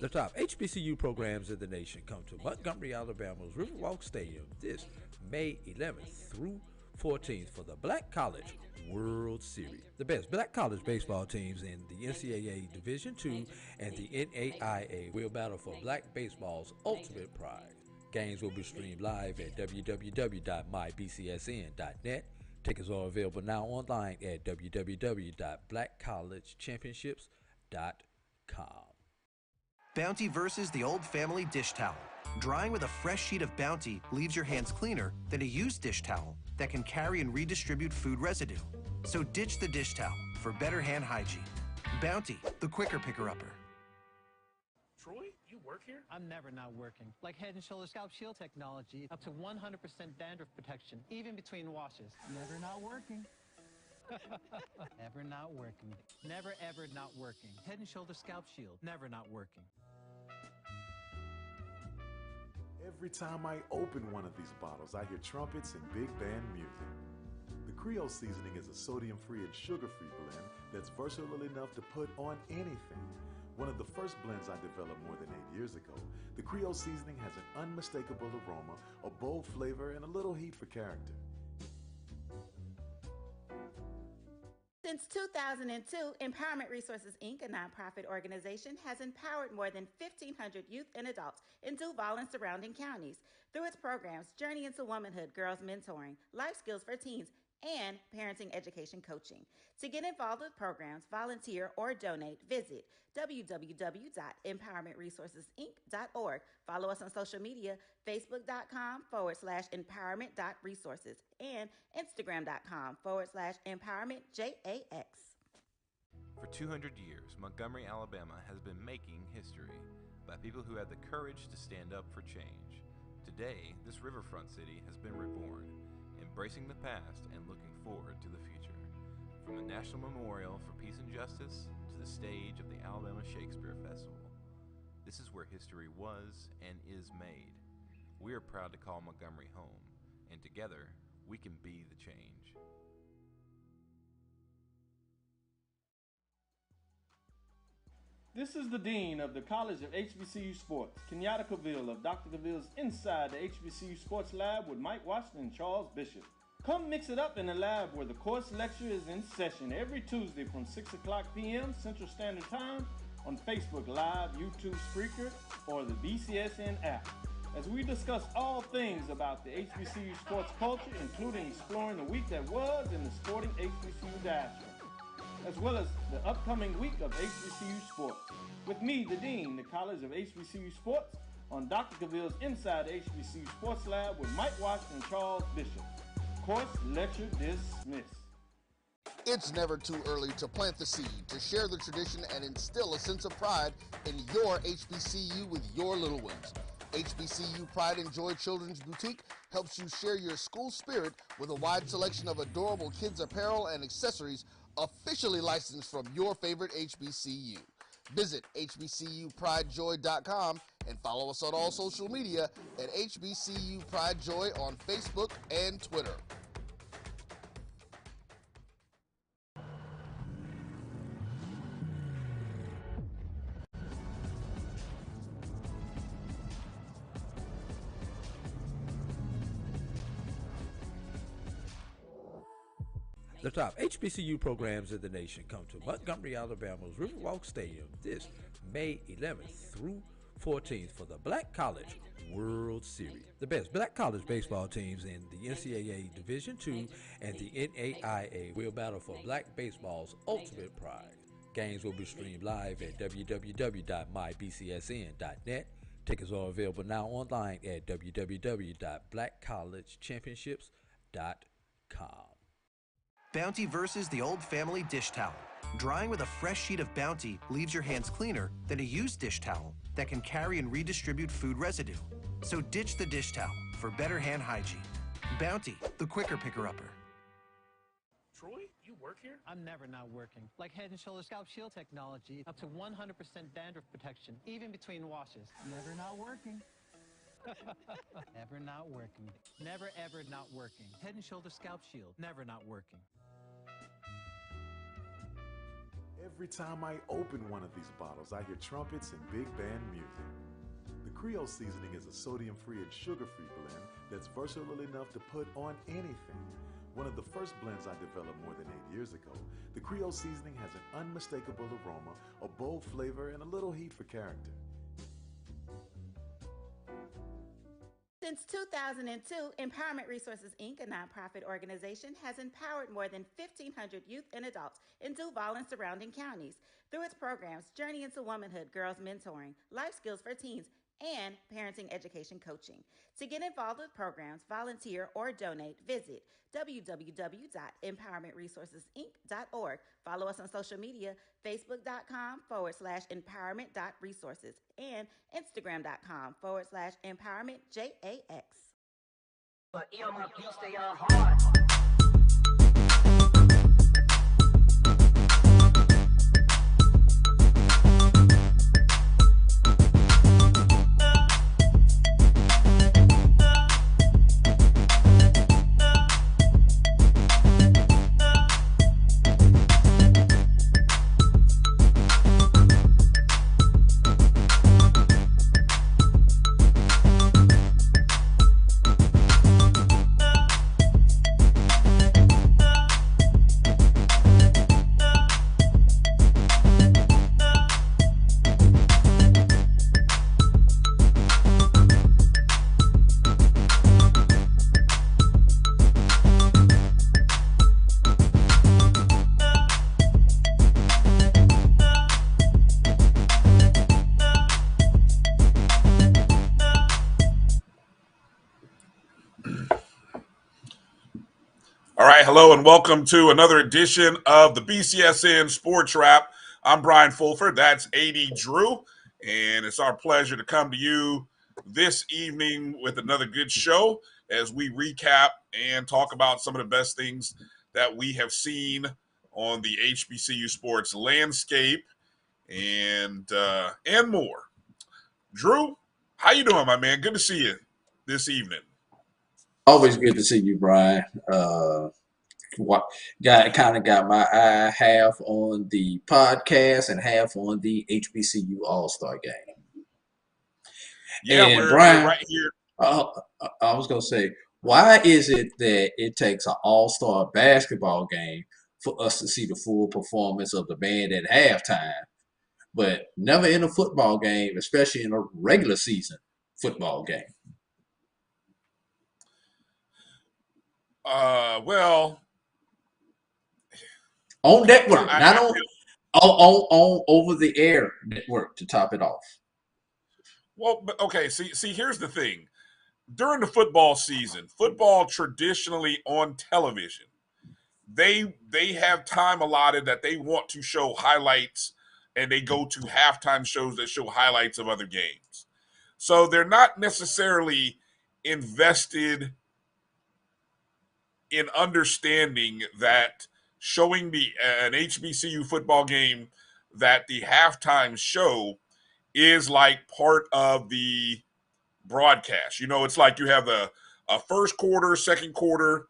The top HBCU programs in the nation come to Montgomery, Alabama's Riverwalk Stadium this May 11th through 14th for the Black College World Series. The best Black college baseball teams in the NCAA Division II and the NAIA will battle for Black baseball's ultimate prize. Games will be streamed live at www.mybcsn.net. Tickets are available now online at www.blackcollegechampionships.com. Bounty versus the old family dish towel. Drying with a fresh sheet of Bounty leaves your hands cleaner than a used dish towel that can carry and redistribute food residue. So ditch the dish towel for better hand hygiene. Bounty, the quicker picker-upper. Troy, you work here? I'm never not working. Like Head & Shoulders Scalp Shield technology, up to 100% dandruff protection, even between washes. Never not working. Never not working. Never ever not working. Head & Shoulders Scalp Shield, never not working. Every time I open one of these bottles, I hear trumpets and big band music. The Creole seasoning is a sodium-free and sugar-free blend that's versatile enough to put on anything. One of the first blends I developed more than 8 years ago, the Creole seasoning has an unmistakable aroma, a bold flavor, and a little heat for character. Since 2002, Empowerment Resources, Inc., a nonprofit organization, has empowered more than 1,500 youth and adults in Duval and surrounding counties through its programs Journey into Womanhood, Girls Mentoring, Life Skills for Teens, and Parenting Education Coaching. To get involved with programs, volunteer, or donate, visit www.empowermentresourcesinc.org. Follow us on social media, facebook.com/empowerment.resources and instagram.com/empowermentJAX. For 200 years, Montgomery, Alabama has been making history by people who had the courage to stand up for change. Today, this riverfront city has been reborn, embracing the past and looking forward to the future. From the National Memorial for Peace and Justice to the stage of the Alabama Shakespeare Festival, this is where history was and is made. We are proud to call Montgomery home, and together, we can be the change. This is the Dean of the College of HBCU Sports, Kenyatta Cavill of Dr. Cavill's Inside the HBCU Sports Lab with Mike Washington and Charles Bishop. Come mix it up in the lab where the course lecture is in session every Tuesday from 6 o'clock p.m. Central Standard Time on Facebook Live, YouTube Spreaker, or the BCSN app, as we discuss all things about the HBCU sports culture, including exploring the week that was in the sporting HBCU diaspora, as well as the upcoming week of HBCU sports. With me, the Dean, the College of HBCU Sports, on Dr. Cavill's Inside the HBCU Sports Lab with Mike Washington and Charles Bishop. Course lecture dismissed. It's never too early to plant the seed, to share the tradition, and instill a sense of pride in your HBCU with your little ones. HBCU Pride and Joy Children's Boutique helps you share your school spirit with a wide selection of adorable kids' apparel and accessories officially licensed from your favorite HBCU. Visit hbcupridejoy.com and follow us on all social media at HBCU Pride Joy on Facebook and Twitter. The top HBCU programs in the nation come to Montgomery, Alabama's Riverwalk Stadium this May 11th through 14th for the Black College World Series. The best Black college baseball teams in the NCAA Division II and the NAIA will battle for Black baseball's ultimate prize. Games will be streamed live at www.mybcsn.net. Tickets are available now online at www.blackcollegechampionships.com. Bounty versus the old family dish towel. Drying with a fresh sheet of Bounty leaves your hands cleaner than a used dish towel that can carry and redistribute food residue. So ditch the dish towel for better hand hygiene. Bounty, the quicker picker-upper. Troy, you work here? I'm never not working. Like Head & Shoulders Scalp Shield technology, up to 100% dandruff protection, even between washes. Never not working. Never not working. Never ever not working. Head & Shoulders Scalp Shield, never not working. Every time I open one of these bottles, I hear trumpets and big band music. The Creole seasoning is a sodium-free and sugar-free blend that's versatile enough to put on anything. One of the first blends I developed more than 8 years ago, the Creole seasoning has an unmistakable aroma, a bold flavor, and a little heat for character. Since 2002, Empowerment Resources, Inc., a nonprofit organization, has empowered more than 1,500 youth and adults in Duval and surrounding counties through its programs Journey into Womanhood, Girls Mentoring, Life Skills for Teens, and Parenting Education Coaching. To get involved with programs, volunteer, or donate, visit www.empowermentresourcesinc.org. Follow us on social media, facebook.com/empowerment.resources and instagram.com/empowermentJAX. But my beats, they are hard. All right, hello and welcome to another edition of the BCSN SportsWrap. I'm Brian Fulford, that's AD Drew, and it's our pleasure to come to you this evening with another good show as we recap and talk about some of the best things that we have seen on the HBCU sports landscape and more. Drew, how you doing, my man? Good to see you this evening. Always good to see you, Brian. Got my eye half on the podcast and half on the HBCU All-Star game. Yeah, and we're Brian, right here. I was gonna say, why is it that it takes an All-Star basketball game for us to see the full performance of the band at halftime, but never in a football game, especially in a regular season football game? Well, on network, not on over the air network to top it off. Well, okay. See, here's the thing. During the football season, football traditionally on television, they have time allotted that they want to show highlights, and they go to halftime shows that show highlights of other games. So they're not necessarily invested in understanding that showing an HBCU football game, that the halftime show is like part of the broadcast. You know, it's like you have a first quarter, second quarter,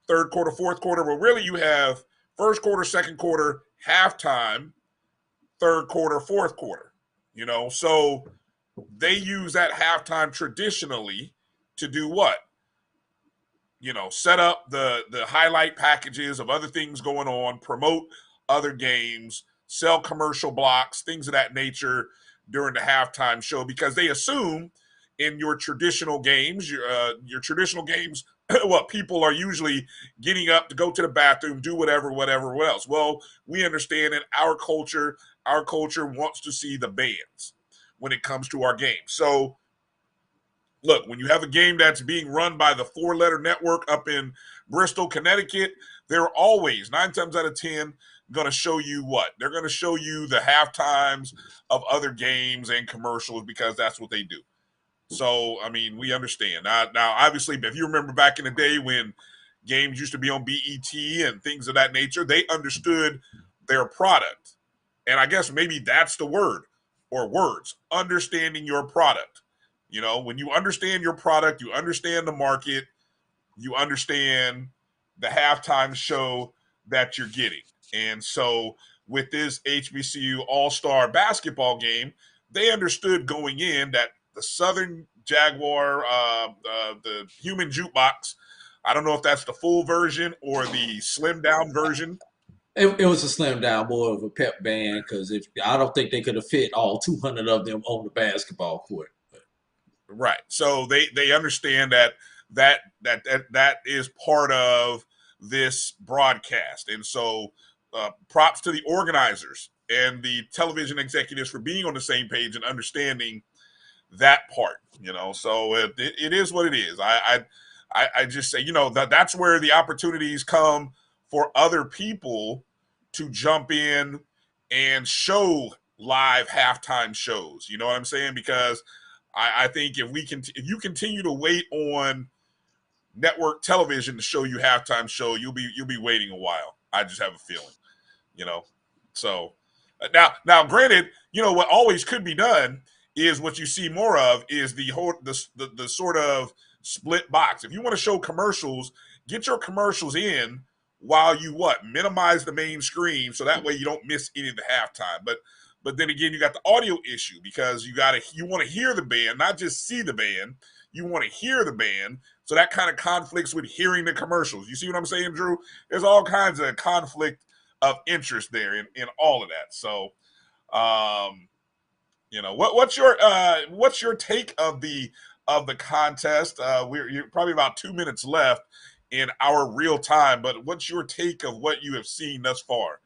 third quarter, fourth quarter, but really you have first quarter, second quarter, halftime, third quarter, fourth quarter. You know, so they use that halftime traditionally to do what? You know, set up the highlight packages of other things going on, promote other games, sell commercial blocks, things of that nature during the halftime show, because they assume in your traditional games, what people are usually getting up to go to the bathroom, do whatever else. Well, we understand in our culture wants to see the bands when it comes to our game. So look, when you have a game that's being run by the 4-letter network up in Bristol, Connecticut, they're always, 9 times out of 10, going to show you what? They're going to show you the halftimes of other games and commercials, because that's what they do. So, I mean, we understand. Now, obviously, if you remember back in the day when games used to be on BET and things of that nature, they understood their product. And I guess maybe that's the word, or words, understanding your product. You know, when you understand your product, you understand the market, you understand the halftime show that you're getting. And so with this HBCU All-Star basketball game, they understood going in that the Southern Jaguar, the human jukebox, I don't know if that's the full version or the slim down version. It was a slim down, more of a pep band, because I don't think they could have fit all 200 of them on the basketball court. Right. So they understand that is part of this broadcast, and so props to the organizers and the television executives for being on the same page and understanding that part. So it is what it is. I just say, that's where the opportunities come for other people to jump in and show live halftime shows. You know what I'm saying? Because I think if you continue to wait on network television to show you halftime show, you'll be waiting a while. I just have a feeling. So now granted, what always could be done is what you see more of is the sort of split box. If you want to show commercials, get your commercials in while you minimize the main screen, so that way you don't miss any of the halftime. But then again, you got the audio issue because you want to hear the band, not just see the band. You want to hear the band, so that kind of conflicts with hearing the commercials. You see what I'm saying, Drew? There's all kinds of conflict of interest there in all of that. So, what's your take of the contest? You're probably about 2 minutes left in our real time, but what's your take of what you have seen thus far?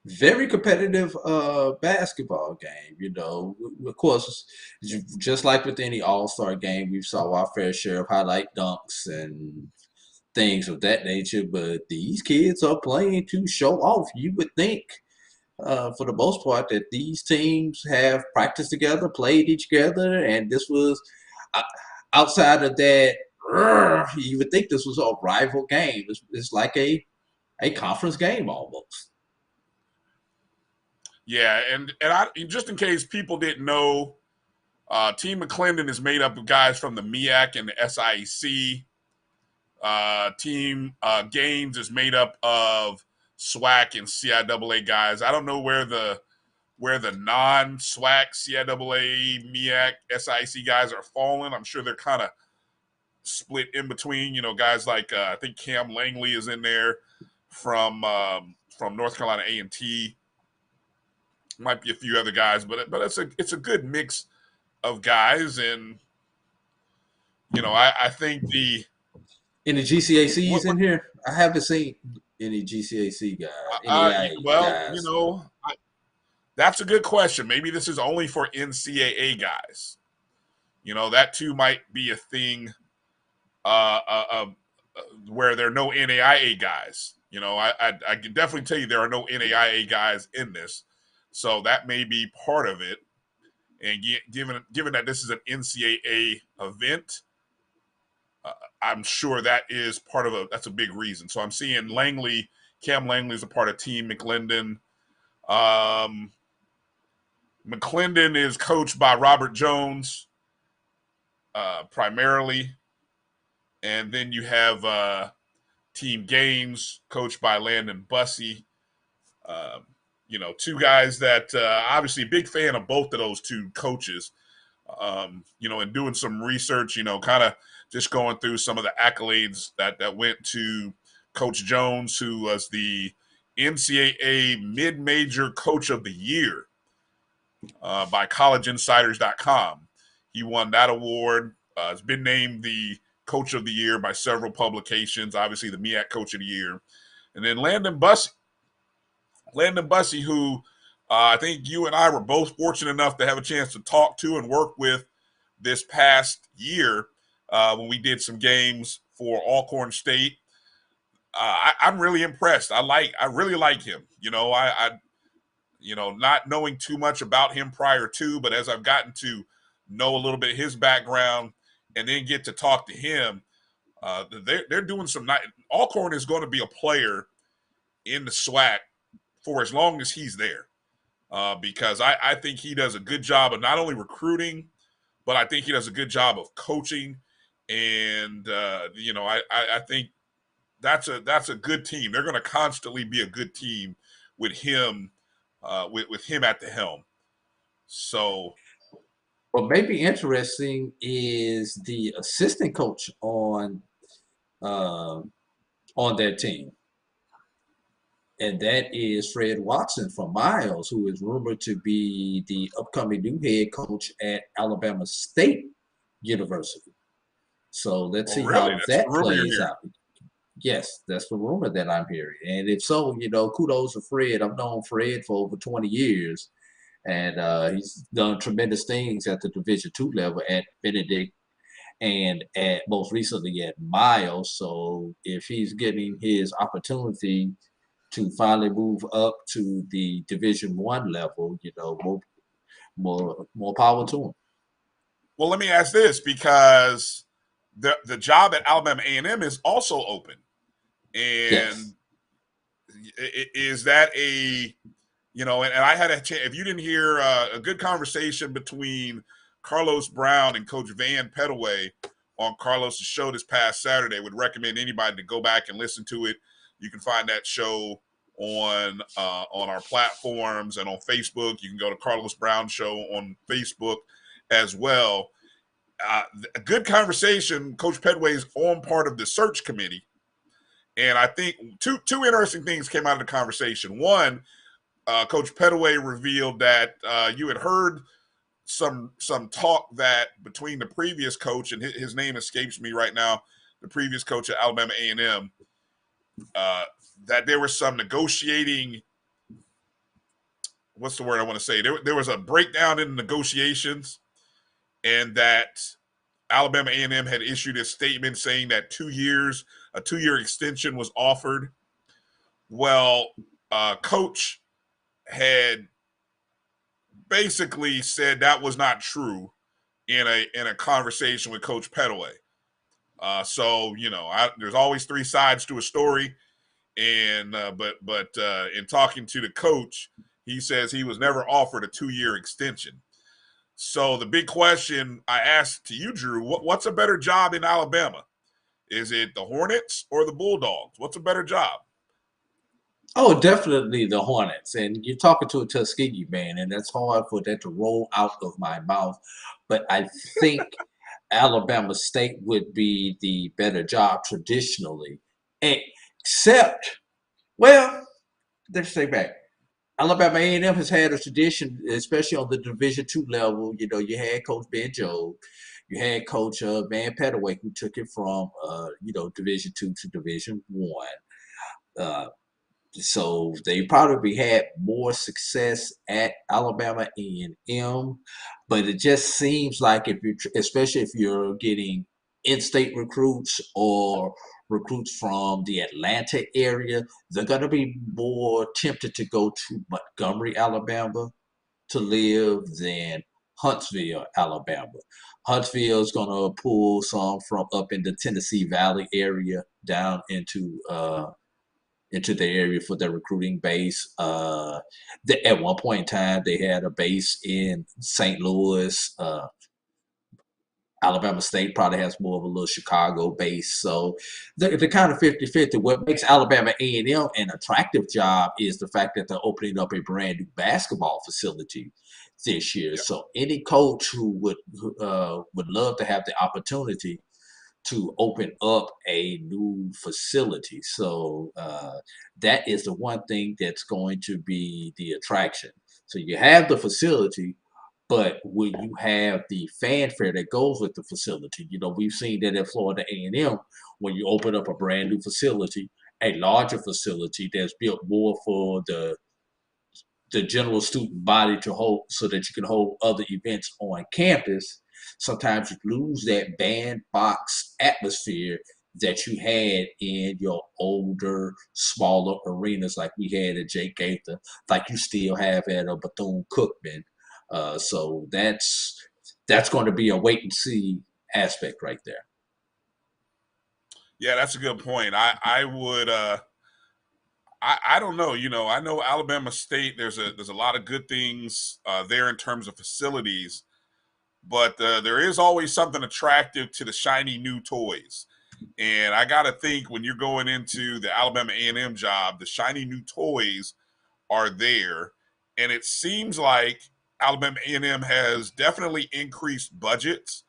Very competitive basketball game. Of course, just like with any all-star game, we saw our fair share of highlight dunks and things of that nature, but these kids are playing to show off. You would think, for the most part, that these teams have practiced together, played each other, and this was outside of that. You would think this was a rival game. It's like a conference game almost. Yeah, and just in case people didn't know, Team McClendon is made up of guys from the MEAC and the SIAC. Team Gaines is made up of SWAC and CIAA guys. I don't know where the non-SWAC, CIAA, MEAC, SIAC guys are falling. I'm sure they're kind of split in between. Guys like I think Cam Langley is in there from North Carolina A&T. Might be a few other guys, but it's a good mix of guys, and I think any GCACs in here? I haven't seen any GCAC guys. Guys. That's a good question. Maybe this is only for NCAA guys. That too might be a thing where there are no NAIA guys. I can definitely tell you there are no NAIA guys in this. So that may be part of it. And given that this is an NCAA event, I'm sure that is part of that's a big reason. So I'm seeing Cam Langley is a part of Team McClendon. McClendon is coached by Robert Jones, primarily. And then you have Team Gaines, coached by Landon Bussey. Two guys that obviously big fan of both of those two coaches. And doing some research, kind of just going through some of the accolades that went to Coach Jones, who was the NCAA Mid-Major Coach of the Year by collegeinsiders.com. He won that award. Has been named the Coach of the Year by several publications, obviously the MEAC Coach of the Year. And then Landon Bussey, who I think you and I were both fortunate enough to have a chance to talk to and work with this past year when we did some games for Alcorn State. I'm really impressed. I really like him. Not knowing too much about him prior to, but as I've gotten to know a little bit of his background and then get to talk to him, they're doing some nice. Alcorn is going to be a player in the SWAC for as long as he's there, because I think he does a good job of not only recruiting, but I think he does a good job of coaching. And, I think that's a good team. They're going to constantly be a good team with him with him at the helm. So, what may be interesting is the assistant coach on that team, and that is Fred Watson from Miles, who is rumored to be the upcoming new head coach at Alabama State University. So let's see really? how That's the that rumor you're plays hearing. out. Yes, that's the rumor that I'm hearing. And if so, kudos to Fred. I've known Fred for over 20 years, and he's done tremendous things at the Division II level at Benedict and at most recently at Miles. So if he's getting his opportunity to finally move up to the Division I level, more power to him. Well, let me ask this, because the job at Alabama A&M is also open, and is that a and I had a chance. If you didn't hear a good conversation between Carlos Brown and Coach Van Pettaway on Carlos' show this past Saturday, would recommend anybody to go back and listen to it. You can find that show on our platforms and on Facebook. You can go to Carlos Brown Show on Facebook as well. A good conversation. Coach Pettaway is on part of the search committee, and I think two interesting things came out of the conversation. One, Coach Pettaway revealed that you had heard some talk that between the previous coach, and his name escapes me right now, the previous coach at Alabama A&M, that there was some negotiating. What's the word I want to say? There was a breakdown in the negotiations, and that Alabama A&M had issued a statement saying that a 2-year extension was offered. Well, Coach had basically said that was not true in a conversation with Coach Pettaway. So there's always three sides to a story, and but in talking to the coach, he says he was never offered a 2-year extension. So the big question I asked to you, Drew, what's a better job in Alabama? Is it the Hornets or the Bulldogs? What's a better job? Oh, definitely the Hornets. And you're talking to a Tuskegee man, and that's hard for that to roll out of my mouth. But I think Alabama State would be the better job traditionally. Except, well, let's take back. Alabama A&M has had a tradition, especially on the Division II level. You had Coach Ben Jobe, you had Coach Van Pettaway, who took it from Division II to Division I. So they probably had more success at Alabama A&M, but it just seems like especially if you're getting in-state recruits or recruits from the Atlanta area, they're going to be more tempted to go to Montgomery, Alabama to live than Huntsville, Alabama. Huntsville is going to pull some from up in the Tennessee Valley area down into the area for their recruiting base. At one point in time, they had a base in St. Louis. Alabama State probably has more of a little Chicago base. So they're kind of 50-50. What makes Alabama A&M an attractive job is the fact that they're opening up a brand new basketball facility this year. So any coach who would love to have the opportunity to open up a new facility. So that is the one thing that's going to be the attraction. So you have the facility, but will you have the fanfare that goes with the facility? We've seen that at Florida A&M, when you open up a brand new facility, a larger facility that's built more for the general student body to hold, so that you can hold other events on campus. Sometimes you lose that bandbox atmosphere that you had in your older, smaller arenas like we had at Jake Gaither, like you still have at a Bethune-Cookman. So that's going to be a wait and see aspect right there. Yeah, that's a good point. I would I don't know. I know Alabama State. There's a lot of good things there in terms of facilities, but there is always something attractive to the shiny new toys. And I got to think when you're going into the Alabama A&M job, the shiny new toys are there, and it seems like Alabama A&M has definitely increased budgets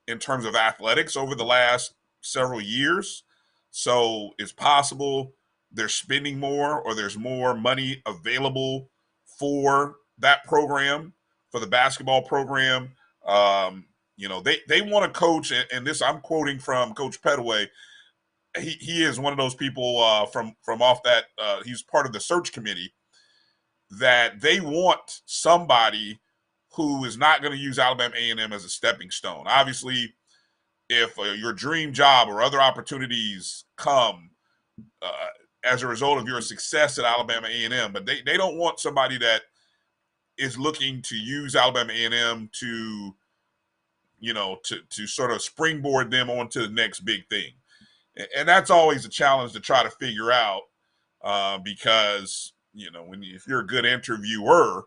in terms of athletics over the last several years. So it's possible they're spending more or there's more money available for that program, for the basketball program. They want to coach, and this I'm quoting from Coach Petaway. He is one of those people from off that he's part of the search committee, that they want somebody who is not going to use Alabama A&M as a stepping stone. Obviously, if your dream job or other opportunities come as a result of your success at Alabama A&M, but they don't want somebody that is looking to use Alabama A&M to, to sort of springboard them onto the next big thing. And that's always a challenge to try to figure out because, if you're a good interviewer,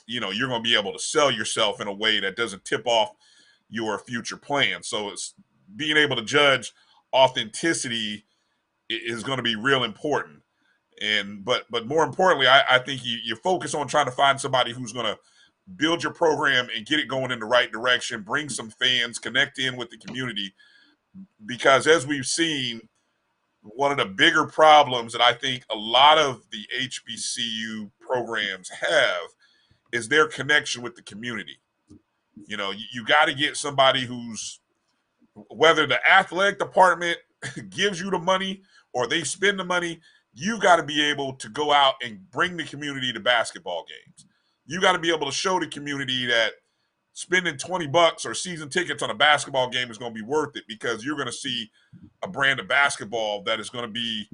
you're going to be able to sell yourself in a way that doesn't tip off your future plans. So it's being able to judge authenticity is going to be real important. But more importantly, I think you focus on trying to find somebody who's going to build your program and get it going in the right direction, bring some fans, connect in with the community. Because as we've seen, one of the bigger problems that I think a lot of the HBCU programs have is their connection with the community. You got to get somebody who's, whether the athletic department gives you the money or they spend the money, you got to be able to go out and bring the community to basketball games. You got to be able to show the community that spending $20 or season tickets on a basketball game is going to be worth it, because you're going to see a brand of basketball that is going to be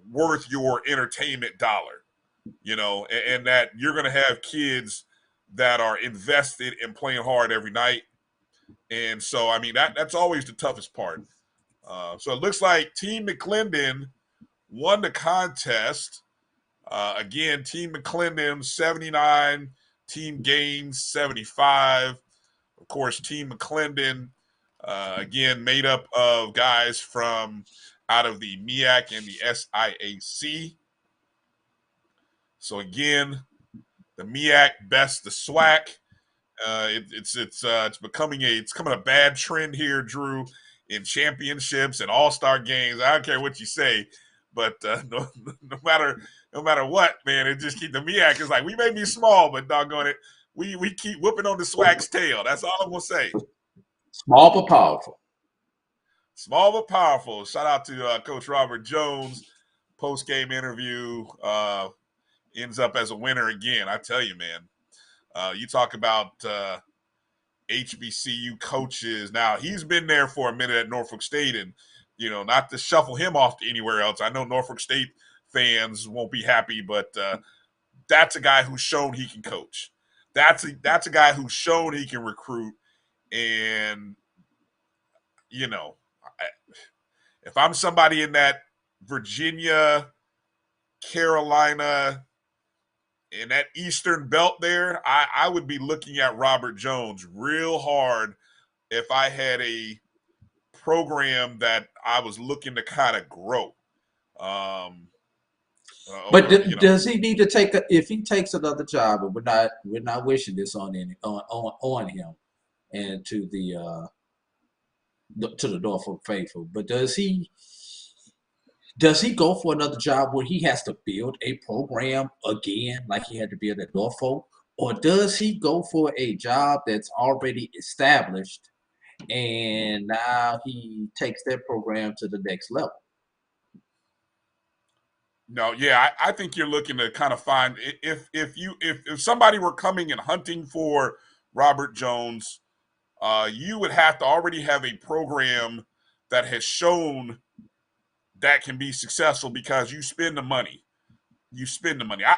worth your entertainment dollar, and that you're going to have kids that are invested in playing hard every night. And so, I mean, that's always the toughest part. So it looks like Team McClendon won the contest. Again, Team McClendon 79, Team Gaines 75. Of course, Team McClendon, again, made up of guys from out of the MEAC and the SIAC. So again, the MEAC best the SWAC. It's becoming a bad trend here, Drew, in championships and all-star games. I don't care what you say, but no matter what, man, it just keep the MEAC is like, we may be small, but doggone it, we keep whooping on the SWAC's tail. That's all I'm gonna say. Small but powerful. Small but powerful. Shout out to Coach Robert Jones. Post-game interview ends up as a winner again. I tell you, man. You talk about HBCU coaches. Now, he's been there for a minute at Norfolk State, and, not to shuffle him off to anywhere else. I know Norfolk State fans won't be happy, but that's a guy who's shown he can coach. That's a guy who's shown he can recruit. And, if I'm somebody in that Virginia, Carolina, in that Eastern belt there, I would be looking at Robert Jones real hard if I had a program that I was looking to kind of grow. But does he need to take if he takes another job, and we're not wishing this on him and to the Norfolk faithful, but does he go for another job where he has to build a program again like he had to build at Norfolk? Or does he go for a job that's already established and now he takes that program to the next level? No, yeah, I think you're looking to kind of find, if somebody were coming and hunting for Robert Jones, you would have to already have a program that has shown that can be successful, because you spend the money.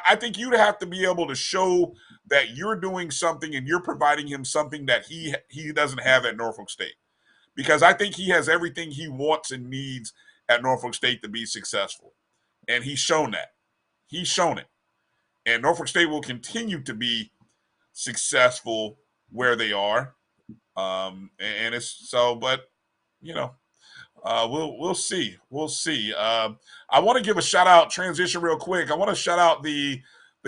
I think you'd have to be able to show that you're doing something and you're providing him something that he doesn't have at Norfolk State. Because I think he has everything he wants and needs at Norfolk State to be successful. And he's shown that. He's shown it. And Norfolk State will continue to be successful where they are. And it's so, but, We'll see. We'll see. I want to give a shout out. Transition real quick. I want to shout out the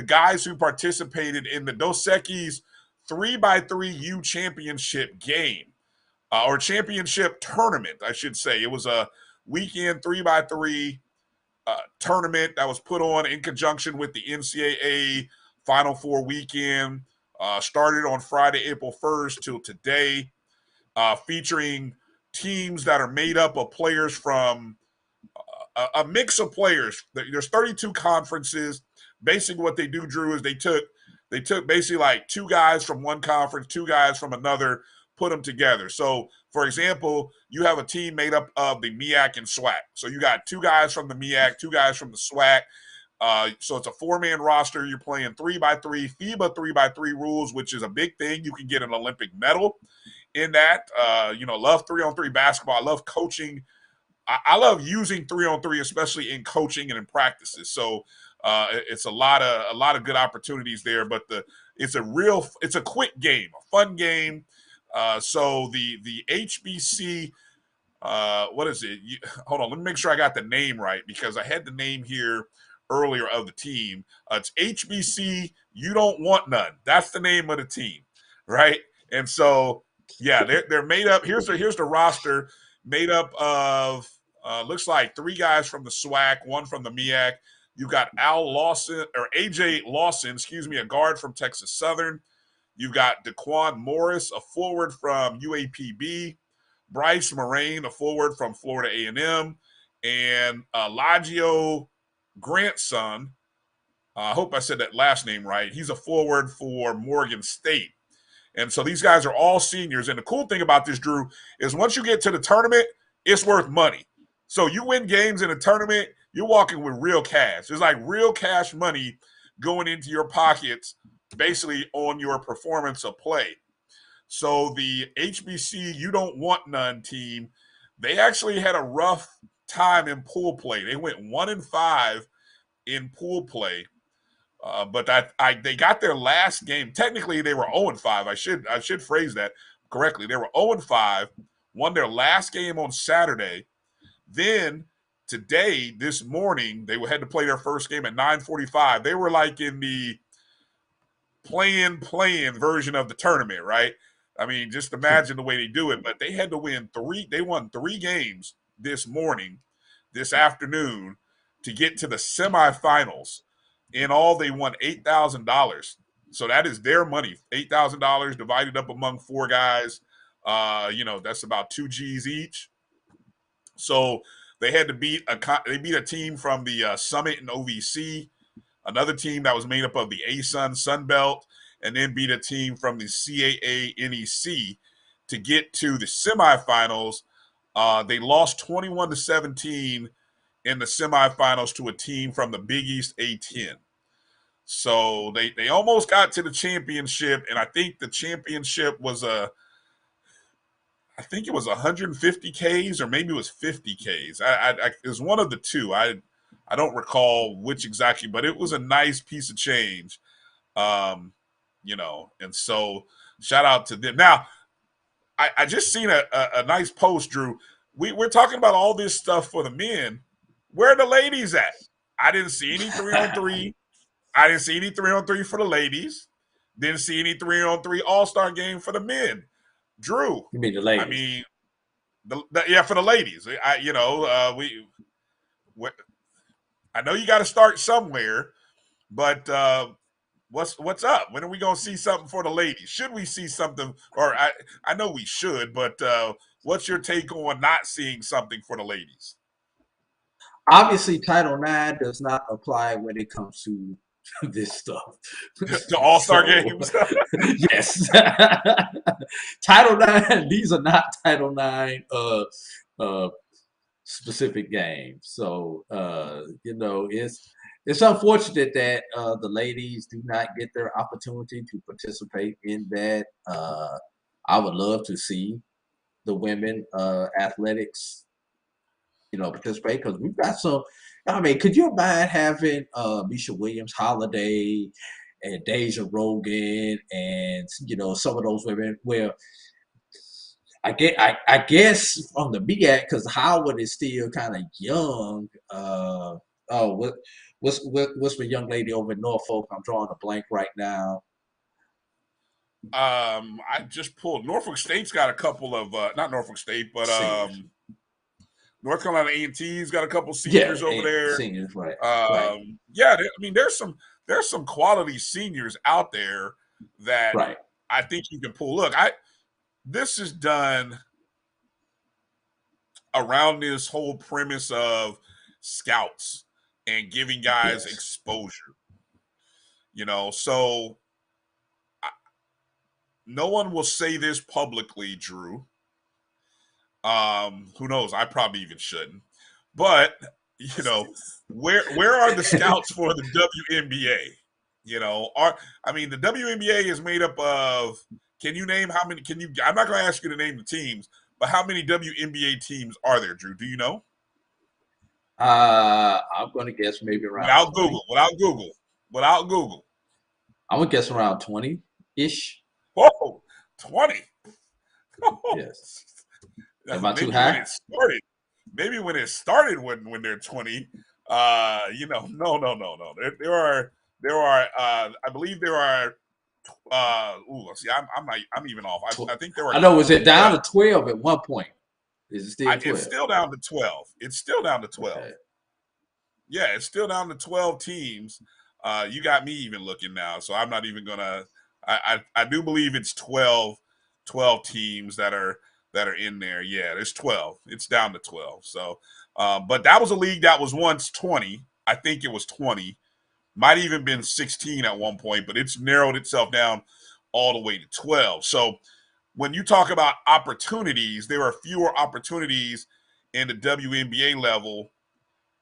guys who participated in the Dos Equis 3x3 U Championship game or championship tournament, I should say. It was a weekend 3x3 tournament that was put on in conjunction with the NCAA Final Four weekend. Started on Friday, April 1st till today, featuring teams that are made up of players from a mix of players. There's 32 conferences. Basically, what they do, Drew, is they took basically like two guys from one conference, two guys from another, put them together. So, for example, you have a team made up of the MEAC and SWAC. So you got two guys from the MEAC, two guys from the SWAC. So it's a four-man roster. You're playing 3x3, FIBA 3x3 rules, which is a big thing. You can get an Olympic medal in that. Love 3-on-3 basketball. I love coaching. I love using 3-on-3, especially in coaching and in practices. So it's a lot of good opportunities there. But it's a quick game, a fun game. So the HBC, what is it? Hold on, let me make sure I got the name right because I had the name here earlier of the team. It's HBC. You don't want none. That's the name of the team, right? And so, yeah, they're made up. Here's the roster, made up of looks like three guys from the SWAC, one from the MEAC. You got AJ Lawson, a guard from Texas Southern. You've got Daquan Morris, a forward from UAPB, Bryce Moraine, a forward from Florida A&M, and Lagio Grandson. I hope I said that last name right. He's a forward for Morgan State. And so these guys are all seniors. And the cool thing about this, Drew, is once you get to the tournament, it's worth money. So you win games in a tournament, you're walking with real cash. It's like real cash money going into your pockets basically on your performance of play. So the HBC You Don't Want None team, they actually had a rough time in pool play. They went 1-5 in pool play, but they got their last game. Technically, they were 0-5. I should phrase that correctly. They were 0-5, won their last game on Saturday. Then today, this morning, they had to play their first game at 9:45. They were like in the playing version of the tournament, right? I mean, just imagine the way they do it. But they had to win they won 3 games this afternoon to get to the semifinals. In all, they won $8,000. So that is their money, $8,000 divided up among 4 guys. That's about 2 G's each. So they had to beat a team from the Summit and OVC, another team that was made up of the ASUN Sunbelt, and then beat a team from the CAA NEC to get to the semifinals. They lost 21-17 in the semifinals to a team from the Big East A10. So they almost got to the championship, and I think the championship was I think it was 150 Ks or maybe it was 50 Ks. It was one of the two. I don't recall which exactly, but it was a nice piece of change. And so shout out to them. Now, I just seen a nice post, Drew. We're talking about all this stuff for the men. Where are the ladies at? I didn't see any 3-on-3. I didn't see any 3-on-3 for the ladies. Didn't see any 3-on-3 All-Star game for the men. Drew, You mean the ladies? I mean, for the ladies. I know you got to start somewhere, but what's up? When are we gonna see something for the ladies? Should we see something? Or I know we should, but what's your take on not seeing something for the ladies? Obviously, Title IX does not apply when it comes to this stuff. The All-Star games? Yes. Title IX, these are not Title IX specific games. So, it's unfortunate that the ladies do not get their opportunity to participate in that. I would love to see the women athletics participate because we've got some. I mean, could you imagine having Misha Williams, Holiday, and Deja Rogan, and some of those women where I guess from the BAC, because Howard is still kind of young. What's the young lady over in Norfolk? I'm drawing a blank right now. I just pulled Norfolk State's got a couple of not Norfolk State, but North Carolina A&T's got a couple seniors over there. Seniors, right? Yeah, I mean, there's some quality seniors out there that I think you can pull. Look, this is done around this whole premise of scouts and giving guys exposure. So no one will say this publicly, Drew. Who knows? I probably even shouldn't. But where are the scouts for the WNBA? The WNBA is made up of. Can you name how many? I'm not going to ask you to name the teams, but how many WNBA teams are there, Drew? Do you know? I'm going to guess maybe around. Without Google. I'm going to guess around 20-ish. Whoa, 20. Yes. Am I too high? Maybe when it started when they're 20. No. There are. I believe there are. I'm even off. I think there are. I know. Was it down to 12 at one point? Is it still 12? It's still down to 12. It's still down to 12. Okay. Yeah, it's still down to 12 teams. You got me even looking now, so I'm not even gonna. I do believe it's 12 teams that are in there. Yeah, there's 12. It's down to 12. So, but that was a league that was once 20. I think it was 20. Might even been 16 at one point, but it's narrowed itself down all the way to 12. So when you talk about opportunities, there are fewer opportunities in the WNBA level.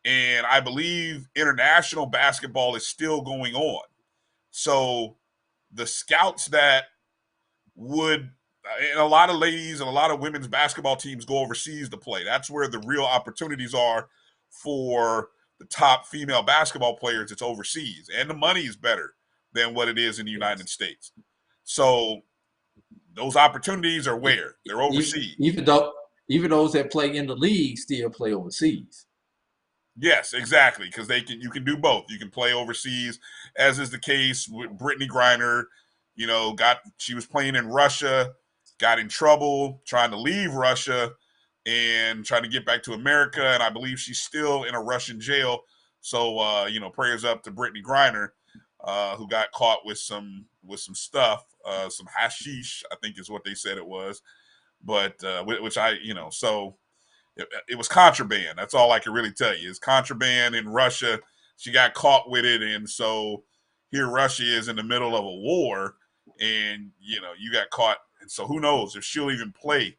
And I believe international basketball is still going on. So the scouts that would, and a lot of ladies and a lot of women's basketball teams go overseas to play. That's where the real opportunities are for the top female basketball players. It's overseas, and the money is better than what it is in the United States. So those opportunities are where? They're overseas. Even those that play in the league still play overseas. Yes, exactly, because you can do both. You can play overseas, as is the case with Brittany Griner. She was playing in Russia, got in trouble trying to leave Russia and trying to get back to America, and I believe she's still in a Russian jail. So prayers up to Brittany Griner, who got caught with some stuff, some hashish, I think is what they said it was, but which so. It was contraband. That's all I can really tell you. It's contraband in Russia. She got caught with it, and so here Russia is in the middle of a war, and you got caught. And so who knows if she'll even play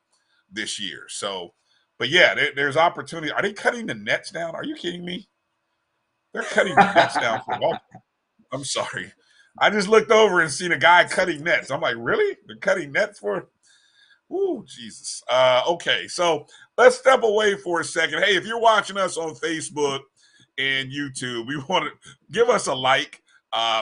this year? So, but yeah, there's opportunity. Are they cutting the nets down? Are you kidding me? They're cutting the nets down for Baltimore. I'm sorry. I just looked over and seen a guy cutting nets. I'm like, really? They're cutting nets for? Ooh, Jesus. Okay, so let's step away for a second. Hey, if you're watching us on Facebook and YouTube, we want to give us a like.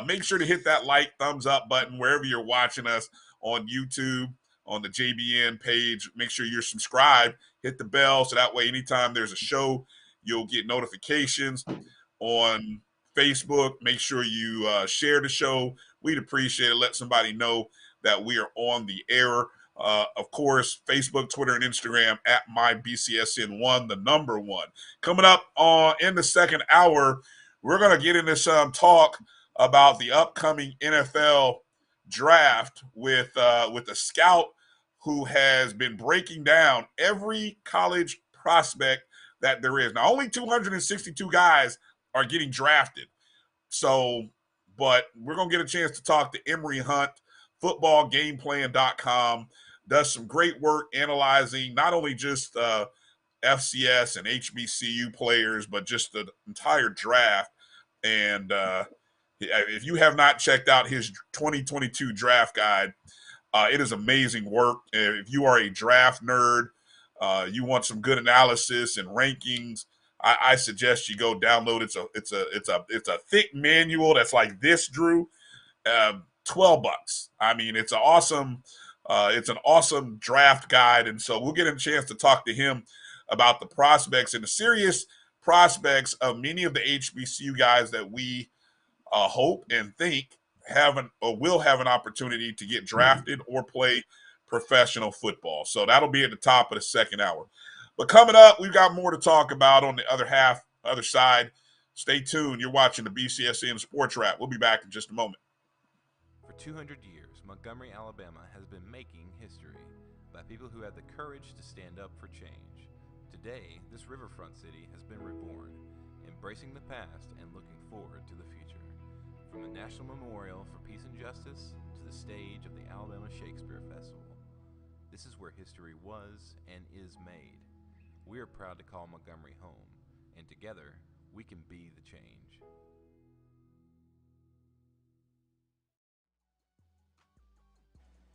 Make sure to hit that like, thumbs up button wherever you're watching us on YouTube, on the JBN page. Make sure you're subscribed. Hit the bell so that way anytime there's a show, you'll get notifications. On Facebook, make sure you share the show. We'd appreciate it. Let somebody know that we are on the air. Of course, Facebook, Twitter, and Instagram at MyBCSN1, the number one. Coming up in the second hour, we're going to get into some talk about the upcoming NFL draft with a scout who has been breaking down every college prospect that there is. Now, only 262 guys are getting drafted. So, but we're going to get a chance to talk to Emory Hunt, footballgameplan.com. Does some great work analyzing not only just FCS and HBCU players, but just the entire draft. And if you have not checked out his 2022 draft guide, it is amazing work. If you are a draft nerd, you want some good analysis and rankings, I suggest you go download. It's a thick manual that's like this, Drew. $12. I mean, it's an awesome It's an awesome draft guide, and so we'll get a chance to talk to him about the prospects and the serious prospects of many of the HBCU guys that we hope and think will have an opportunity to get drafted or play professional football. So that'll be at the top of the second hour. But coming up, we've got more to talk about on the other side. Stay tuned. You're watching the BCSN SportsWrap. We'll be back in just a moment. For 200 years, Montgomery, Alabama has been making history by people who had the courage to stand up for change. Today, this riverfront city has been reborn, embracing the past and looking forward to the future. From the National Memorial for Peace and Justice to the stage of the Alabama Shakespeare Festival, this is where history was and is made. We are proud to call Montgomery home, and together, we can be the change.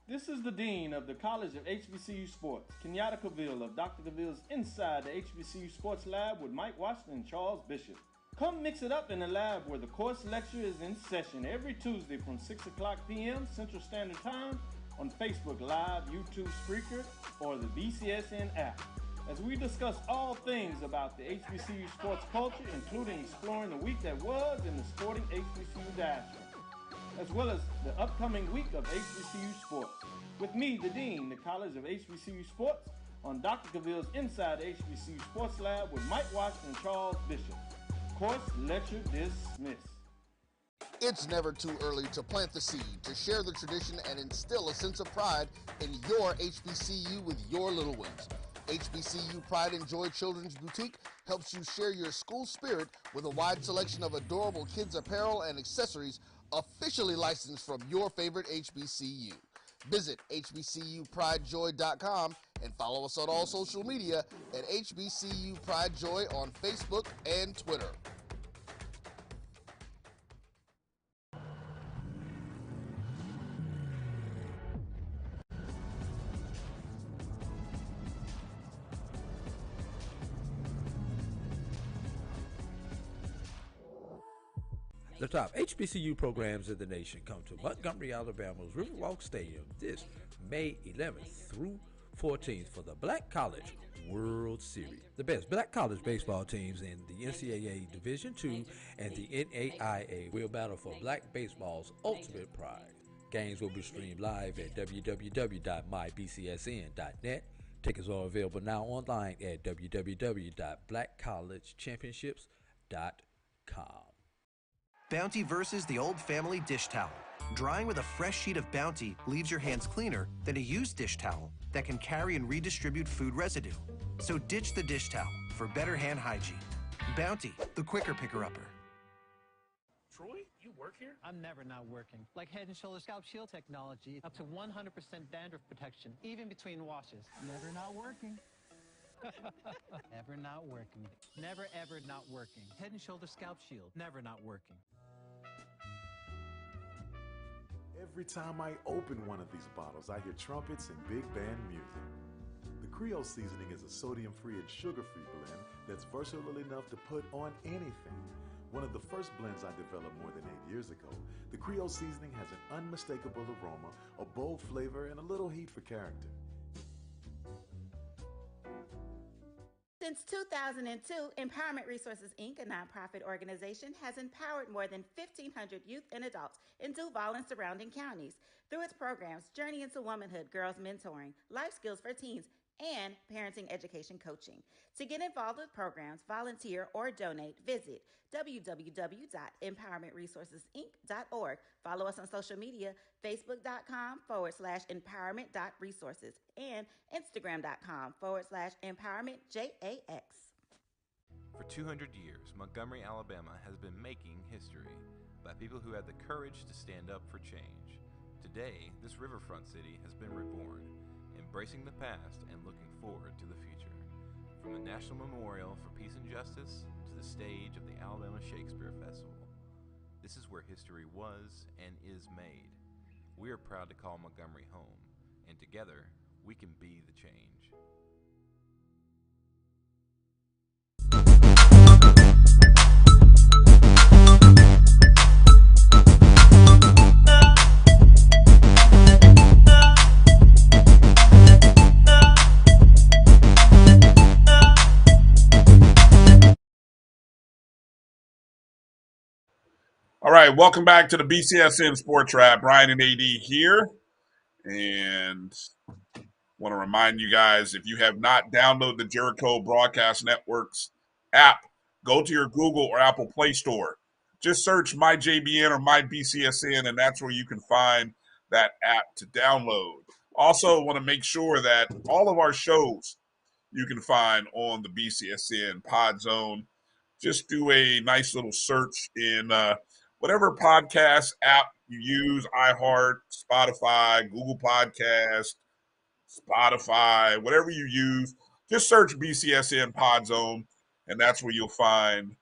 This is the Dean of the College of HBCU Sports, Kenyatta Cavill of Dr. Cavill's Inside the HBCU Sports Lab with Mike Washington and Charles Bishop. Come mix it up in the lab where the course lecture is in session every Tuesday from 6 o'clock p.m. Central Standard Time on Facebook Live, YouTube Spreaker, or the BCSN app, as we discuss all things about the HBCU sports culture, including exploring the week that was in the sporting HBCU diaspora, as well as the upcoming week of HBCU sports. With me, the Dean, the College of HBCU Sports, on Dr. Cavill's Inside the HBCU Sports Lab with Mike Washington and Charles Bishop. Course lecture dismissed. It's never too early to plant the seed, to share the tradition, and instill a sense of pride in your HBCU with your little ones. HBCU Pride and Joy Children's Boutique helps you share your school spirit with a wide selection of adorable kids' apparel and accessories officially licensed from your favorite HBCU. Visit hbcupridejoy.com and follow us on all social media at HBCU Pride Joy on Facebook and Twitter. The top HBCU programs in the nation come to Montgomery, Alabama's Riverwalk Stadium this May 11th through 14th for the Black College World Series. The best Black college baseball teams in the NCAA Division II and the NAIA will battle for Black baseball's ultimate pride. Games will be streamed live at www.mybcsn.net. Tickets are available now online at www.blackcollegechampionships.com. Bounty versus the old family dish towel. Drying with a fresh sheet of Bounty leaves your hands cleaner than a used dish towel that can carry and redistribute food residue. So ditch the dish towel for better hand hygiene. Bounty, the quicker picker-upper. Troy, you work here? I'm never not working. Like Head & Shoulder Scalp Shield technology, up to 100% dandruff protection, even between washes. Never not working. Never not working. Never ever not working. Head & Shoulder Scalp Shield, never not working. Every time I open one of these bottles, I hear trumpets and big band music. The Creole seasoning is a sodium-free and sugar-free blend that's versatile enough to put on anything. One of the first blends I developed more than 8 years ago, the Creole seasoning has an unmistakable aroma, a bold flavor, and a little heat for character. Since 2002, Empowerment Resources, Inc., a nonprofit organization, has empowered more than 1,500 youth and adults in Duval and surrounding counties through its programs Journey into Womanhood, Girls Mentoring, Life Skills for Teens, and Parenting Education Coaching. To get involved with programs, volunteer, or donate, visit www.empowermentresourcesinc.org. Follow us on social media, facebook.com/empowerment.resources and instagram.com/empowermentJAX. For 200 years, Montgomery, Alabama has been making history by people who had the courage to stand up for change. Today, this riverfront city has been reborn, embracing the past and looking forward to the future. From the National Memorial for Peace and Justice to the stage of the Alabama Shakespeare Festival, this is where history was and is made. We are proud to call Montgomery home, and together, we can be the change. All right, welcome back to the BCSN SportsWrap. Bryan and AD here. And want to remind you guys, if you have not downloaded the Jericho Broadcast Network's app, go to your Google or Apple Play Store. Just search My JBN or My BCSN, and that's where you can find that app to download. Also, want to make sure that all of our shows you can find on the BCSN Pod Zone. Just do a nice little search in whatever podcast app you use, iHeart, Spotify, Google Podcast, Spotify, whatever you use. Just search BCSN Pod Zone, and that's where you'll find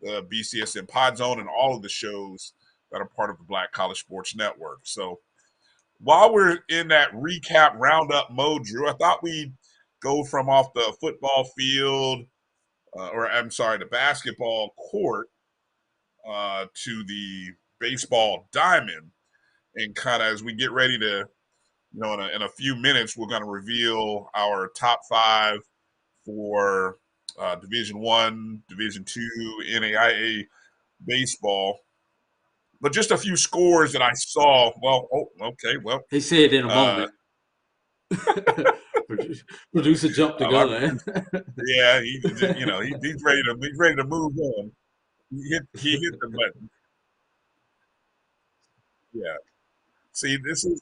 the BCSN Pod Zone and all of the shows that are part of the Black College Sports Network. So while we're in that recap roundup mode, Drew, I thought we'd go from off the football field, the basketball court to the baseball diamond. And kind of as we get ready to, in a few minutes, we're going to reveal our top 5 for Division I, Division II, NAIA baseball. But just a few scores that I saw. He said in a moment. Producer jumped the gun. Yeah, he's ready to move on. He hit the button. Yeah. See, this is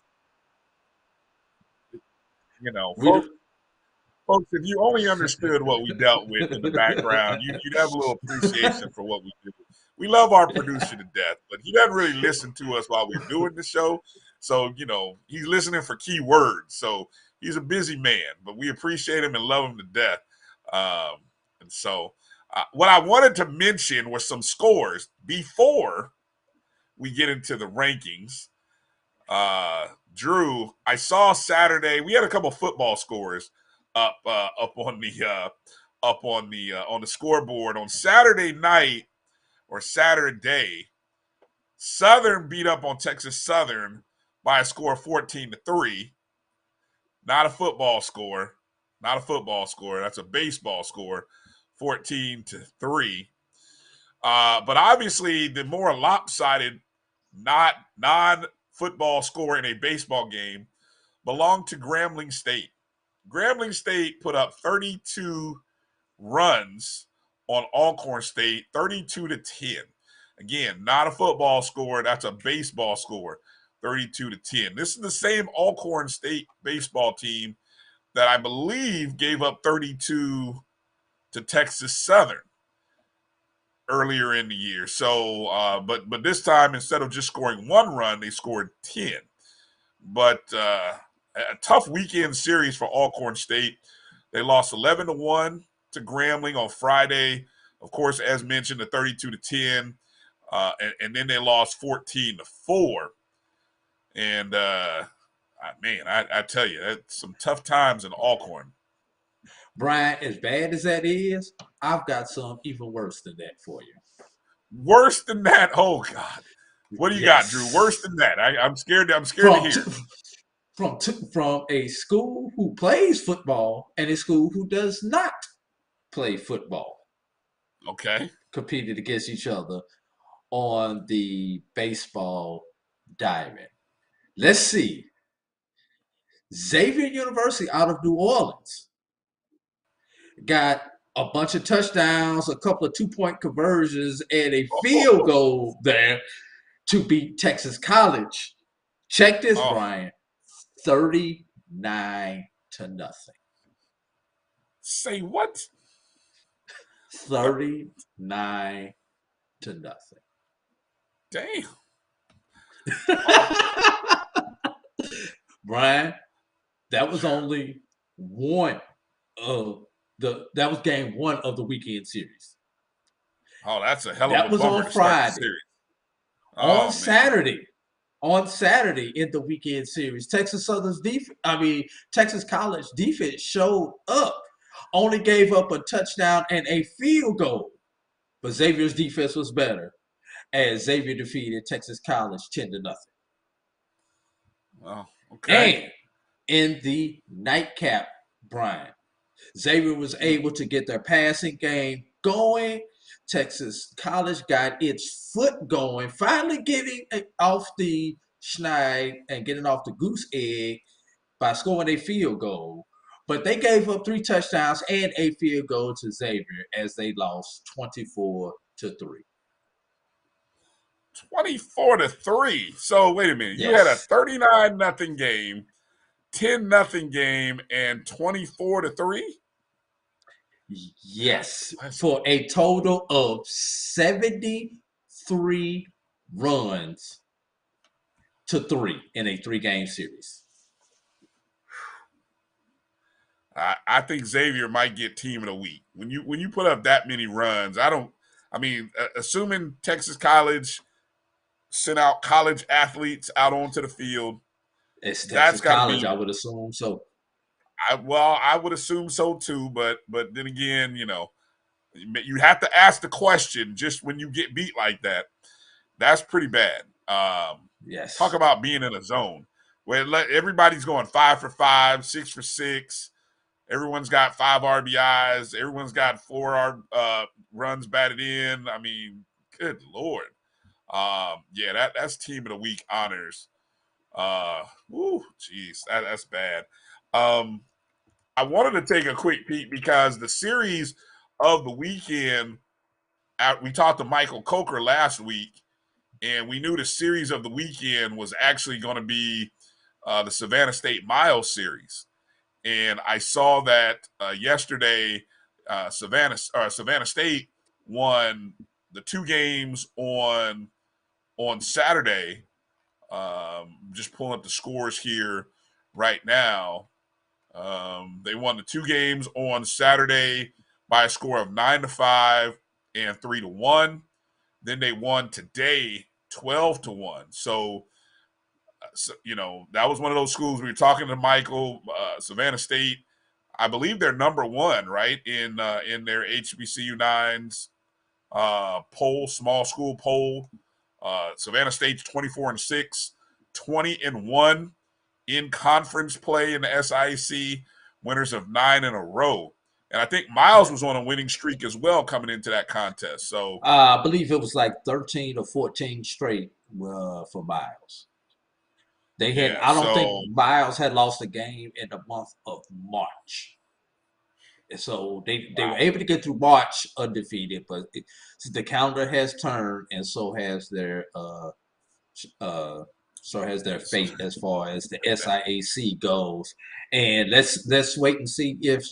folks, if you only understood what we dealt with in the background, you'd have a little appreciation for what we do. We love our producer to death, but he doesn't really listen to us while we're doing the show. So, he's listening for key words. So he's a busy man, but we appreciate him and love him to death. And so what I wanted to mention was some scores before we get into the rankings. Drew, I saw Saturday, we had a couple football scores up on the scoreboard on Saturday night or Saturday. Southern beat up on Texas Southern by a score of 14-3. Not a football score. That's a baseball score, 14-3. But obviously, the more lopsided, non-football score in a baseball game belonged to Grambling State. Grambling State put up 32 runs on Alcorn State, 32-10. Again, not a football score. That's a baseball score, 32-10. This is the same Alcorn State baseball team that I believe gave up 32 to Texas Southern earlier in the year. So, but this time, instead of just scoring 1 run, they scored 10. But a tough weekend series for Alcorn State. They lost 11-1 to Grambling on Friday. Of course, as mentioned, the 32-10. And then they lost 14-4. And, I tell you, that's some tough times in Alcorn. Brian, as bad as that is, I've got some even worse than that for you. Worse than that? Oh, God. What do you got, Drew? Worse than that? I'm scared. To hear. From a school who plays football and a school who does not play football. Okay. Competed against each other on the baseball diamond. Let's see. Xavier University out of New Orleans got a bunch of touchdowns, a couple of 2-point conversions, and a field goal there to beat Texas College. Check this, Brian. 39-0. Say what? 39-0. Damn. Brian, that was only that was game 1 of the weekend series. Oh, that's a hell of that a was bummer on to start Friday. the series. On Saturday in the weekend series, Texas College defense showed up. Only gave up a touchdown and a field goal. But Xavier's defense was better as Xavier defeated Texas College 10-0. Well, okay. And in the nightcap, Brian, Xavier was able to get their passing game going Texas College got its foot going, finally getting off the schneid and getting off the goose egg by scoring a field goal. But they gave up 3 touchdowns and a field goal to Xavier as they lost 24-3. 24-3. So wait a minute. Yes. You had a 39-0 game, 10-0 game, and 24-3? Yes, for a total of 73 runs to 3 in a 3-game series. I think Xavier might get team of the week. When you put up that many runs, assuming Texas College sent out college athletes out onto the field, It's that's Texas got to College, be. I would assume so. I would assume so too, but then again, you have to ask the question just when you get beat like that. That's pretty bad. Yes. Talk about being in a zone where everybody's going 5 for 5, 6 for 6. Everyone's got 5 RBIs. Everyone's got 4 runs batted in. I mean, good Lord. That's team of the week honors. Jeez, that's bad. I wanted to take a quick peek because the series of the weekend, we talked to Michael Coker last week, and we knew the series of the weekend was actually going to be the Savannah State Miles series. And I saw that yesterday, Savannah State won the 2 games on Saturday. Just pulling up the scores here right now. They won the 2 games on Saturday by a score of 9-5 and 3-1. Then they won today 12-1. So, that was one of those schools we were talking to Michael. Savannah State, I believe they're number 1, right, in their HBCU 9s poll, small school poll. Savannah State's 24-6, 20-1 in conference play in the SIC, winners of 9 in a row. And I think Miles was on a winning streak as well coming into that contest. So I believe it was like 13 or 14 straight for Miles. They had. I don't think Miles had lost a game in the month of March. And so they were able to get through March undefeated, but the calendar has turned, and so has their fate as far as the SIAC goes. And let's wait and see if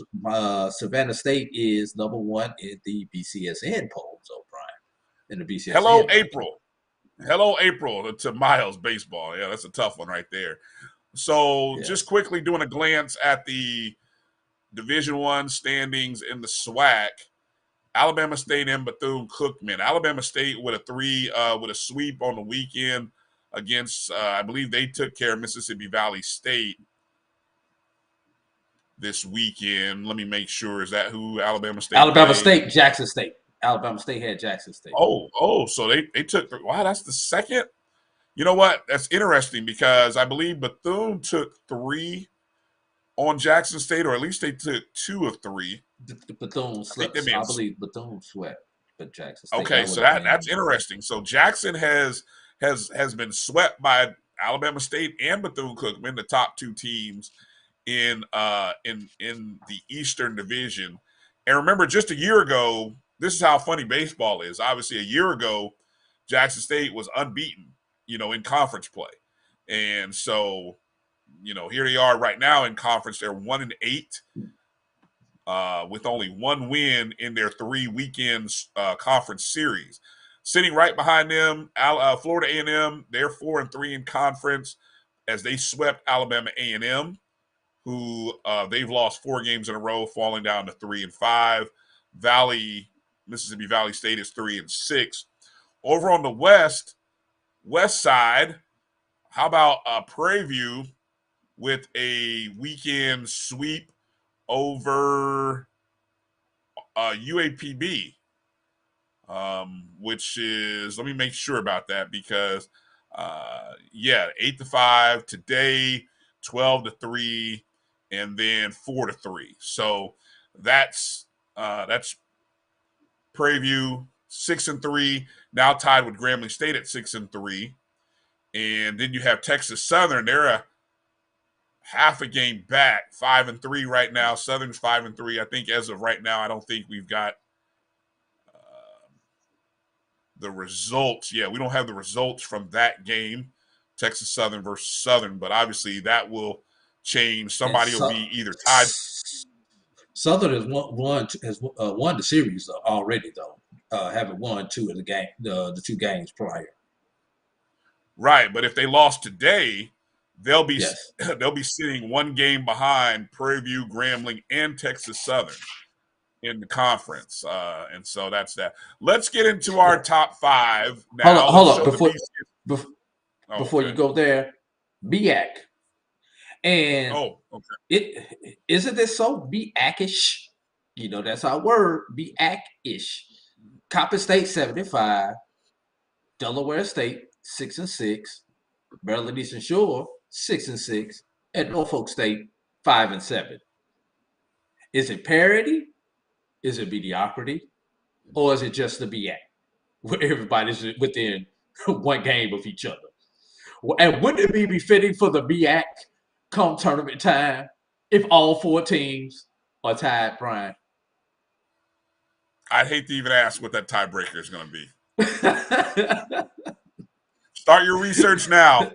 Savannah State is number 1 in the BCSN polls, O'Brien. In the BCSN. Hello, April. Hello, April to Miles baseball. Yeah, that's a tough one right there. So just quickly doing a glance at the Division I standings in the SWAC. Alabama State and Bethune-Cookman. Alabama State with a sweep on the weekend against, I believe they took care of Mississippi Valley State this weekend. Let me make sure. Is that who Alabama State played? State, Jackson State. Alabama State had Jackson State. So they took – wow, that's the second? You know what? That's interesting because I believe Bethune took 3 on Jackson State, or at least they took 2 of 3. The Bethune swept. I believe Bethune swept, but Jackson State. Okay, so that's interesting. So Jackson has been swept by Alabama State and Bethune-Cookman, the top 2 teams in the Eastern Division. And remember, just a year ago, this is how funny baseball is. Obviously, a year ago, Jackson State was unbeaten, in conference play. And so, here they are right now in conference. They're 1-8 with only 1 win in their 3 weekends conference series. Sitting right behind them, Florida A&M, they're 4-3 in conference as they swept Alabama A&M, who they've lost 4 games in a row, falling down to 3-5. Mississippi Valley State is 3-6. Over on the west side, how about Prairie View with a weekend sweep over UAPB, which is, let me make sure about that because, 8-5 today, 12-3, and then 4-3. So that's Prairie View 6-3, now tied with Grambling State at 6-3. And then you have Texas Southern. They're a half a game back, 5-3 right now. Southern's 5-3. I think as of right now, I don't think we've got the results. Yeah, we don't have the results from that game, Texas Southern versus Southern, but obviously that will change. Somebody will be either tied. Southern has won the series already, though. Having won two of the 2 games prior. Right, but if they lost today, they'll be Yes. they'll be sitting 1 game behind Prairie View, Grambling, and Texas Southern in the conference, and so that's that. Let's get into our top 5 now. Hold up, before okay. you go there, BAC, and okay. Isn't this so BAC-ish? You know, that's our word, BAC-ish. Coppin State 75, Delaware State 6-6, Maryland Eastern Shore 6-6, and Norfolk State 5-7. Is it parity? Is it mediocrity? Or is it just the BAC, where everybody's within 1 game of each other? And wouldn't it be befitting for the BAC come tournament time if all 4 teams are tied, Brian? I'd hate to even ask what that tiebreaker is going to be. Start your research now.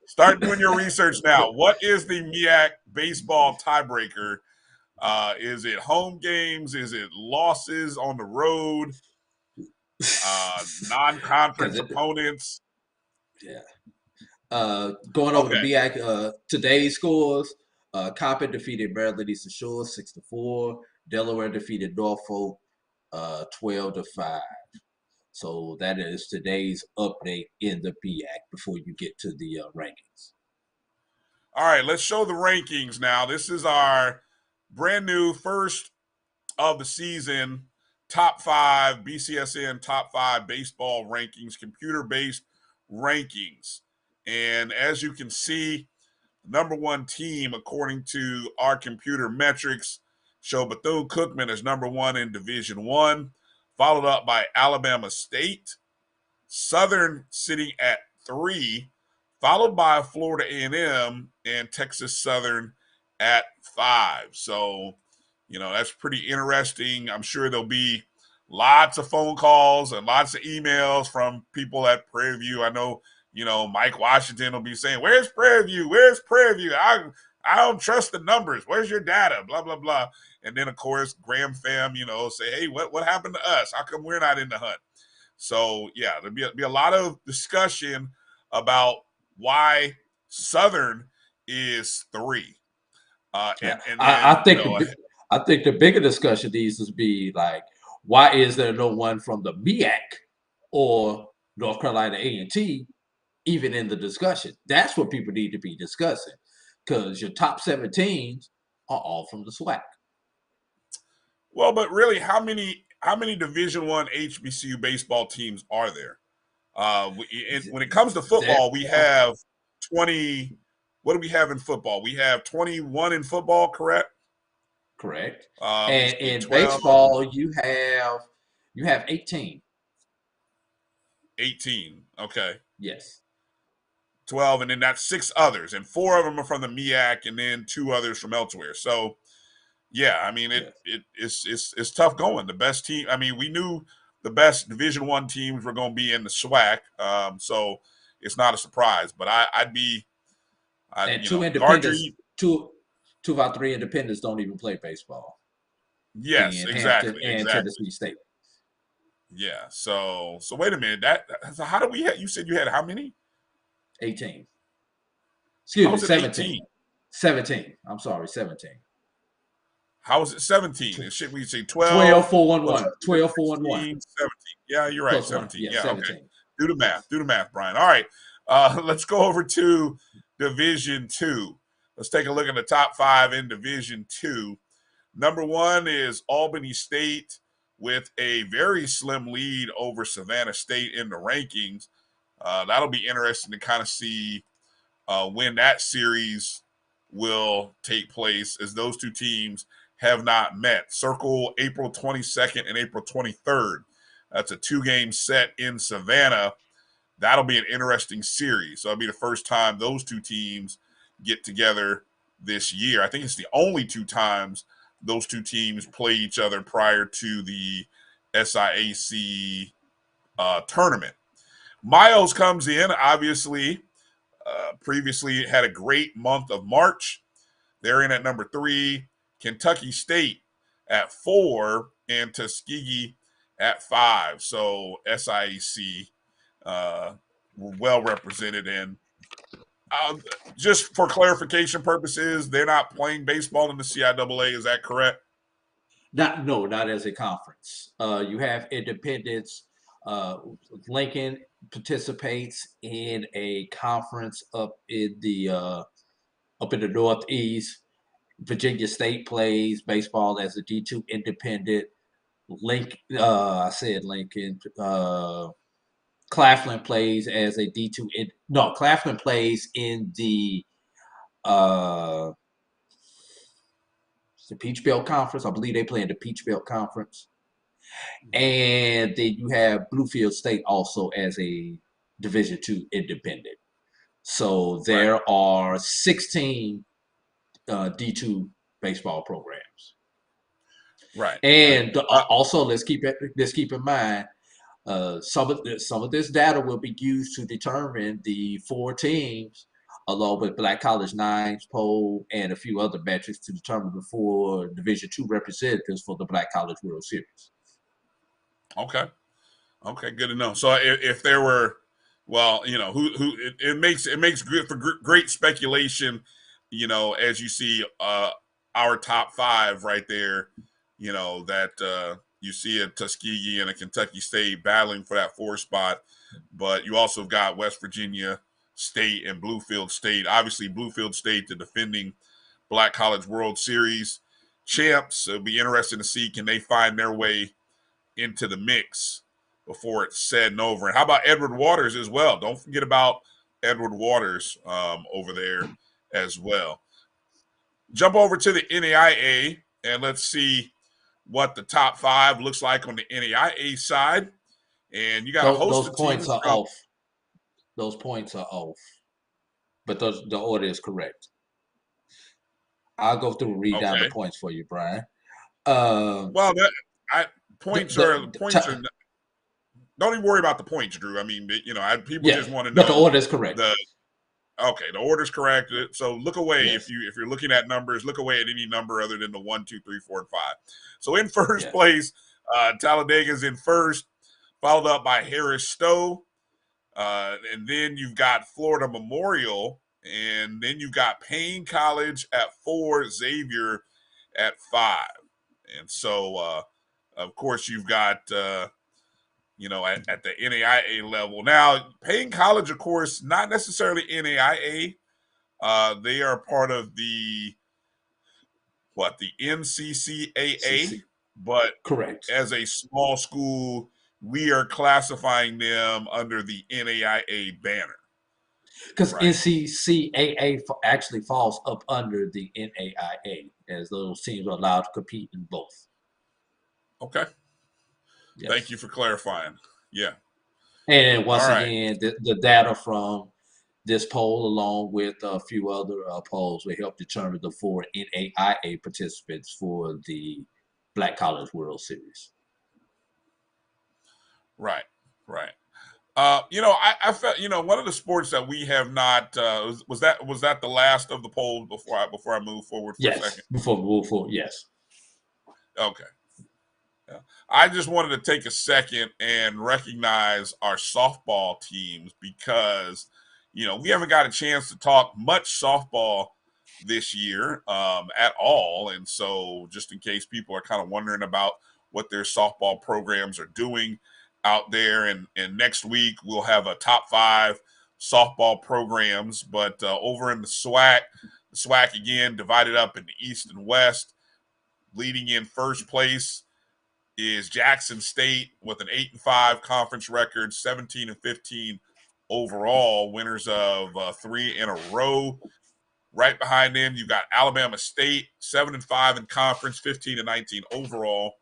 Start doing your research now. What is the MEAC baseball tiebreaker? Is it home games? Is it losses on the road? Non-conference opponents? Yeah. Going over the BAC, today's scores, Coppin defeated Maryland Eastern Shore 6-4. Delaware defeated Norfolk 12-5. So that is today's update in the BAC before you get to the rankings. All right, let's show the rankings now. This is our brand new first of the season top 5 BCSN top 5 baseball rankings, computer-based rankings. And as you can see, number 1 team, according to our computer metrics, show Bethune-Cookman as number 1 in Division I, followed up by Alabama State. Southern sitting at 3, followed by Florida A&M and Texas Southern at 5. So, you know, that's pretty interesting. I'm sure there'll be lots of phone calls and lots of emails from people at Prairie View. I know, you know, Mike Washington will be saying, where's Prairie View? Where's Prairie View? I don't trust the numbers. Where's your data? Blah, blah, blah. And then, of course, Graham fam, you know, say, hey, what happened to us? How come we're not in the hunt? So, yeah, there'll be a lot of discussion about why Southern is 3. I think the bigger discussion needs to be like, why is there no one from the MEAC or North Carolina A&T even in the discussion? That's what people need to be discussing, because your top 7 teams are all from the SWAC. Well, but really, how many Division I HBCU baseball teams are there? When it comes to football, we have 20. What do we have in football? We have 21 in football, correct? Correct. And in baseball, you have 18. 18. Okay. Yes. 12, and then that's 6 others, and 4 of them are from the MEAC, and then 2 others from elsewhere. So, yeah, I mean, it's tough going. The best team. I mean, we knew the best Division I teams were going to be in the SWAC, so it's not a surprise. But I'd be. And 2 independents, two of our 3 independents don't even play baseball. Yes, exactly. And Tennessee State. Yeah. So wait a minute. So how do we have? You said you had how many? 18. Excuse me, 17. 18? 17. I'm sorry, 17. How is it 17? And shit, we say 12. 12-4-1-1. 12-4-1-1. 17. Yeah, you're right. Plus 17. Yeah, yeah, 17. Okay. Do the math, Brian. All right. Let's go over to Division II. Let's take a look at the top 5 in Division II. Number 1 is Albany State with a very slim lead over Savannah State in the rankings. That'll be interesting to kind of see when that series will take place, as those 2 teams have not met. Circle April 22nd and April 23rd That's a 2-game set in Savannah. That'll be an interesting series. So it'll be the first time those two teams get together this year. I think it's the only 2 times those two teams play each other prior to the SIAC tournament. Miles comes in, obviously, previously had a great month of March. They're in at number 3. Kentucky State at 4 and Tuskegee at 5. So SIAC were well represented. And just for clarification purposes, they're not playing baseball in the CIAA. Is that correct? Not as a conference. You have independents. Lincoln participates in a conference up in the Northeast. Virginia State plays baseball as a D2 independent. I said Lincoln. Claflin plays as a D2. Claflin plays in the Peach Belt Conference. I believe they play in the Peach Belt Conference. And then you have Bluefield State also as a Division II independent. So there are 16 D2 baseball programs. Right. And also let's keep in mind some of this data will be used to determine the 4 teams, along with Black College Nines poll and a few other metrics to determine the 4 Division II representatives for the Black College World Series. Okay, good to know. So if there were, well, it makes good for great speculation, as you see our top 5 right there, that you see a Tuskegee and a Kentucky State battling for that 4 spot, but you also got West Virginia State and Bluefield State. Obviously, Bluefield State, the defending Black College World Series champs. It'll be interesting to see, can they find their way into the mix before it's said and over. And how about Edward Waters as well? Don't forget about Edward Waters over there as well. Jump over to the NAIA and let's see what the top 5 looks like on the NAIA side. And you got a host those of points teams are off. Those points are off, but the order is correct. I'll go through and read down the points for you, Brian. Points are. Don't even worry about the points, Drew. I mean, people just want to know. But the order is correct. The order is correct. So look away if you're looking at numbers. Look away at any number other than the 1, 2, 3, 4, and 5. So in first place, Talladega's in first, followed up by Harris Stowe, and then you've got Florida Memorial, and then you've got Payne College at 4, Xavier at 5, and so. Of course, you've got, at the NAIA level. Now, Payne College, of course, not necessarily NAIA. They are part of the NCCAA. But correct. As a small school, we are classifying them under the NAIA banner. Because NCCAA actually falls up under the NAIA, as those teams are allowed to compete in both. Okay. Yes. Thank you for clarifying. Yeah. And once again, the data from this poll, along with a few other polls, will help determine the 4 NAIA participants for the Black College World Series. Right. I felt, one of the sports that we have not was that the last of the polls before I move forward for a second? Before we move forward, yes. Okay. Yeah. I just wanted to take a second and recognize our softball teams because, we haven't got a chance to talk much softball this year at all. And so just in case people are kind of wondering about what their softball programs are doing out there, and next week we'll have a top 5 softball programs, but over in the SWAC again, divided up into East and West. Leading in first place is Jackson State with an 8-5 conference record, 17-15 overall, winners of 3 in a row. Right behind them, you've got Alabama State, 7-5 in conference, 15-19 overall.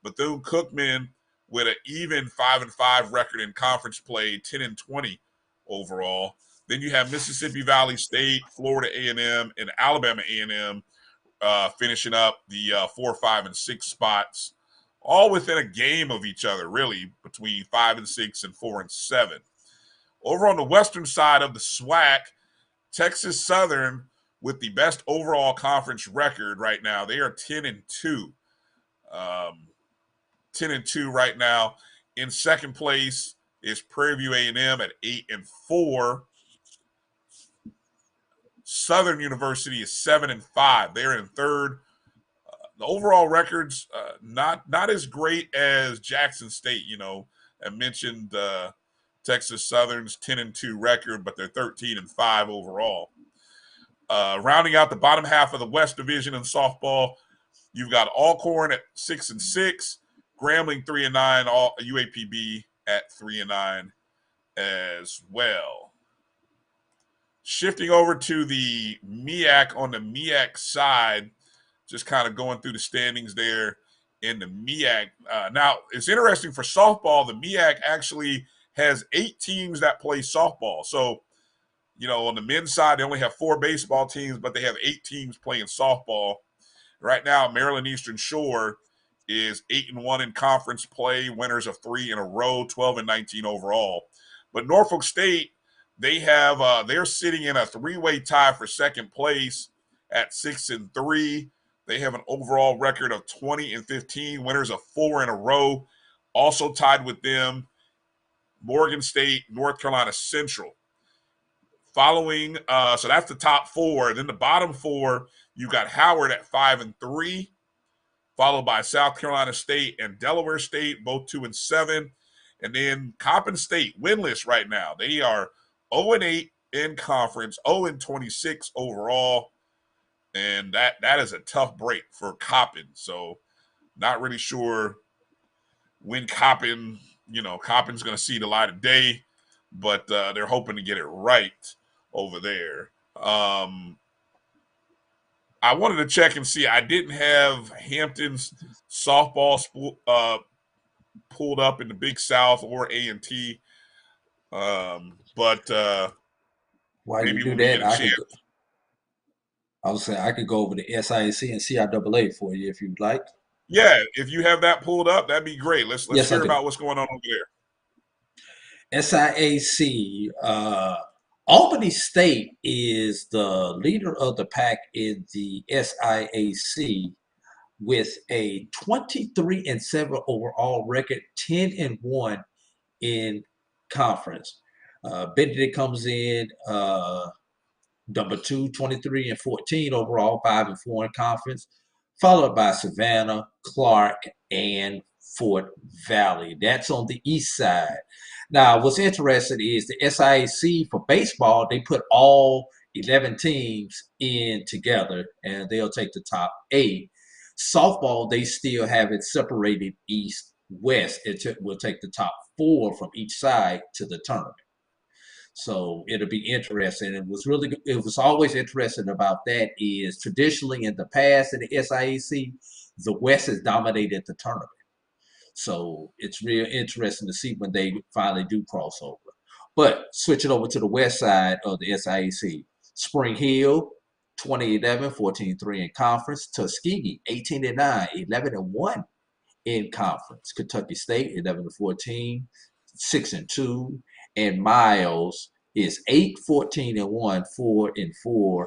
Bethune-Cookman with an even 5-5 record in conference play, 10-20 overall. Then you have Mississippi Valley State, Florida A&M, and Alabama A&M finishing up the 4, 5, and 6 spots, all within a game of each other, really, between 5 and 6 and 4 and 7. Over on the western side of the SWAC, Texas Southern, with the best overall conference record right now, they are 10-2. 10-2 right now. In second place is Prairie View A&M at 8-4. Southern University is 7-5. They're in third. The overall records not as great as Jackson State. I mentioned Texas Southern's 10-2 record, but they're 13-5 overall. Rounding out the bottom half of the West Division in softball, you've got Alcorn at 6-6, Grambling 3-9, UAPB at 3-9 as well. Shifting over to the MEAC, on the MEAC side, just kind of going through the standings there in the MEAC. Now, it's interesting for softball, the MEAC actually has 8 teams that play softball. So, on the men's side, they only have 4 baseball teams, but they have 8 teams playing softball. Right now, Maryland Eastern Shore is 8-1 in conference play, winners of 3 in a row, 12-19 overall. But Norfolk State, they're sitting in a 3-way tie for second place at 6-3. They have an overall record of 20-15, winners of 4 in a row. Also tied with them, Morgan State, North Carolina Central. Following, so that's the top 4. Then the bottom 4, you got Howard at 5-3, followed by South Carolina State and Delaware State, both 2-7. And then Coppin State, winless right now. They are 0-8 in conference, 0-26 overall. And that is a tough break for Coppin. So not really sure when Coppin's going to see the light of day, but they're hoping to get it right over there. I wanted to check and see. I didn't have Hampton's softball pulled up in the Big South or A&T, but while maybe you do when that, we get a chance. I was saying I could go over the SIAC and CIAA for you if you'd like. Yeah, if you have that pulled up, that'd be great. Let's Yes, hear about what's going on over there. SIAC, Albany State is the leader of the pack in the SIAC with a 23-7 overall record, 10-1 in conference. Benedict comes in number 2, 23-14 overall, 5-4 in conference, followed by Savannah, Clark, and Fort Valley. That's on the east side. Now, what's interesting is the SIAC for baseball, they put all 11 teams in together, and they'll take the top 8. Softball, they still have it separated east-west. It will take the top 4 from each side to the tournament. So it'll be interesting. It was always interesting about that is traditionally in the past in the SIAC, the West has dominated the tournament. So it's real interesting to see when they finally do cross over. But switching over to the west side of the SIAC, Spring Hill, 20-11, 14-3 in conference. Tuskegee, 18-9, 11-1 in conference. Kentucky State, 11-14, 6-2. And Miles is 8-14-1, 4-4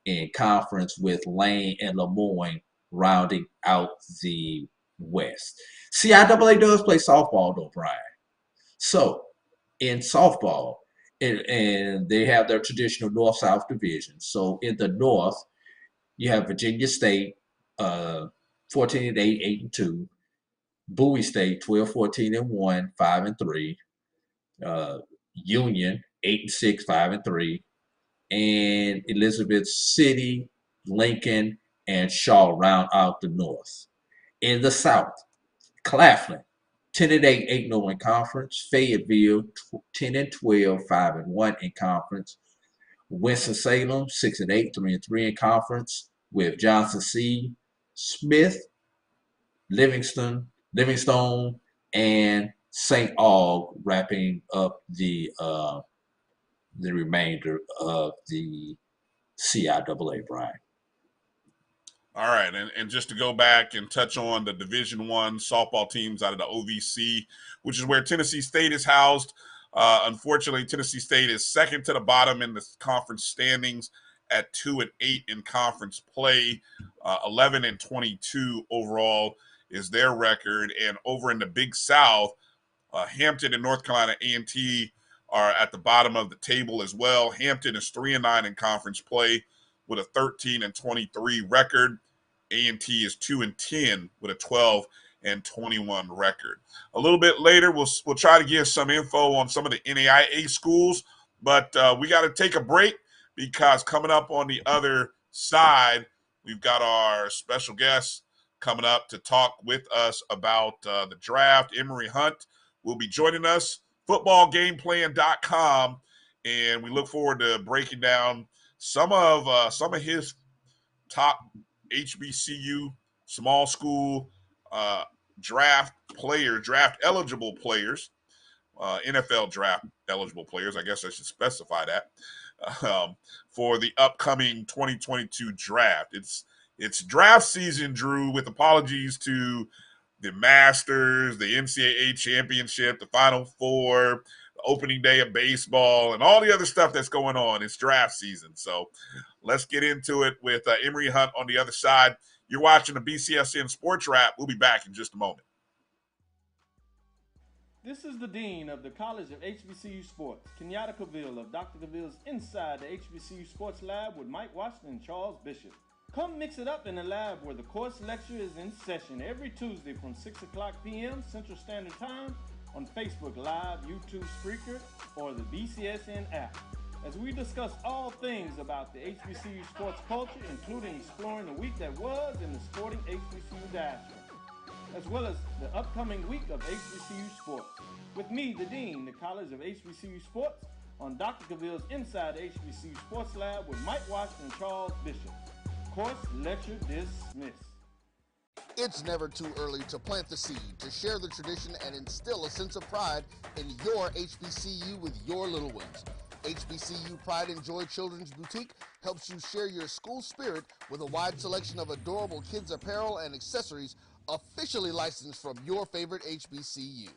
in conference, with Lane and Lemoyne rounding out the West. CIAA does play softball though, Brian. So in softball, and they have their traditional North-South division. So in the North, you have Virginia State, 14-8, 8-2. Bowie State, 12-14-1, 5-3. Union, 8-6, 5-3. And Elizabeth City, Lincoln, and Shaw round out the North. In the South, Claflin, 10-8, 8-0 in conference. Fayetteville, 10-12, 5-1 in conference. Winston-Salem, 6-8, 3-3 in conference, with Johnson C, Smith, Livingstone, and St. Aug wrapping up the remainder of the CIAA, Brian. All right, and just to go back and touch on the Division I softball teams out of the OVC, which is where Tennessee State is housed. Unfortunately, Tennessee State is second to the bottom in the conference standings at 2-8 in conference play. 11-22 overall is their record. And over in the Big South, Hampton and North Carolina A&T are at the bottom of the table as well. Hampton is 3-9 in conference play with a 13-23 record. A&T is 2-10 with a 12-21 record. A little bit later, we'll try to give some info on some of the NAIA schools, but we got to take a break because coming up on the other side, we've got our special guest coming up to talk with us about the draft. Emory Hunt will be joining us, footballgameplan.com, and we look forward to breaking down some of his top HBCU small school draft eligible players, NFL draft eligible players. I guess I should specify that for the upcoming 2022 draft. It's draft season, Drew, with apologies to the Masters, the NCAA championship, the Final Four, the opening day of baseball, and all the other stuff that's going on. It's draft season. So let's get into it with Emory Hunt on the other side. You're watching the BCSN SportsWrap. We'll be back in just a moment. This is the Dean of the College of HBCU Sports, Kenyatta Cavill of Dr. Cavill's Inside the HBCU Sports Lab with Mike Washington and Charles Bishop. Come mix it up in the lab where the course lecture is in session every Tuesday from 6 o'clock p.m. Central Standard Time on Facebook Live, YouTube Spreaker, or the BCSN app, as we discuss all things about the HBCU sports culture, including exploring the week that was in the sporting HBCU diaspora, as well as the upcoming week of HBCU sports. With me, the Dean, the College of HBCU Sports, on Dr. Cavill's Inside the HBCU Sports Lab with Mike Washington and Charles Bishop. Course lecture dismissed. It's never too early to plant the seed, to share the tradition, and instill a sense of pride in your HBCU with your little ones. HBCU Pride and Joy Children's Boutique helps you share your school spirit with a wide selection of adorable kids' apparel and accessories officially licensed from your favorite HBCU.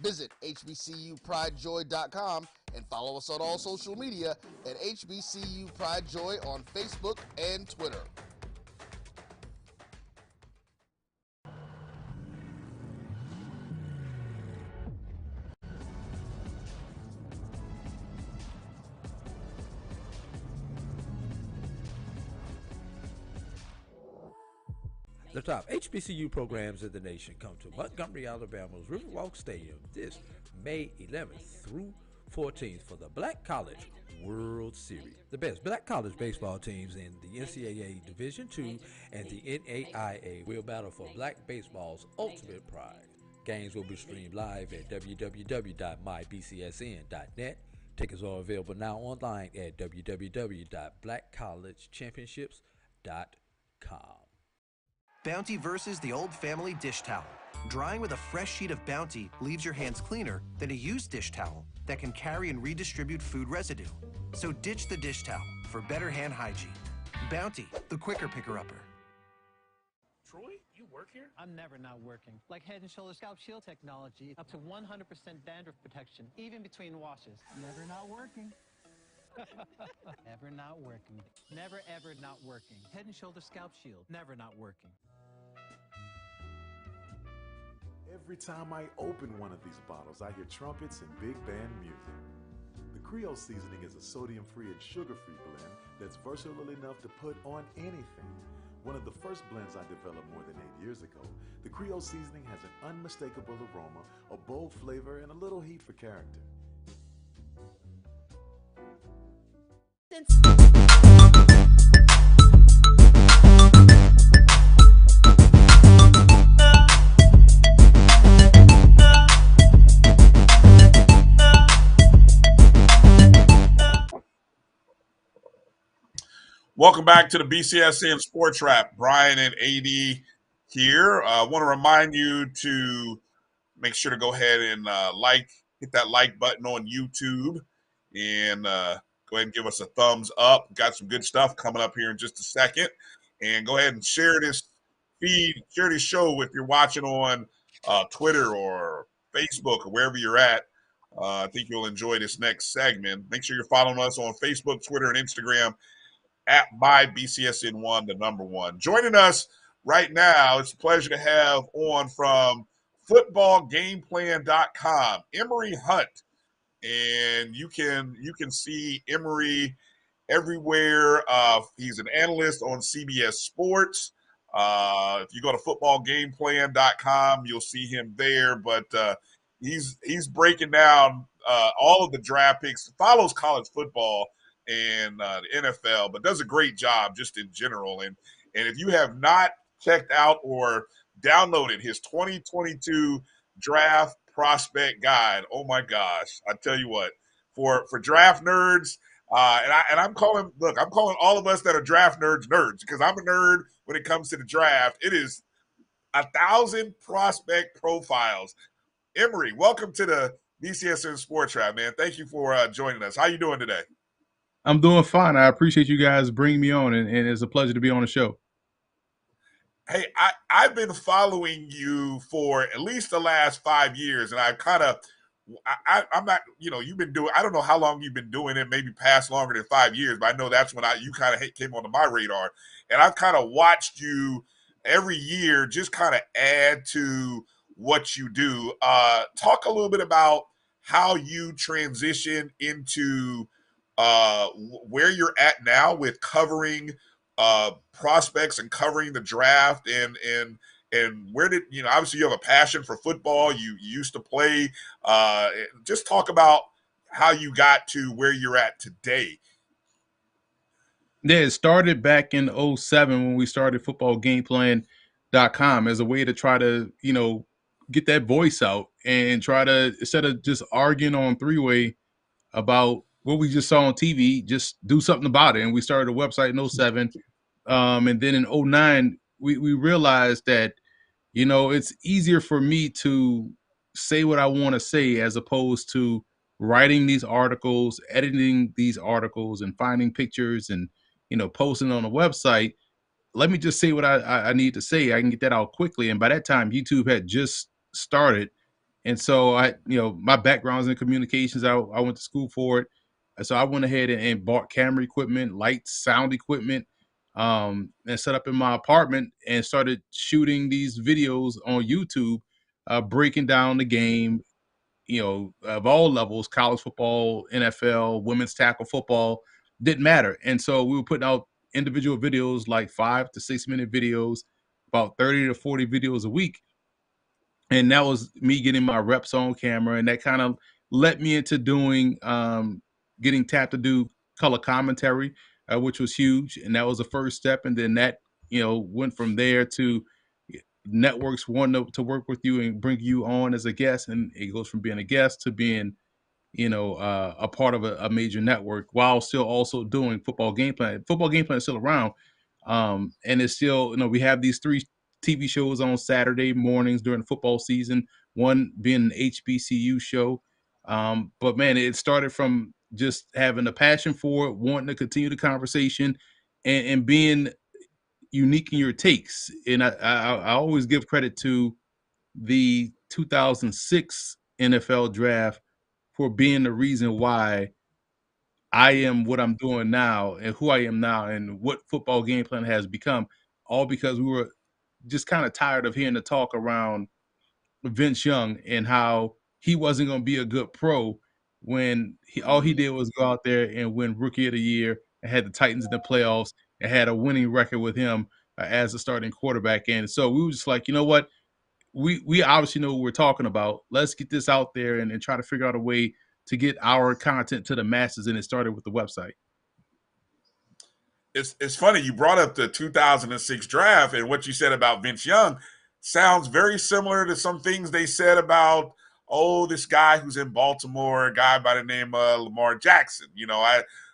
Visit hbcupridejoy.com and follow us on all social media at HBCU Pride Joy on Facebook and Twitter. The top HBCU programs in the nation come to Montgomery, Alabama's Riverwalk Stadium this May 11th through 14th for the Black College World Series. The best Black college baseball teams in the NCAA Division II and the NAIA will battle for Black baseball's ultimate pride. Games will be streamed live at www.mybcsn.net. Tickets are available now online at www.blackcollegechampionships.com. Bounty versus the old family dish towel. Drying with a fresh sheet of Bounty leaves your hands cleaner than a used dish towel that can carry and redistribute food residue. So ditch the dish towel for better hand hygiene. Bounty, the quicker picker-upper. Troy, you work here? I'm never not working. Like Head & Shoulder Scalp Shield technology, up to 100% dandruff protection, even between washes. Never not working. Never not working. Never ever not working. Head & Shoulder Scalp Shield, never not working. Every time I open one of these bottles, I hear trumpets and big band music. The Creole seasoning is a sodium-free and sugar-free blend that's versatile enough to put on anything. One of the first blends I developed more than 8 years ago, the Creole seasoning has an unmistakable aroma, a bold flavor, and a little heat for character. Welcome back to the BCSN SportsWrap. Bryan and AD here. I want to remind you to make sure to go ahead and hit that like button on YouTube, and go ahead and give us a thumbs up. Got some good stuff coming up here in just a second. And go ahead and share this feed, share this show if you're watching on Twitter or Facebook or wherever you're at. I think you'll enjoy this next segment. Make sure you're following us on Facebook, Twitter, and Instagram at MyBCSN1, the number one. Joining us right now, it's a pleasure to have on from footballgameplan.com, Emory Hunt. And you can see Emory everywhere. He's an analyst on CBS Sports. If you go to footballgameplan.com, you'll see him there. But he's breaking down all of the draft picks, follows college football and the NFL, but does a great job just in general. And if you have not checked out or downloaded his 2022 draft prospect guide, oh my gosh, I tell you what, for draft nerds, I'm calling all of us that are draft nerds because I'm a nerd when it comes to the draft. It is 1,000 prospect profiles. Emory, welcome to the BCSN SportsWrap, man. Thank you for joining us. How you doing today? I'm doing fine. I appreciate you guys bringing me on, and it's a pleasure to be on the show. Hey, I've been following you for at least the last 5 years, and I've kind of I'm not, you've been doing, I don't know how long you've been doing it, maybe past longer than 5 years, but I know that's when you kind of came onto my radar. And I've kind of watched you every year just kind of add to what you do. Talk a little bit about how you transition into where you're at now with covering prospects and covering the draft, and where did obviously you have a passion for football. You used to play. Just talk about how you got to where you're at today. Yeah, it started back in 2007 when we started footballgameplan.com as a way to try to, get that voice out and try to, instead of just arguing on three-way about what we just saw on TV, just do something about it. And we started a website in 2007. And then in 2009, we realized that, it's easier for me to say what I want to say as opposed to writing these articles, editing these articles, and finding pictures and, posting on a website. Let me just say what I need to say. I can get that out quickly. And by that time, YouTube had just started. And so my background is in communications. I went to school for it. And so I went ahead and bought camera equipment, lights, sound equipment, and set up in my apartment and started shooting these videos on YouTube, breaking down the game, of all levels, college football, NFL, women's tackle football, didn't matter. And so we were putting out individual videos, like 5 to 6 minute videos, about 30 to 40 videos a week. And that was me getting my reps on camera. And that kind of led me into doing, getting tapped to do color commentary, which was huge. And that was the first step. And then that, went from there to networks wanting to work with you and bring you on as a guest. And it goes from being a guest to being, a part of a major network while still also doing football game plan. Football game plan is still around. And it's still, we have these 3 TV shows on Saturday mornings during the football season, one being an HBCU show. But man, it started from just having a passion for it, wanting to continue the conversation and being unique in your takes. And I always give credit to the 2006 NFL draft for being the reason why I am what I'm doing now and who I am now and what football game plan has become, all because we were just kind of tired of hearing the talk around Vince Young and how he wasn't going to be a good pro when all he did was go out there and win Rookie of the Year and had the Titans in the playoffs and had a winning record with him as a starting quarterback. And so we were just like, you know what? We obviously know what we're talking about. Let's get this out there and try to figure out a way to get our content to the masses. And it started with the website. It's funny you brought up the 2006 draft, and what you said about Vince Young sounds very similar to some things they said about this guy who's in Baltimore, a guy by the name of Lamar Jackson.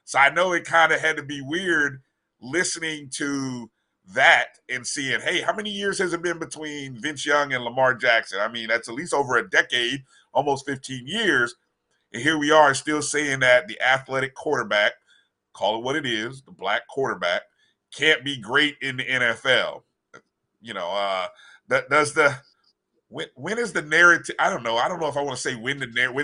So I know it kind of had to be weird listening to that and seeing, hey, how many years has it been between Vince Young and Lamar Jackson? I mean, that's at least over a decade, almost 15 years. And here we are still saying that the athletic quarterback, call it what it is, the black quarterback, can't be great in the NFL. You know, that does the when is the narrative? I don't know. I don't know if I want to say when's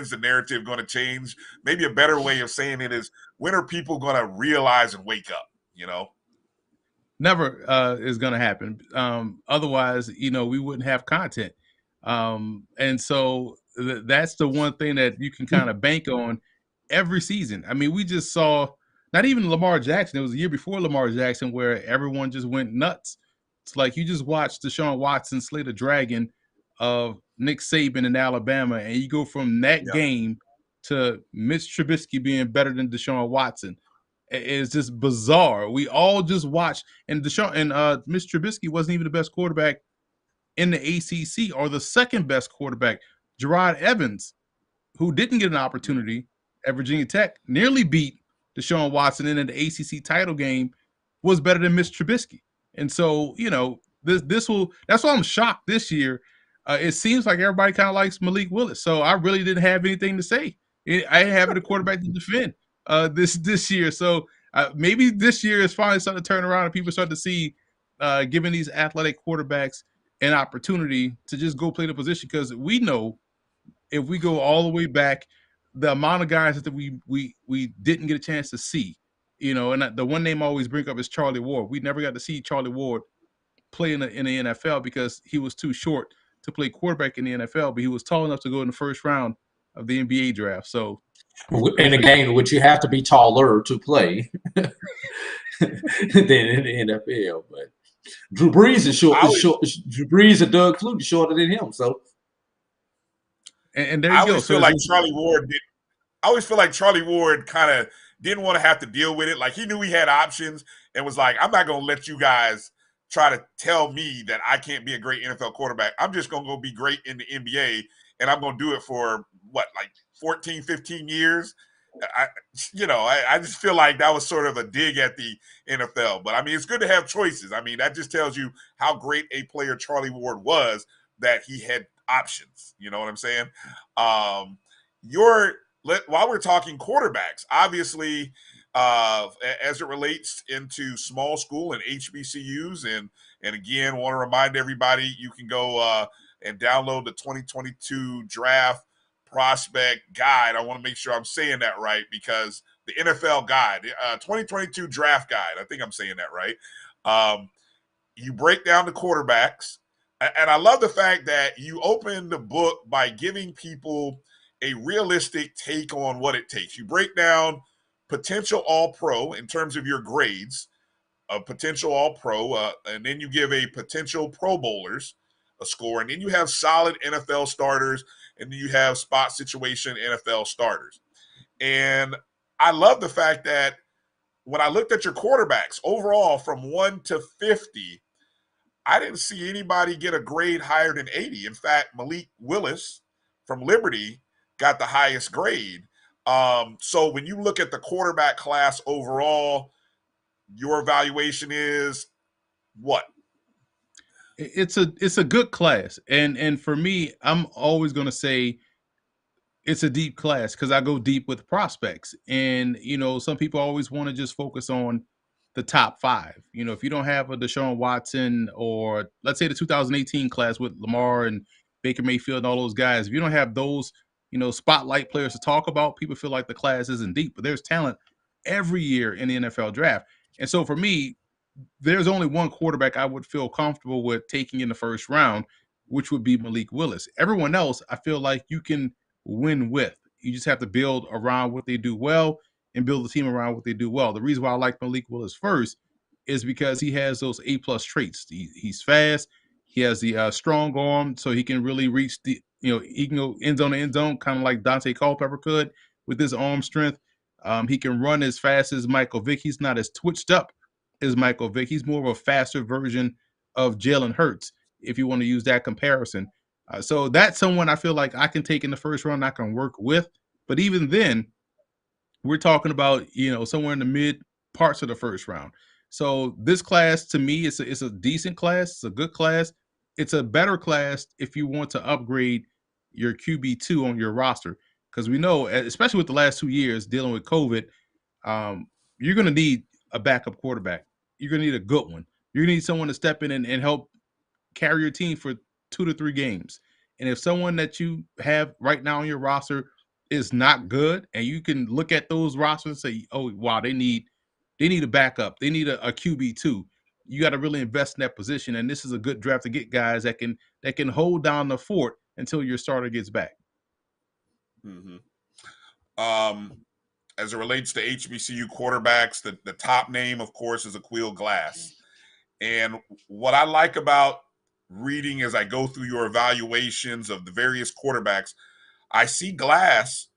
the narrative going to change. Maybe a better way of saying it is, when are people going to realize and wake up? You know, Never is going to happen. Otherwise, we wouldn't have content. And so that's the one thing that you can kind of bank on every season. I mean, we just saw not even Lamar Jackson. It was a year before Lamar Jackson where everyone just went nuts. It's like you just watched Deshaun Watson slay the dragon of Nick Saban in Alabama, and you go from that game to Mitch Trubisky being better than Deshaun Watson. It's just bizarre. We all just watched, and Deshaun and Mitch Trubisky wasn't even the best quarterback in the ACC, or the second best quarterback. Gerard Evans, who didn't get an opportunity at Virginia Tech, nearly beat Deshaun Watson in the ACC title game, was better than Mitch Trubisky. And so, that's why I'm shocked this year. It seems like everybody kind of likes Malik Willis. So I really didn't have anything to say. I didn't have a quarterback to defend this year. So maybe this year is finally starting to turn around and people start to see giving these athletic quarterbacks an opportunity to just go play the position, because we know if we go all the way back, the amount of guys that we didn't get a chance to see, and the one name I always bring up is Charlie Ward. We never got to see Charlie Ward play in the NFL because he was too short to play quarterback in the NFL, but he was tall enough to go in the first round of the NBA draft. So in a game in which you have to be taller to play than in the NFL, but Drew Brees is short. Drew Brees and Doug Flutie shorter than him. So, and there you go. I always feel like Charlie Ward kind of didn't want to have to deal with it. Like, he knew he had options and was like, I'm not going to let you guys try to tell me that I can't be a great NFL quarterback. I'm just going to go be great in the NBA, and I'm going to do it for 14, 15 years. I just feel like that was sort of a dig at the NFL. But I mean, it's good to have choices. I mean, that just tells you how great a player Charlie Ward was, that he had options. You know what I'm saying? While we're talking quarterbacks, obviously, as it relates into small school and HBCUs, and again, want to remind everybody, you can go and download the 2022 draft prospect guide. I want to make sure I'm saying that right, because the NFL guide, 2022 draft guide, I think I'm saying that right. You break down the quarterbacks, and I love the fact that you open the book by giving people a realistic take on what it takes. You break down potential All-Pro in terms of your grades, a potential All-Pro, and then you give a potential Pro Bowlers a score, and then you have solid NFL starters, and then you have spot situation NFL starters. And I love the fact that when I looked at your quarterbacks overall from 1 to 50, I didn't see anybody get a grade higher than 80. In fact, Malik Willis from Liberty got the highest grade. So when you look at the quarterback class overall, your evaluation is what? It's a good class, and for me, I'm always going to say it's a deep class because I go deep with prospects. And some people always want to just focus on the top 5. If you don't have a Deshaun Watson, or let's say the 2018 class with Lamar and Baker Mayfield and all those guys, if you don't have those spotlight players to talk about, people feel like the class isn't deep. But there's talent every year in the NFL draft, and so for me, there's only one quarterback I would feel comfortable with taking in the first round, which would be Malik Willis. Everyone else, I feel like you can win with. You just have to build around what they do well and build a team around what they do well. The reason why I like Malik Willis first is because he has those A+ traits. He's fast. He has the strong arm, so he can really reach the, he can go end zone to end zone, kind of like Dante Culpepper could with his arm strength. He can run as fast as Michael Vick. He's not as twitched up as Michael Vick. He's more of a faster version of Jalen Hurts, if you want to use that comparison. So that's someone I feel like I can take in the first round, I can work with. But even then, we're talking about, somewhere in the mid parts of the first round. So this class to me it's a decent class. It's a good class. It's a better class if you want to upgrade your QB2 on your roster because we know, especially with the last 2 years dealing with COVID, you're going to need a backup quarterback. You're going to need a good one. You're going to need someone to step in and help carry your team for 2 to 3 games. And if someone that you have right now on your roster is not good, and you can look at those rosters and say, "Oh, wow, they need a backup. They need a QB2." You got to really invest in that position, and this is a good draft to get guys that can hold down the fort until your starter gets back. Mm-hmm. As it relates to HBCU quarterbacks, the top name, of course, is Aqeel Glass. And what I like about reading as I go through your evaluations of the various quarterbacks, I see Glass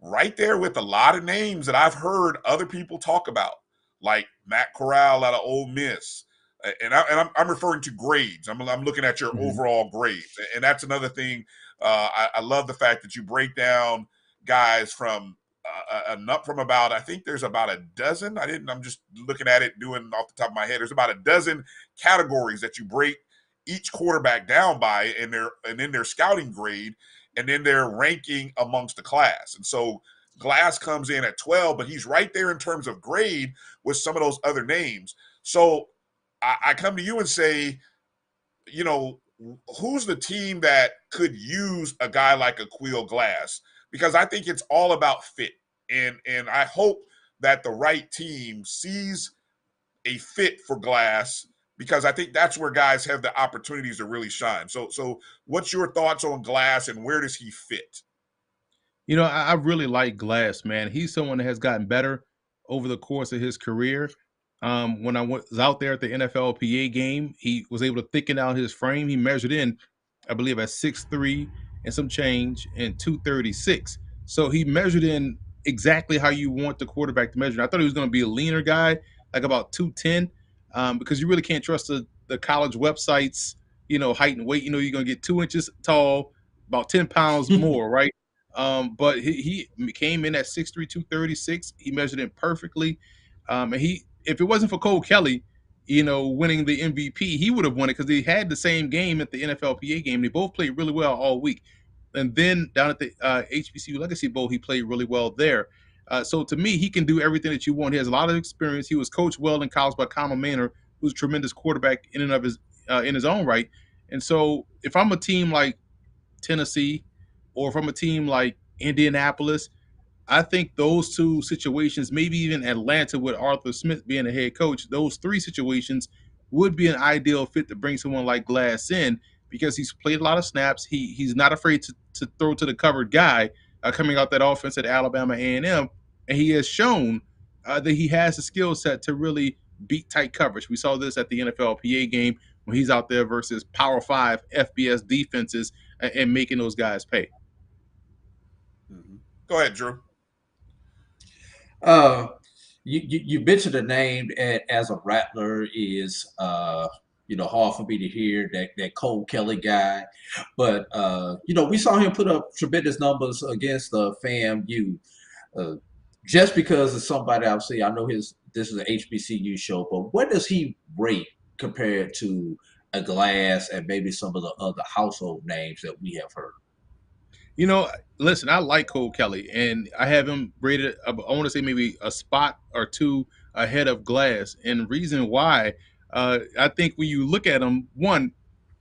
right there with a lot of names that I've heard other people talk about, like Matt Corral out of Ole Miss. And I'm referring to grades. I'm looking at your overall grades. And that's another thing. I love the fact that you break down guys from from about, I think there's about a dozen. I'm just looking at it doing off the top of my head. There's about a dozen categories that you break each quarterback down by and then their scouting grade and then their ranking amongst the class. And so Glass comes in at 12, but he's right there in terms of grade with some of those other names. So I come to you and say, who's the team that could use a guy like Aqeel Glass? Because I think it's all about fit. And I hope that the right team sees a fit for Glass because I think that's where guys have the opportunities to really shine. So what's your thoughts on Glass and where does he fit? I really like Glass, man. He's someone that has gotten better over the course of his career. When I was out there at the NFLPA game, he was able to thicken out his frame. He measured in, I believe, at 6'3" and some change and 236. So he measured in exactly how you want the quarterback to measure. I thought he was going to be a leaner guy, like about 210, because you really can't trust the college websites, height and weight. You're going to get 2 inches tall, about 10 pounds more, right? But he came in at 6'3", 236. He measured in perfectly. And if it wasn't for Cole Kelly, winning the MVP, he would have won it because they had the same game at the NFLPA game. They both played really well all week. And then down at the HBCU Legacy Bowl, he played really well there. So to me, he can do everything that you want. He has a lot of experience. He was coached well in college by Connell Manor, who's a tremendous quarterback in and of his own right. And so if I'm a team like Tennessee, or if I'm a team like Indianapolis, I think those two situations, maybe even Atlanta with Arthur Smith being a head coach, those three situations would be an ideal fit to bring someone like Glass in because he's played a lot of snaps. He's not afraid to throw to the covered guy coming out that offense at Alabama A&M, and he has shown that he has the skill set to really beat tight coverage. We saw this at the NFLPA game when he's out there versus Power 5 FBS defenses and making those guys pay. Mm-hmm. Go ahead, Drew. You mentioned a name as a Rattler is hard for me to hear that Cole Kelly guy, but we saw him put up tremendous numbers against FAMU. Just because of somebody, obviously, I know this is an HBCU show, but where does he rate compared to a Glass and maybe some of the other household names that we have heard? Listen, I like Cole Kelly, and I have him rated, I want to say maybe a spot or two ahead of Glass. And the reason why, I think when you look at him, one,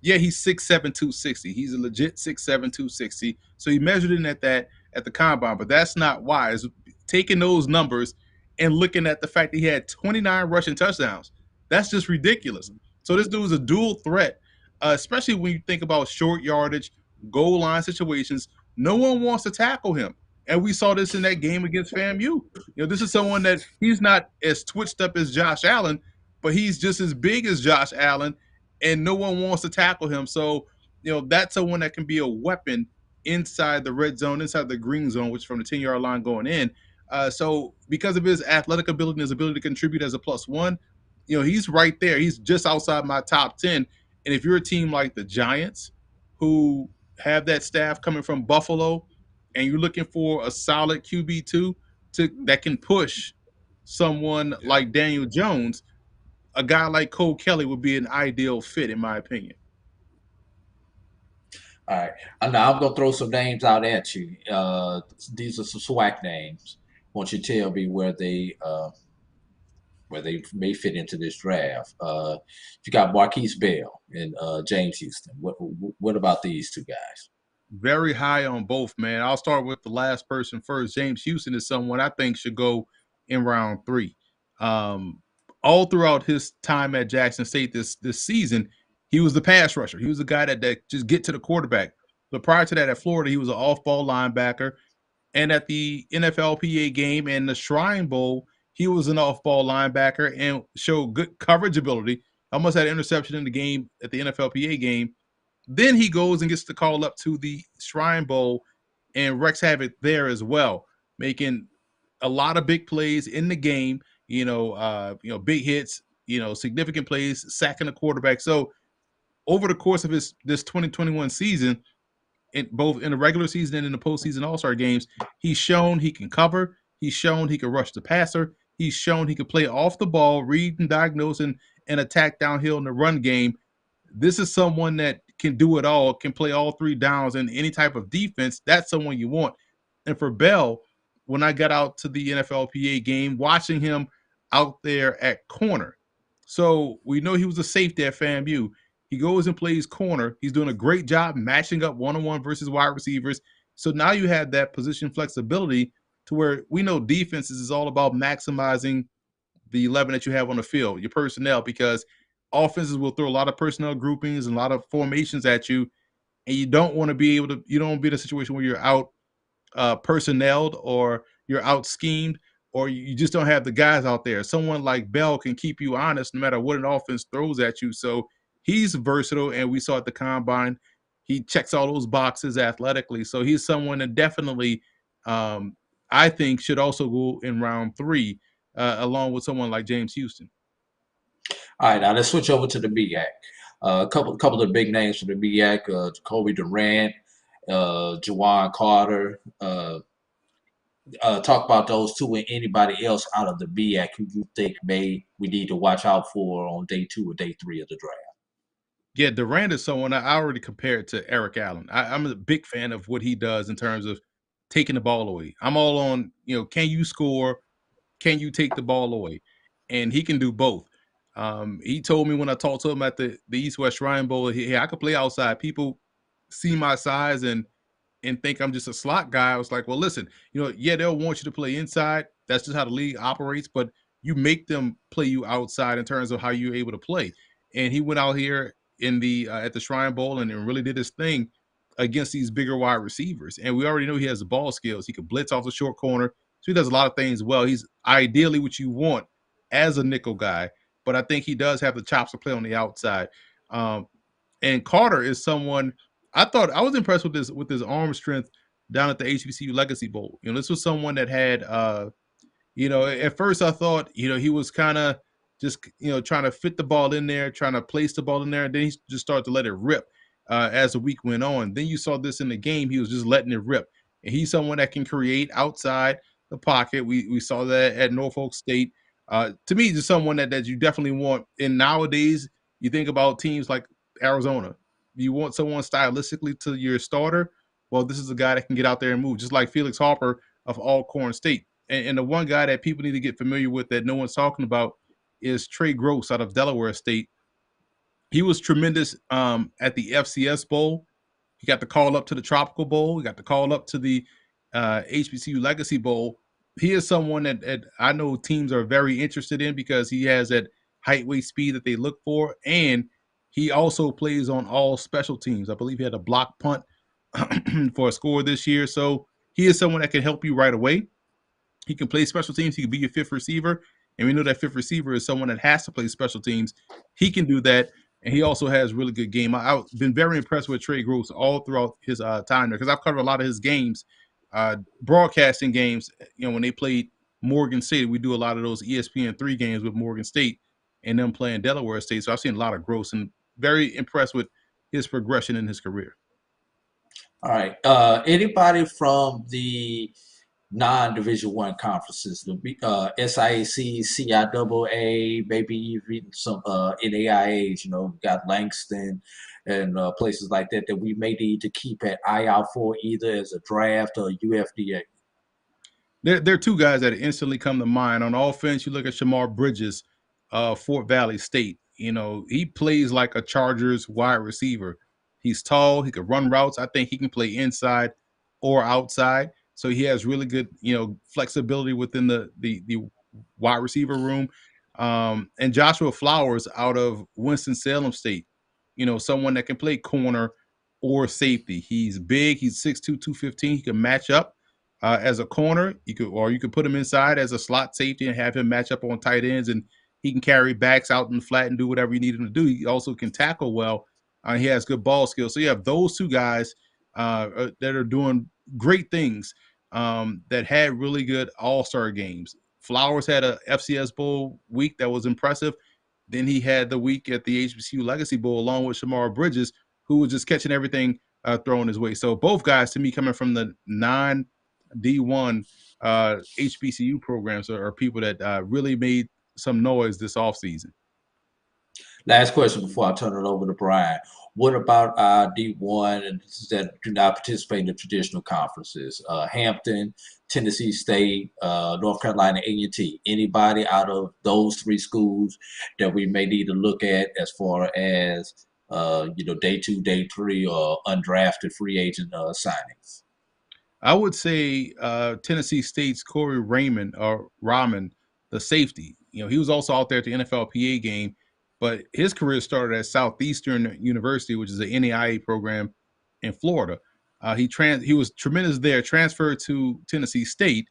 yeah, he's 6'7", 260. He's a legit 6'7", 260. So he measured in at the combine, but that's not why. It's taking those numbers and looking at the fact that he had 29 rushing touchdowns. That's just ridiculous. So this dude is a dual threat, especially when you think about short yardage, goal line situations. No one wants to tackle him. And we saw this in that game against FAMU. This is someone that he's not as twitched up as Josh Allen, but he's just as big as Josh Allen, and no one wants to tackle him. So, that's someone that can be a weapon inside the red zone, inside the green zone, which is from the 10-yard line going in. So because of his athletic ability and his ability to contribute as a +1, he's right there. He's just outside my top 10. And if you're a team like the Giants, who have that staff coming from Buffalo, and you're looking for a solid QB2 that can push someone like Daniel Jones, a guy like Cole Kelly would be an ideal fit, in my opinion. All right. Now I'm gonna throw some names out at you. These are some SWAC names. Won't you tell me where they may fit into this draft? You got Marquise Bell and James Houston. What about these two guys? Very high on both, man. I'll start with the last person first. James Houston is someone I think should go in round 3. All throughout his time at Jackson State this season, he was the pass rusher. He was the guy that just get to the quarterback. But prior to that, at Florida, he was an off-ball linebacker. And at the NFLPA game and the Shrine Bowl, he was an off-ball linebacker and showed good coverage ability. Almost had an interception in the game at the NFLPA game. Then he goes and gets the call up to the Shrine Bowl and wreaks havoc there as well, making a lot of big plays in the game. Big hits, significant plays, sacking the quarterback. So over the course of this 2021 season, both in the regular season and in the postseason All-Star games, he's shown he can cover. He's shown he can rush the passer. He's shown he can play off the ball, read and diagnose and attack downhill in the run game. This is someone that can do it all, can play all 3 downs in any type of defense. That's someone you want. And for Bell, when I got out to the NFLPA game, watching him out there at corner. So we know he was a safety at FAMU. He goes and plays corner. He's doing a great job matching up one-on-one versus wide receivers. So now you have that position flexibility to where we know defenses is all about maximizing the 11 that you have on the field, your personnel, because offenses will throw a lot of personnel groupings and a lot of formations at you, and you don't want to be in a situation where you're out personneled or you're out schemed or you just don't have the guys out there. Someone like Bell can keep you honest no matter what an offense throws at you. So he's versatile, and we saw at the combine, he checks all those boxes athletically. So he's someone that definitely I think should also go in round 3 along with someone like James Houston. All right, now let's switch over to the MEAC. A couple of big names for the MEAC: Jacoby Durant, Jawan Carter. Talk about those two and anybody else out of the MEAC who you think we need to watch out for on day 2 or day 3 of the draft. Yeah, Durant is someone I already compared to Eric Allen. I'm a big fan of what he does in terms of taking the ball away. I'm all on, can you score? Can you take the ball away? And he can do both. He told me when I talked to him at the East-West Shrine Bowl, hey, I could play outside. People see my size and think I'm just a slot guy. I was like, well, listen, they'll want you to play inside. That's just how the league operates. But you make them play you outside in terms of how you're able to play. And he went out here in the at the Shrine Bowl and really did his thing against these bigger wide receivers. And we already know he has the ball skills. He can blitz off the short corner. So he does a lot of things well. He's ideally what you want as a nickel guy, but I think he does have the chops to play on the outside. And Carter is someone I thought I was impressed with his arm strength down at the HBCU Legacy Bowl. This was someone that had, at first I thought, he was kind of just, trying to fit the ball in there, trying to place the ball in there, and then he just started to let it rip as the week went on. Then you saw this in the game. He was just letting it rip. And he's someone that can create outside the pocket. We saw that at Norfolk State. To me, just someone that you definitely want. And nowadays, you think about teams like Arizona. You want someone stylistically to your starter? Well, this is a guy that can get out there and move, just like Felix Harper of Alcorn State. And the one guy that people need to get familiar with that no one's talking about is Trey Gross out of Delaware State. He was tremendous at the FCS Bowl. He got the call up to the Tropical Bowl. He got the call up to the HBCU Legacy Bowl. He is someone that I know teams are very interested in because he has that height, weight, speed that they look for. And he also plays on all special teams. I believe he had a block punt for a score this year. So he is someone that can help you right away. He can play special teams. He can be your 5th receiver. And we know that 5th receiver is someone that has to play special teams. He can do that. And he also has really good game. I've been very impressed with Trey Gross all throughout his time there because I've covered a lot of his games, broadcasting games. When they played Morgan State, we do a lot of those ESPN3 games with Morgan State and them playing Delaware State. So I've seen a lot of Gross and very impressed with his progression in his career. All right. Anybody from the non-Division One conferences, the SIAC, CIAA, maybe even some NAIAs. You know, we got Langston and places like that we may need to keep an eye out for, either as a draft or UFDA. There are two guys that instantly come to mind. On offense, you look at Shamar Bridges, Fort Valley State. You know, he plays like a Chargers wide receiver. He's tall. He can run routes. I think he can play inside or outside. So he has really good, flexibility within the wide receiver room. And Joshua Flowers out of Winston-Salem State, someone that can play corner or safety. He's big. He's 6'2", 215. He can match up as a corner. You could put him inside as a slot safety and have him match up on tight ends, and he can carry backs out in the flat and do whatever you need him to do. He also can tackle well. He has good ball skills. So you have those two guys that are doing great things, that had really good all-star games. Flowers had a FCS Bowl week that was impressive. Then he had the week at the HBCU Legacy Bowl along with Shamar Bridges, who was just catching everything thrown his way. So both guys, to me, coming from the non-D1 HBCU programs are people that really made some noise this offseason. Last question before I turn it over to Bryan. What about D1 and that do not participate in the traditional conferences? Hampton, Tennessee State, North Carolina A&T. Anybody out of those three schools that we may need to look at as far as day 2, day 3, or undrafted free agent signings? I would say Tennessee State's Corey Raymond, or Rahman, the safety. He was also out there at the NFLPA game, but his career started at Southeastern University, which is an NAIA program in Florida. He was tremendous there, transferred to Tennessee State,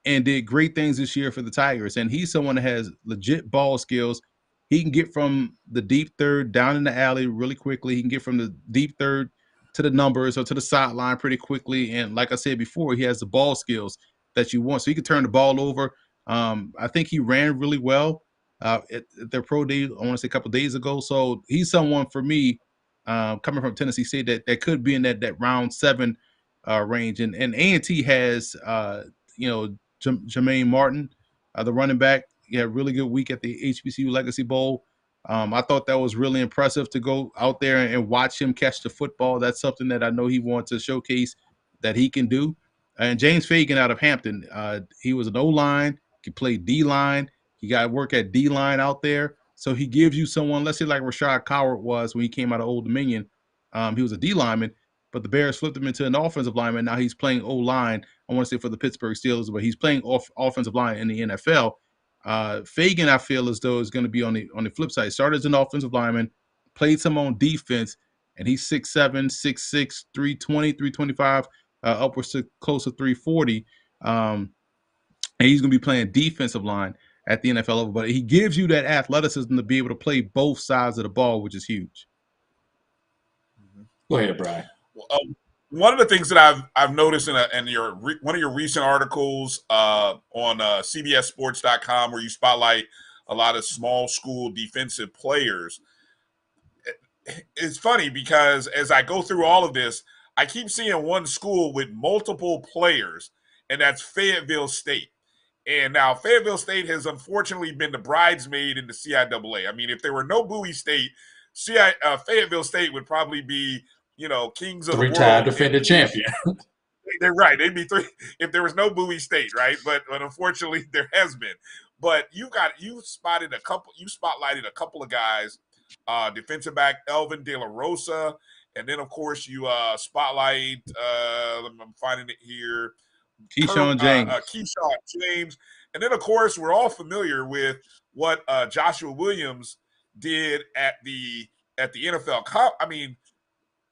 and did great things this year for the Tigers. And he's someone that has legit ball skills. He can get from the deep third down in the alley really quickly. He can get from the deep third to the numbers or to the sideline pretty quickly. And like I said before, he has the ball skills that you want. So he can turn the ball over. I think he ran really well at their pro day, I want to say a couple of days ago. So he's someone for me coming from Tennessee State that could be in that round 7 range. And A&T has, Jermaine Martin, the running back. He had a really good week at the HBCU Legacy Bowl. I thought that was really impressive to go out there and watch him catch the football. That's something that I know he wants to showcase that he can do. And James Fagan out of Hampton, he was an O-line, could play D-line. He got work at D-line out there. So he gives you someone, let's say like Rashad Coward was when he came out of Old Dominion. He was a D-lineman, but the Bears flipped him into an offensive lineman. Now he's playing O-line, I want to say for the Pittsburgh Steelers, but he's playing offensive line in the NFL. Fagan, I feel as though, is going to be on the flip side. Started as an offensive lineman, played some on defense, and he's 6'7", 6'6", 320, 325, upwards to close to 340. And he's going to be playing defensive line at the NFL level. But he gives you that athleticism to be able to play both sides of the ball, which is huge. Go ahead, Bryan. One of the things that I've noticed in one of your recent articles on CBSSports.com, where you spotlight a lot of small school defensive players, it's funny because as I go through all of this, I keep seeing one school with multiple players, and that's Fayetteville State. And now Fayetteville State has unfortunately been the bridesmaid in the CIAA. I mean, if there were no Bowie State, Fayetteville State would probably be, kings of the world. 3-time defending champion. They're right. They'd be 3 if there was no Bowie State, right? But unfortunately, there has been. But you spotlighted a couple of guys, defensive back Elvin De La Rosa, and then of course you spotlight. I'm finding it here. Keyshawn James, and then of course we're all familiar with what Joshua Williams did at the NFL Cup. I mean,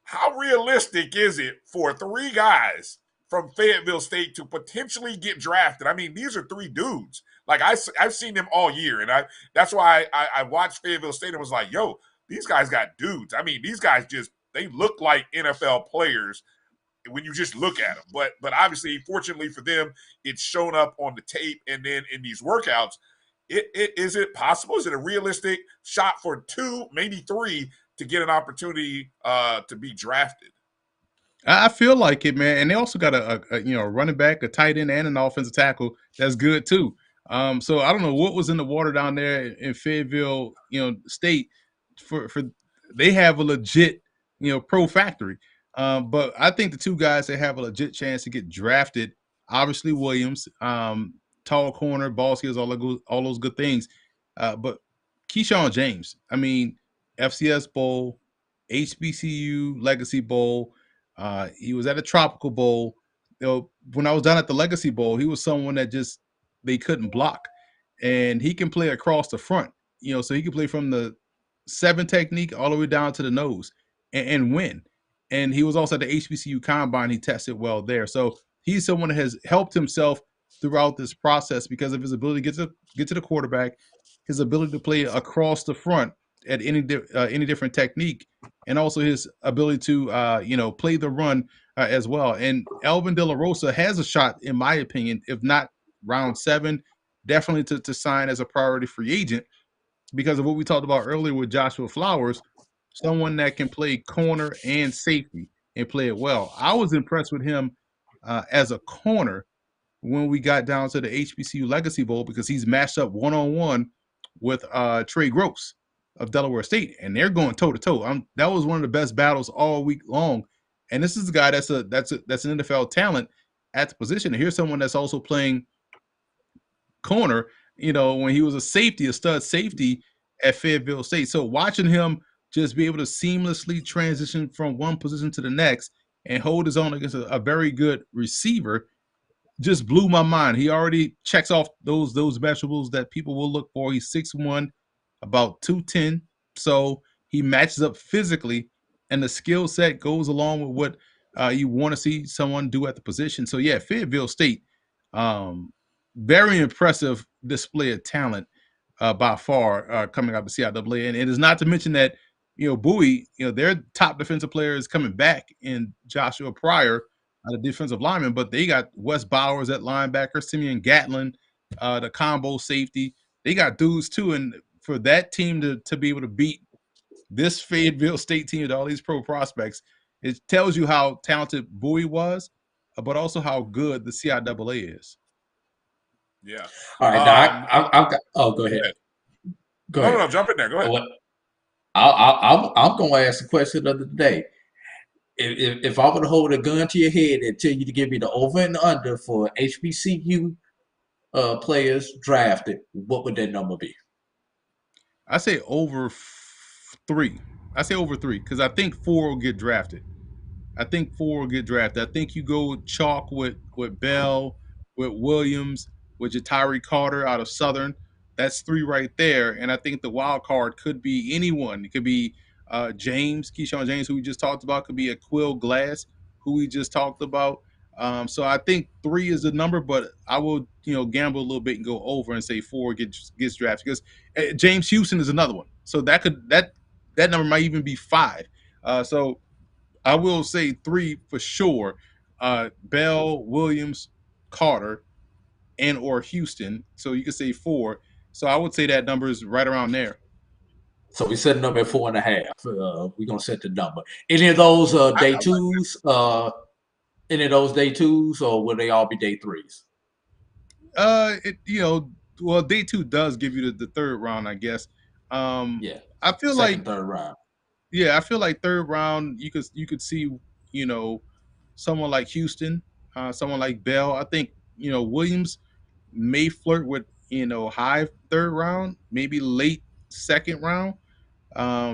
how realistic is it for 3 guys from Fayetteville State to potentially get drafted? I mean, these are 3 dudes. Like I've seen them all year, and that's why I watched Fayetteville State and was like, yo, these guys got dudes. I mean, these guys they look like NFL players when you just look at them. But obviously, fortunately for them, it's shown up on the tape and then in these workouts. Is it possible? Is it a realistic shot for 2, maybe 3, to get an opportunity to be drafted? I feel like it, man. And they also got a running back, a tight end, and an offensive tackle that's good too. So I don't know what was in the water down there in Fayetteville, State. For they have a legit, pro factory. But I think the two guys that have a legit chance to get drafted, obviously Williams, tall corner, ball skills, all those good things. But Keyshawn James, I mean, FCS Bowl, HBCU Legacy Bowl. He was at a Tropical Bowl. When I was down at the Legacy Bowl, he was someone that just they couldn't block, and he can play across the front. So he can play from the 7 technique all the way down to the nose and win. And he was also at the HBCU Combine. He tested well there, so he's someone that has helped himself throughout this process because of his ability to get to the quarterback, his ability to play across the front at any different technique, and also his ability to play the run as well. And Elvin De La Rosa has a shot, in my opinion, if not round 7, definitely to sign as a priority free agent because of what we talked about earlier with Joshua Flowers, someone that can play corner and safety and play it well. I was impressed with him as a corner when we got down to the HBCU Legacy Bowl because he's matched up one-on-one with Trey Gross of Delaware State, and they're going toe-to-toe. That was one of the best battles all week long. And this is a guy that's an NFL talent at the position. And here's someone that's also playing corner, when he was a stud safety at Fayetteville State. So watching him just be able to seamlessly transition from one position to the next and hold his own against a very good receiver just blew my mind. He already checks off those measurables that people will look for. He's 6'1", about 210. So he matches up physically, and the skill set goes along with what you want to see someone do at the position. So yeah, Fayetteville State, very impressive display of talent by far coming out of the CIAA. And it is not to mention that Bowie, their top defensive player is coming back in Joshua Pryor, the defensive lineman, but they got Wes Bowers at linebacker, Simeon Gatlin, the combo safety. They got dudes too, and for that team to be able to beat this Fayetteville State team with all these pro prospects, it tells you how talented Bowie was, but also how good the CIAA is. Yeah. All right, Doc. Go ahead. Go ahead. No, jump in there. Go ahead. I'm going to ask the question of the day. If I were to hold a gun to your head and tell you to give me the over and under for HBCU players drafted, what would that number be? I say over 3. I say over 3 because I think 4 will get drafted. I think you go chalk with Bell, with Williams, with Jatari Carter out of Southern. That's 3 right there. And I think the wild card could be anyone. It could be Keyshawn James, who we just talked about. Could be a Quill Glass, who we just talked about. So I think 3 is the number, but I will gamble a little bit and go over and say 4 gets drafted because James Houston is another one. So that number might even be 5. So I will say 3 for sure. Bell, Williams, Carter, and or Houston. So you could say 4. So I would say that number is right around there. So we set the number at 4.5. We're gonna set the number. Any of those day 2s? Any of those day 2s, or will they all be day 3s? Well, day 2 does give you the 3rd round, I guess. Yeah. I feel like 3rd round. Yeah, I feel like 3rd round you could see someone like Houston, someone like Bell. I think Williams may flirt with high 3rd round, maybe late 2nd round,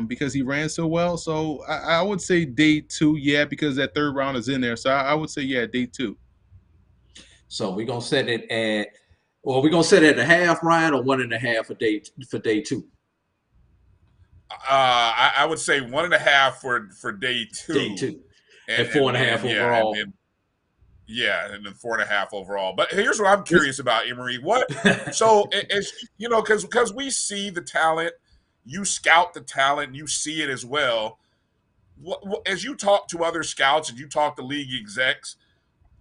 because he ran so well. So I would say day 2, yeah, because that 3rd round is in there. So I would say day 2. So we're gonna set it at, or we're gonna set it at a half, Ryan, or 1.5 for day 2. I would say 1.5 for day 2. Day 2. And 4.5 overall. And then 4.5 overall. But here's what I'm curious about, Emory. So it's because we see the talent, you scout the talent, you see it as well. As you talk to other scouts and you talk to league execs,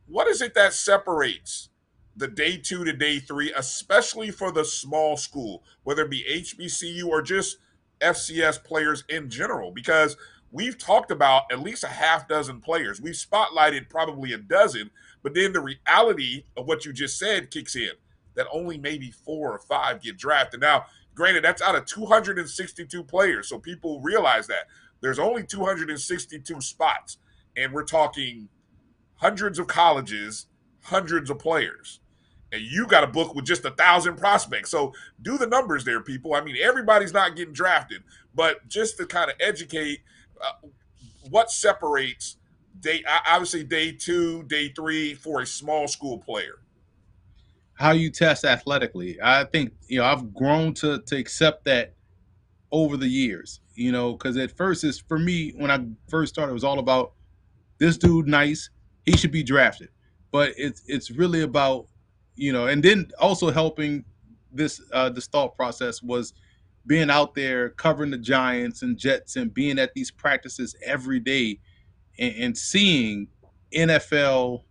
what is it that separates the day 2 to day 3, especially for the small school, whether it be HBCU or just FCS players in general? Because we've talked about at least a half dozen players. We've spotlighted probably a dozen, but then the reality of what you just said kicks in, that only maybe 4 or 5 get drafted. Now, granted, that's out of 262 players, so people realize that. There's only 262 spots, and we're talking hundreds of colleges, hundreds of players. And you got a book with just 1,000 prospects. So do the numbers there, people. I mean, everybody's not getting drafted, but just to kind of educate what separates obviously day 2, day 3 for a small school player. How you test athletically. I think, I've grown to accept that over the years, because at first, it's for me, when I first started, it was all about this dude nice, he should be drafted. But it's really about, and then also helping this thought process was being out there covering the Giants and Jets and being at these practices every day and seeing NFL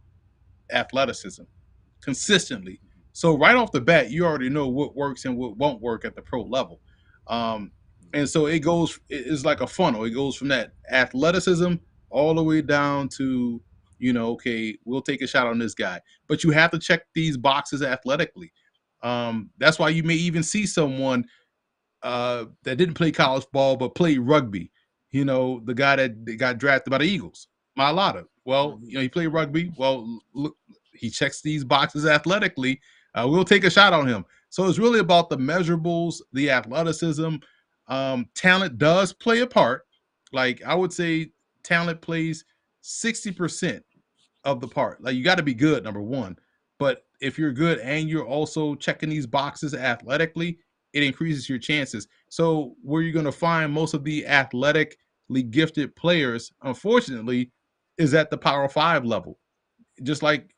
athleticism consistently. So right off the bat, you already know what works and what won't work at the pro level. And so it's like a funnel. It goes from that athleticism all the way down to, okay, we'll take a shot on this guy. But you have to check these boxes athletically. That's why you may even see someone that didn't play college ball but played rugby. The guy that got drafted by the Eagles, Mailata. Well, he played rugby. Well, look, he checks these boxes athletically. We'll take a shot on him. So it's really about the measurables, the athleticism. Talent does play a part. Like I would say, talent plays 60% of the part. Like you got to be good, number one. But if you're good and you're also checking these boxes athletically, it increases your chances. So where you're going to find most of the athletically gifted players, unfortunately, is at the Power 5 level. Just like,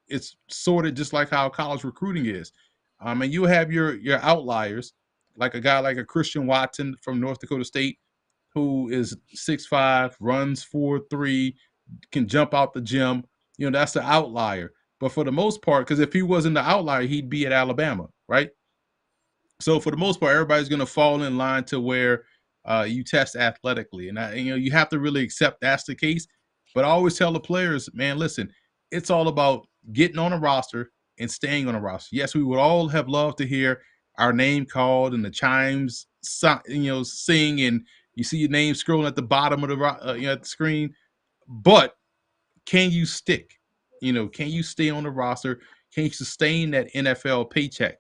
it's sorted just like how college recruiting is. And you have your outliers, like a guy like a Christian Watson from North Dakota State, who is 6'5", runs 4.3, can jump out the gym. That's the outlier. But for the most part, because if he wasn't the outlier, he'd be at Alabama, right? So for the most part, everybody's going to fall in line to where you test athletically, and you have to really accept that's the case. But I always tell the players, man, listen, it's all about getting on a roster and staying on a roster. Yes, we would all have loved to hear our name called and the chimes, sing, and you see your name scrolling at the bottom of the at the screen. But can you stick? Can you stay on the roster? Can you sustain that NFL paycheck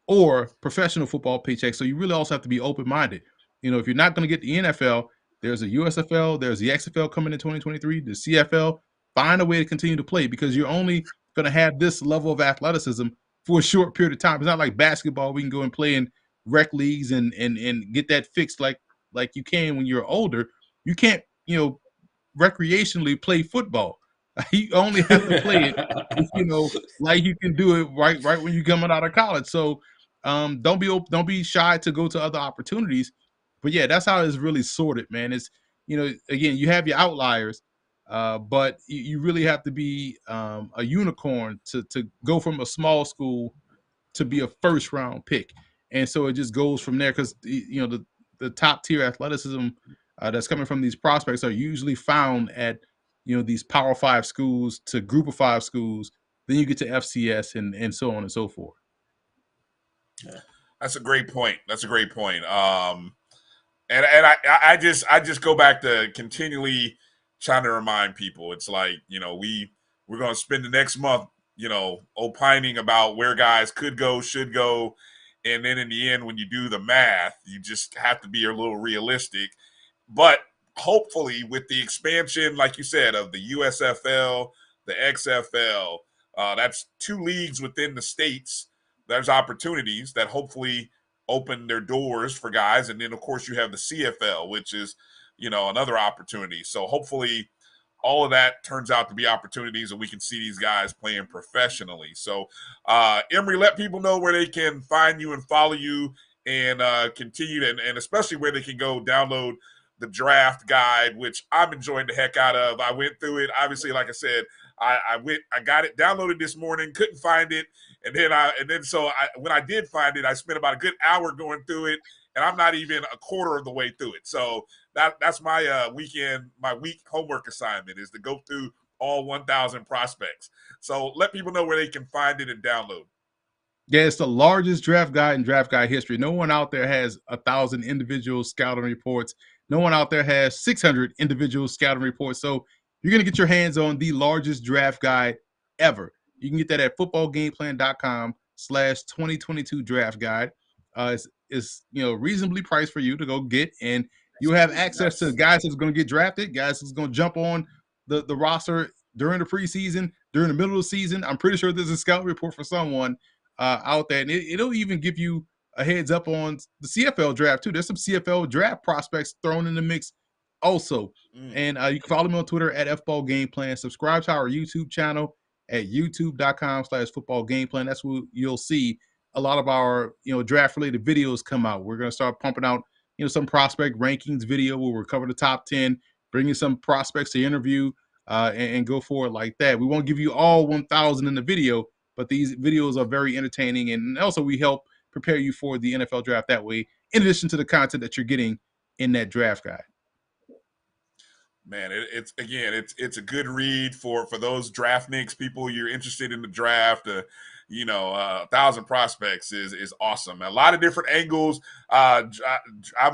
or professional football paycheck? So you really also have to be open-minded. If you're not going to get the NFL, there's a USFL, there's the XFL coming in 2023, the CFL. Find a way to continue to play because you're only going to have this level of athleticism for a short period of time. It's not like basketball. We can go and play in rec leagues and get that fixed like you can when you're older. You can't, recreationally play football. You only have to play it, like you can do it right when you're coming out of college. So don't be shy to go to other opportunities. But yeah, that's how it's really sorted, man. It's again, you have your outliers, but you really have to be a unicorn to go from a small school to be a first round pick. And so it just goes from there because the top tier athleticism that's coming from these prospects are usually found at these Power 5 schools to Group of 5 schools. Then you get to FCS and so on and so forth. Yeah. That's a great point. And I just go back to continually trying to remind people. It's like we're going to spend the next month opining about where guys could go, should go, and then in the end, when you do the math, you just have to be a little realistic. But hopefully, with the expansion, like you said, of the USFL, the XFL, that's 2 leagues within the states. There's opportunities that hopefully open their doors for guys. And then, of course, you have the CFL, which is, another opportunity. So hopefully all of that turns out to be opportunities and we can see these guys playing professionally. So, Emory, let people know where they can find you and follow you and continue to, and especially where they can go download the draft guide, which I'm enjoying the heck out of. I went through it. Obviously, like I said, I got it downloaded this morning, couldn't find it. And then when I did find it, I spent about a good hour going through it and I'm not even a quarter of the way through it. So that's my week homework assignment is to go through all 1,000 prospects. So let people know where they can find it and download. Yeah, it's the largest draft guide in draft guide history. No one out there has 1,000 individual scouting reports. No one out there has 600 individual scouting reports. So you're going to get your hands on the largest draft guide ever. You can get that at footballgameplan.com/2022 draft guide. It's reasonably priced for you to go get, and you'll have access to guys that's going to get drafted, guys that's going to jump on the roster during the preseason, during the middle of the season. I'm pretty sure there's a scout report for someone out there, and it'll even give you a heads up on the CFL draft too. There's some CFL draft prospects thrown in the mix also. And you can follow me on Twitter at FBallGamePlan. Subscribe to our YouTube channel at youtube.com/footballgameplan. That's where you'll see a lot of our draft related videos come out. We're going to start pumping out some prospect rankings video where we'll cover the top 10, bringing some prospects to interview and go forward like that. We won't give you all 1,000 in the video, but these videos are very entertaining, and also we help prepare you for the NFL draft that way, in addition to the content that you're getting in that draft guide. Man, it's a good read for those draft nicks people. You're interested in the draft. 1,000 prospects is awesome. A lot of different angles.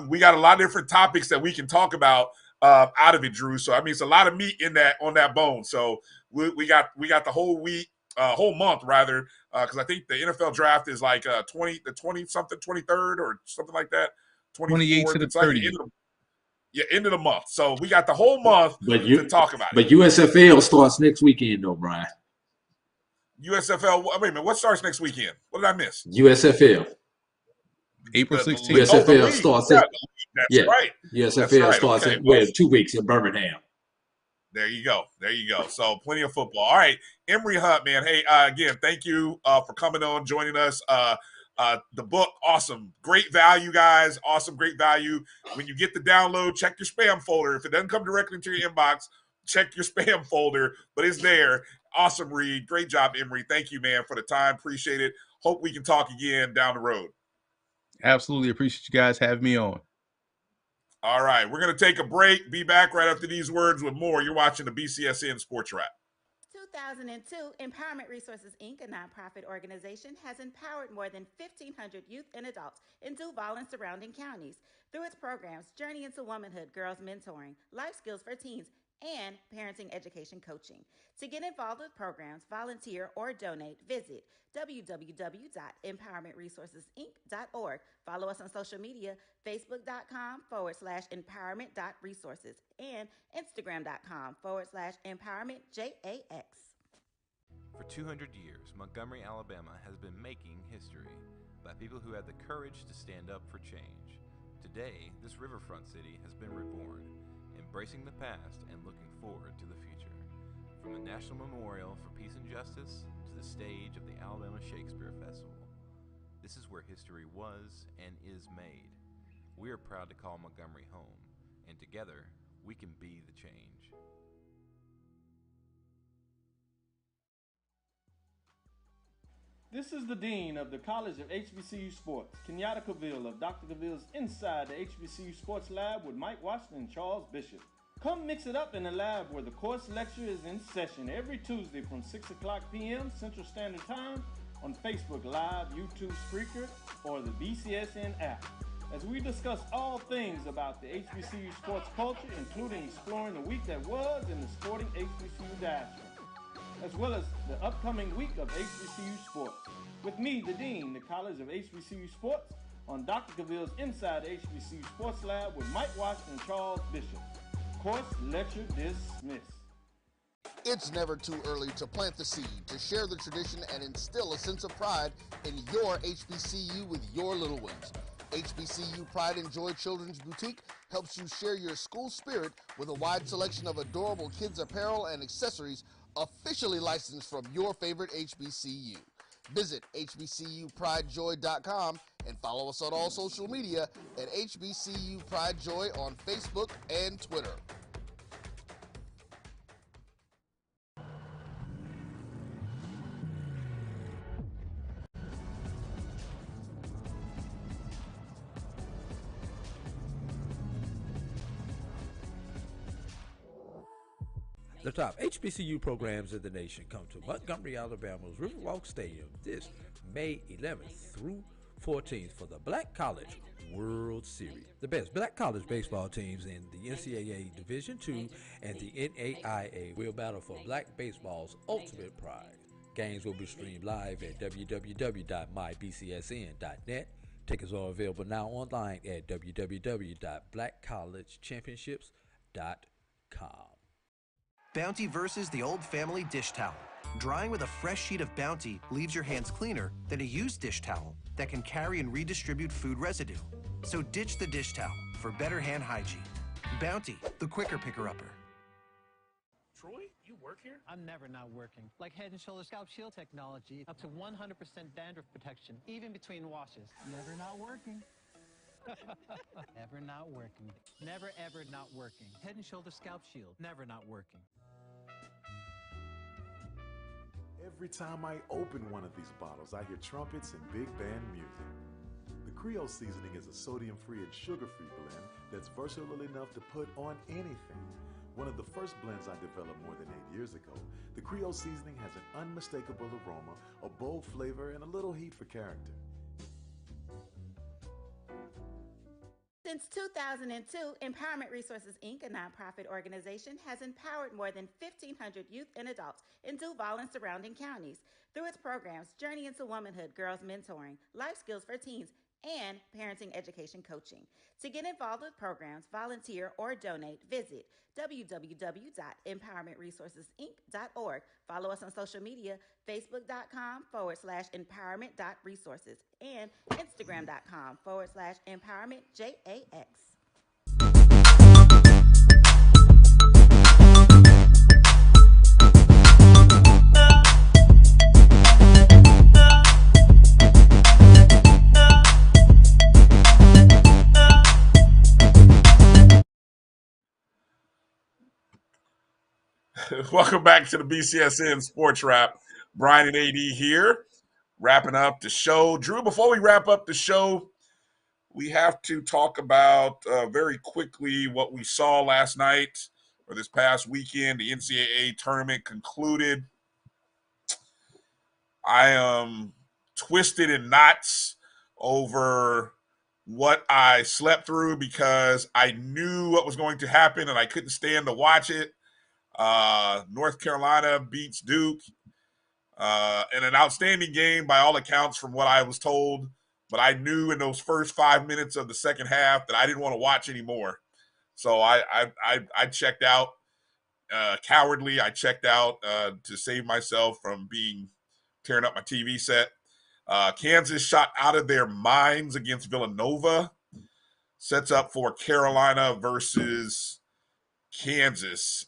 We got a lot of different topics that we can talk about out of it, Drew. So I mean, it's a lot of meat on that bone. So we got the whole week. Whole month rather, because I think the NFL draft is like 23rd or something like that. 28th to the 30th. End of the month. So we got the whole month to talk about it. But USFL starts next weekend, though, Brian. USFL. Wait a minute. What starts next weekend? What did I miss? USFL. April 16th. USFL starts. That's right. USFL starts in 2 weeks in Birmingham. There you go. So plenty of football. All right, Emory Hunt, man. Hey, again, thank you for coming on, joining us. The book, awesome. Great value, guys. Awesome, great value. When you get the download, check your spam folder. If it doesn't come directly into your inbox, check your spam folder, but it's there. Awesome read. Great job, Emory. Thank you, man, for the time. Appreciate it. Hope we can talk again down the road. Absolutely. Appreciate you guys having me on. All right, we're going to take a break. Be back right after these words with more. You're watching the BCSN Sports Wrap. 2002, Empowerment Resources, Inc., a nonprofit organization, has empowered more than 1,500 youth and adults in Duval and surrounding counties through its programs Journey into Womanhood, Girls Mentoring, Life Skills for Teens, and Parenting Education Coaching. To get involved with programs, volunteer, or donate, visit www.empowermentresourcesinc.org. Follow us on social media, facebook.com/empowerment.resources and instagram.com/empowermentJAX. For 200 years, Montgomery, Alabama has been making history by people who had the courage to stand up for change. Today, this riverfront city has been reborn, embracing the past and looking forward to the future. From the National Memorial for Peace and Justice to the stage of the Alabama Shakespeare Festival, this is where history was and is made. We are proud to call Montgomery home, and together we can be the change. This is the Dean of the College of HBCU Sports, Kenyatta Cavill of Dr. Cavill's Inside the HBCU Sports Lab with Mike Washington and Charles Bishop. Come mix it up in the lab where the course lecture is in session every Tuesday from 6 o'clock p.m. Central Standard Time on Facebook Live, YouTube Spreaker, or the BCSN app, as we discuss all things about the HBCU sports culture, including exploring the week that was in the sporting HBCU diaspora, as well as the upcoming week of HBCU sports. With me, the Dean, the College of HBCU Sports, on Dr. Cavill's Inside the HBCU Sports Lab with Mike Washington and Charles Bishop. Course lecture dismissed. It's never too early to plant the seed, to share the tradition, and instill a sense of pride in your HBCU with your little ones. HBCU Pride and Joy Children's Boutique helps you share your school spirit with a wide selection of adorable kids apparel and accessories officially licensed from your favorite HBCU. Visit hbcupridejoy.com and follow us on all social media at HBCU Pride Joy on Facebook and Twitter. The top HBCU programs in the nation come to Montgomery, Alabama's Riverwalk Stadium this May 11th through 14th for the Black College World Series. The best black college baseball teams in the NCAA Division II and the NAIA will battle for black baseball's ultimate pride. Games will be streamed live at www.mybcsn.net. Tickets are available now online at www.blackcollegechampionships.com. Bounty versus the old family dish towel. Drying with a fresh sheet of Bounty leaves your hands cleaner than a used dish towel that can carry and redistribute food residue. So ditch the dish towel for better hand hygiene. Bounty, the quicker picker-upper. Troy, you work here? I'm never not working. Like Head & Shoulders Scalp Shield technology, up to 100% dandruff protection, even between washes. Never not working. Never not working. Never ever not working. Head & Shoulders Scalp Shield, never not working. Every time I open one of these bottles, I hear trumpets and big band music. The Creole seasoning is a sodium-free and sugar-free blend that's versatile enough to put on anything. One of the first blends I developed more than 8 years ago, the Creole seasoning has an unmistakable aroma, a bold flavor, and a little heat for character. Since 2002, Empowerment Resources, Inc., a nonprofit organization, has empowered more than 1,500 youth and adults in Duval and surrounding counties. Through its programs, Journey into Womanhood, Girls Mentoring, Life Skills for Teens, and Parenting Education Coaching. To get involved with programs, volunteer, or donate, visit www.empowermentresourcesinc.org. Follow us on social media, facebook.com/empowerment.resources and instagram.com/empowermentJAX. Welcome back to the BCSN Sports Wrap. Bryan and AD here, wrapping up the show. Drew, before we wrap up the show, we have to talk about very quickly what we saw last night or this past weekend. The NCAA tournament concluded. I am twisted in knots over what I slept through because I knew what was going to happen and I couldn't stand to watch it. North Carolina beats Duke in an outstanding game by all accounts from what I was told. But I knew in those first 5 minutes of the second half that I didn't want to watch anymore. So I checked out cowardly. I checked out to save myself from tearing up my TV set. Kansas shot out of their minds against Villanova. Sets up for Carolina versus Kansas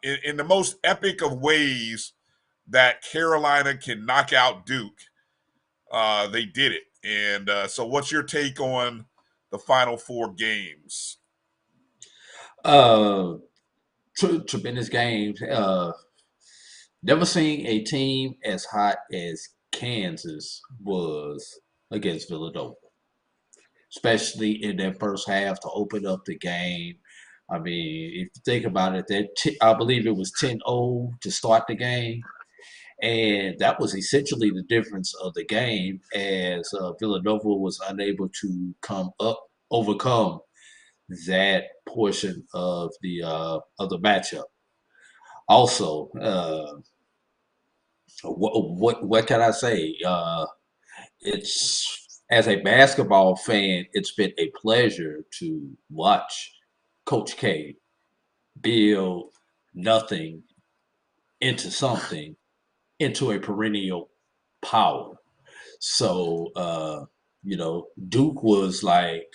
in the most epic of ways that Carolina can knock out Duke. They did it. And so what's your take on the Final Four games? Tremendous games. Never seen a team as hot as Kansas was against Villanova, especially in that first half to open up the game. I mean, if you think about it, I believe it was 10-0 to start the game. And that was essentially the difference of the game as Villanova was unable to overcome that portion of the matchup. Also, what can I say? It's as a basketball fan, it's been a pleasure to watch Coach K build nothing into something, into a perennial power. So, Duke was like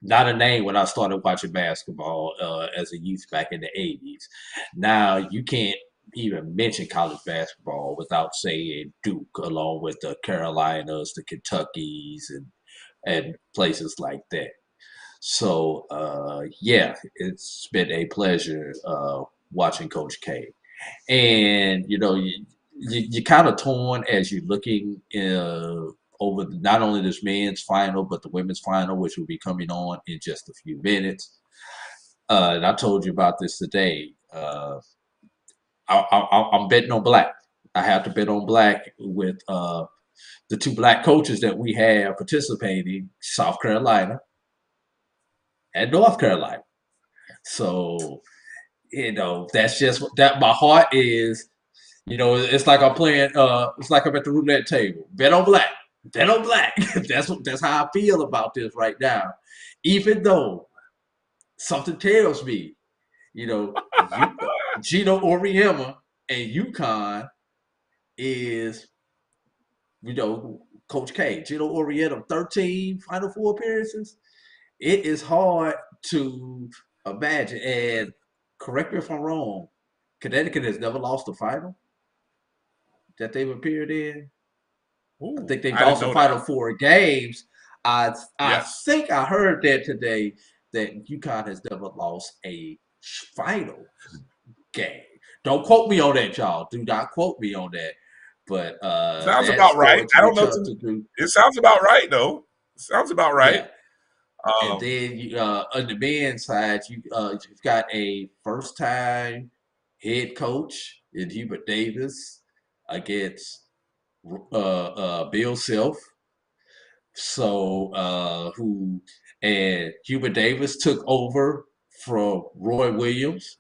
not a name when I started watching basketball as a youth back in the 80s. Now, you can't even mention college basketball without saying Duke, along with the Carolinas, the Kentuckys, and places like that. So, it's been a pleasure watching Coach K. And, you're kind of torn as you're looking over not only this men's final, but the women's final, which will be coming on in just a few minutes. And I told you about this today. I'm betting on black. I have to bet on black with the two black coaches that we have participating, South Carolina and North Carolina. So, that's just that my heart is, it's like I'm playing, it's like I'm at the roulette table. Bet on black. Bet on black. That's how I feel about this right now. Even though something tells me, Gino Oriema and UConn is, Coach K. Gino Oriema, 13 Final Four appearances. It is hard to imagine. And correct me if I'm wrong, Connecticut has never lost a final that they've appeared in. I think they've lost the final 4 games. I think I heard that today that UConn has never lost a final game. Don't quote me on that, y'all. Do not quote me on that. But sounds about right. I don't know. It sounds about right, though. Sounds about right. Yeah. And then on the men's side, you've got a first-time head coach in Hubert Davis against Bill Self. So Hubert Davis took over from Roy Williams.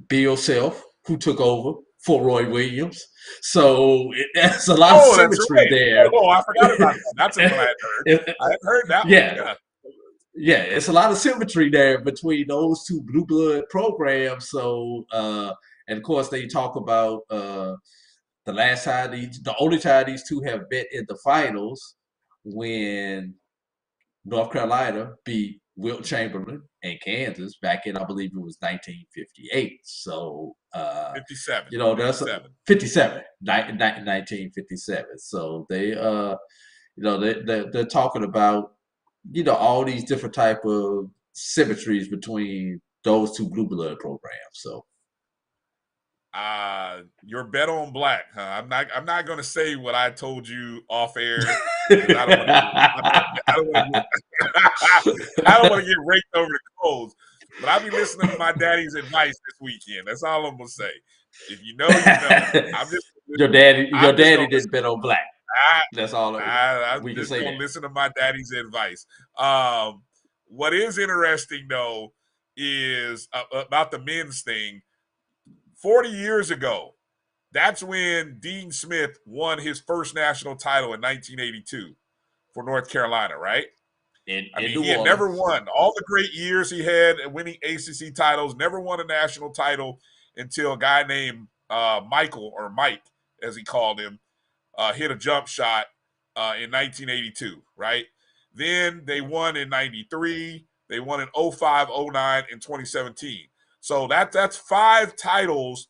Bill Self, who took over for Roy Williams. So there's a lot of symmetry there. Oh, I forgot about that. That's what I had heard. I had heard that one. Yeah, it's a lot of symmetry there between those two blue blood programs. So, and of course, they talk about the only time these two have met in the finals when North Carolina beat Wilt Chamberlain and Kansas back in, I believe it was 1958. So, 57. That's 57, 1957. So they, they're talking about, all these different type of symmetries between those two blue blood programs. So, your bet on black, huh? I'm not going to say what I told you off air. I don't want to get raked over the coals. But I'll be listening to my daddy's advice this weekend. That's all I'm going to say. If you know, you know. Your daddy didn't bet on black. That's all we can say. I'm just going to listen to my daddy's advice. What is interesting, though, is about the men's thing. 40 years ago, that's when Dean Smith won his first national title in 1982 for North Carolina, right? He had never won. All the great years he had winning ACC titles, never won a national title until a guy named Michael, or Mike, as he called him, hit a jump shot in 1982, right? Then they won in 93. They won in 05, 09, and 2017. So that's 5 titles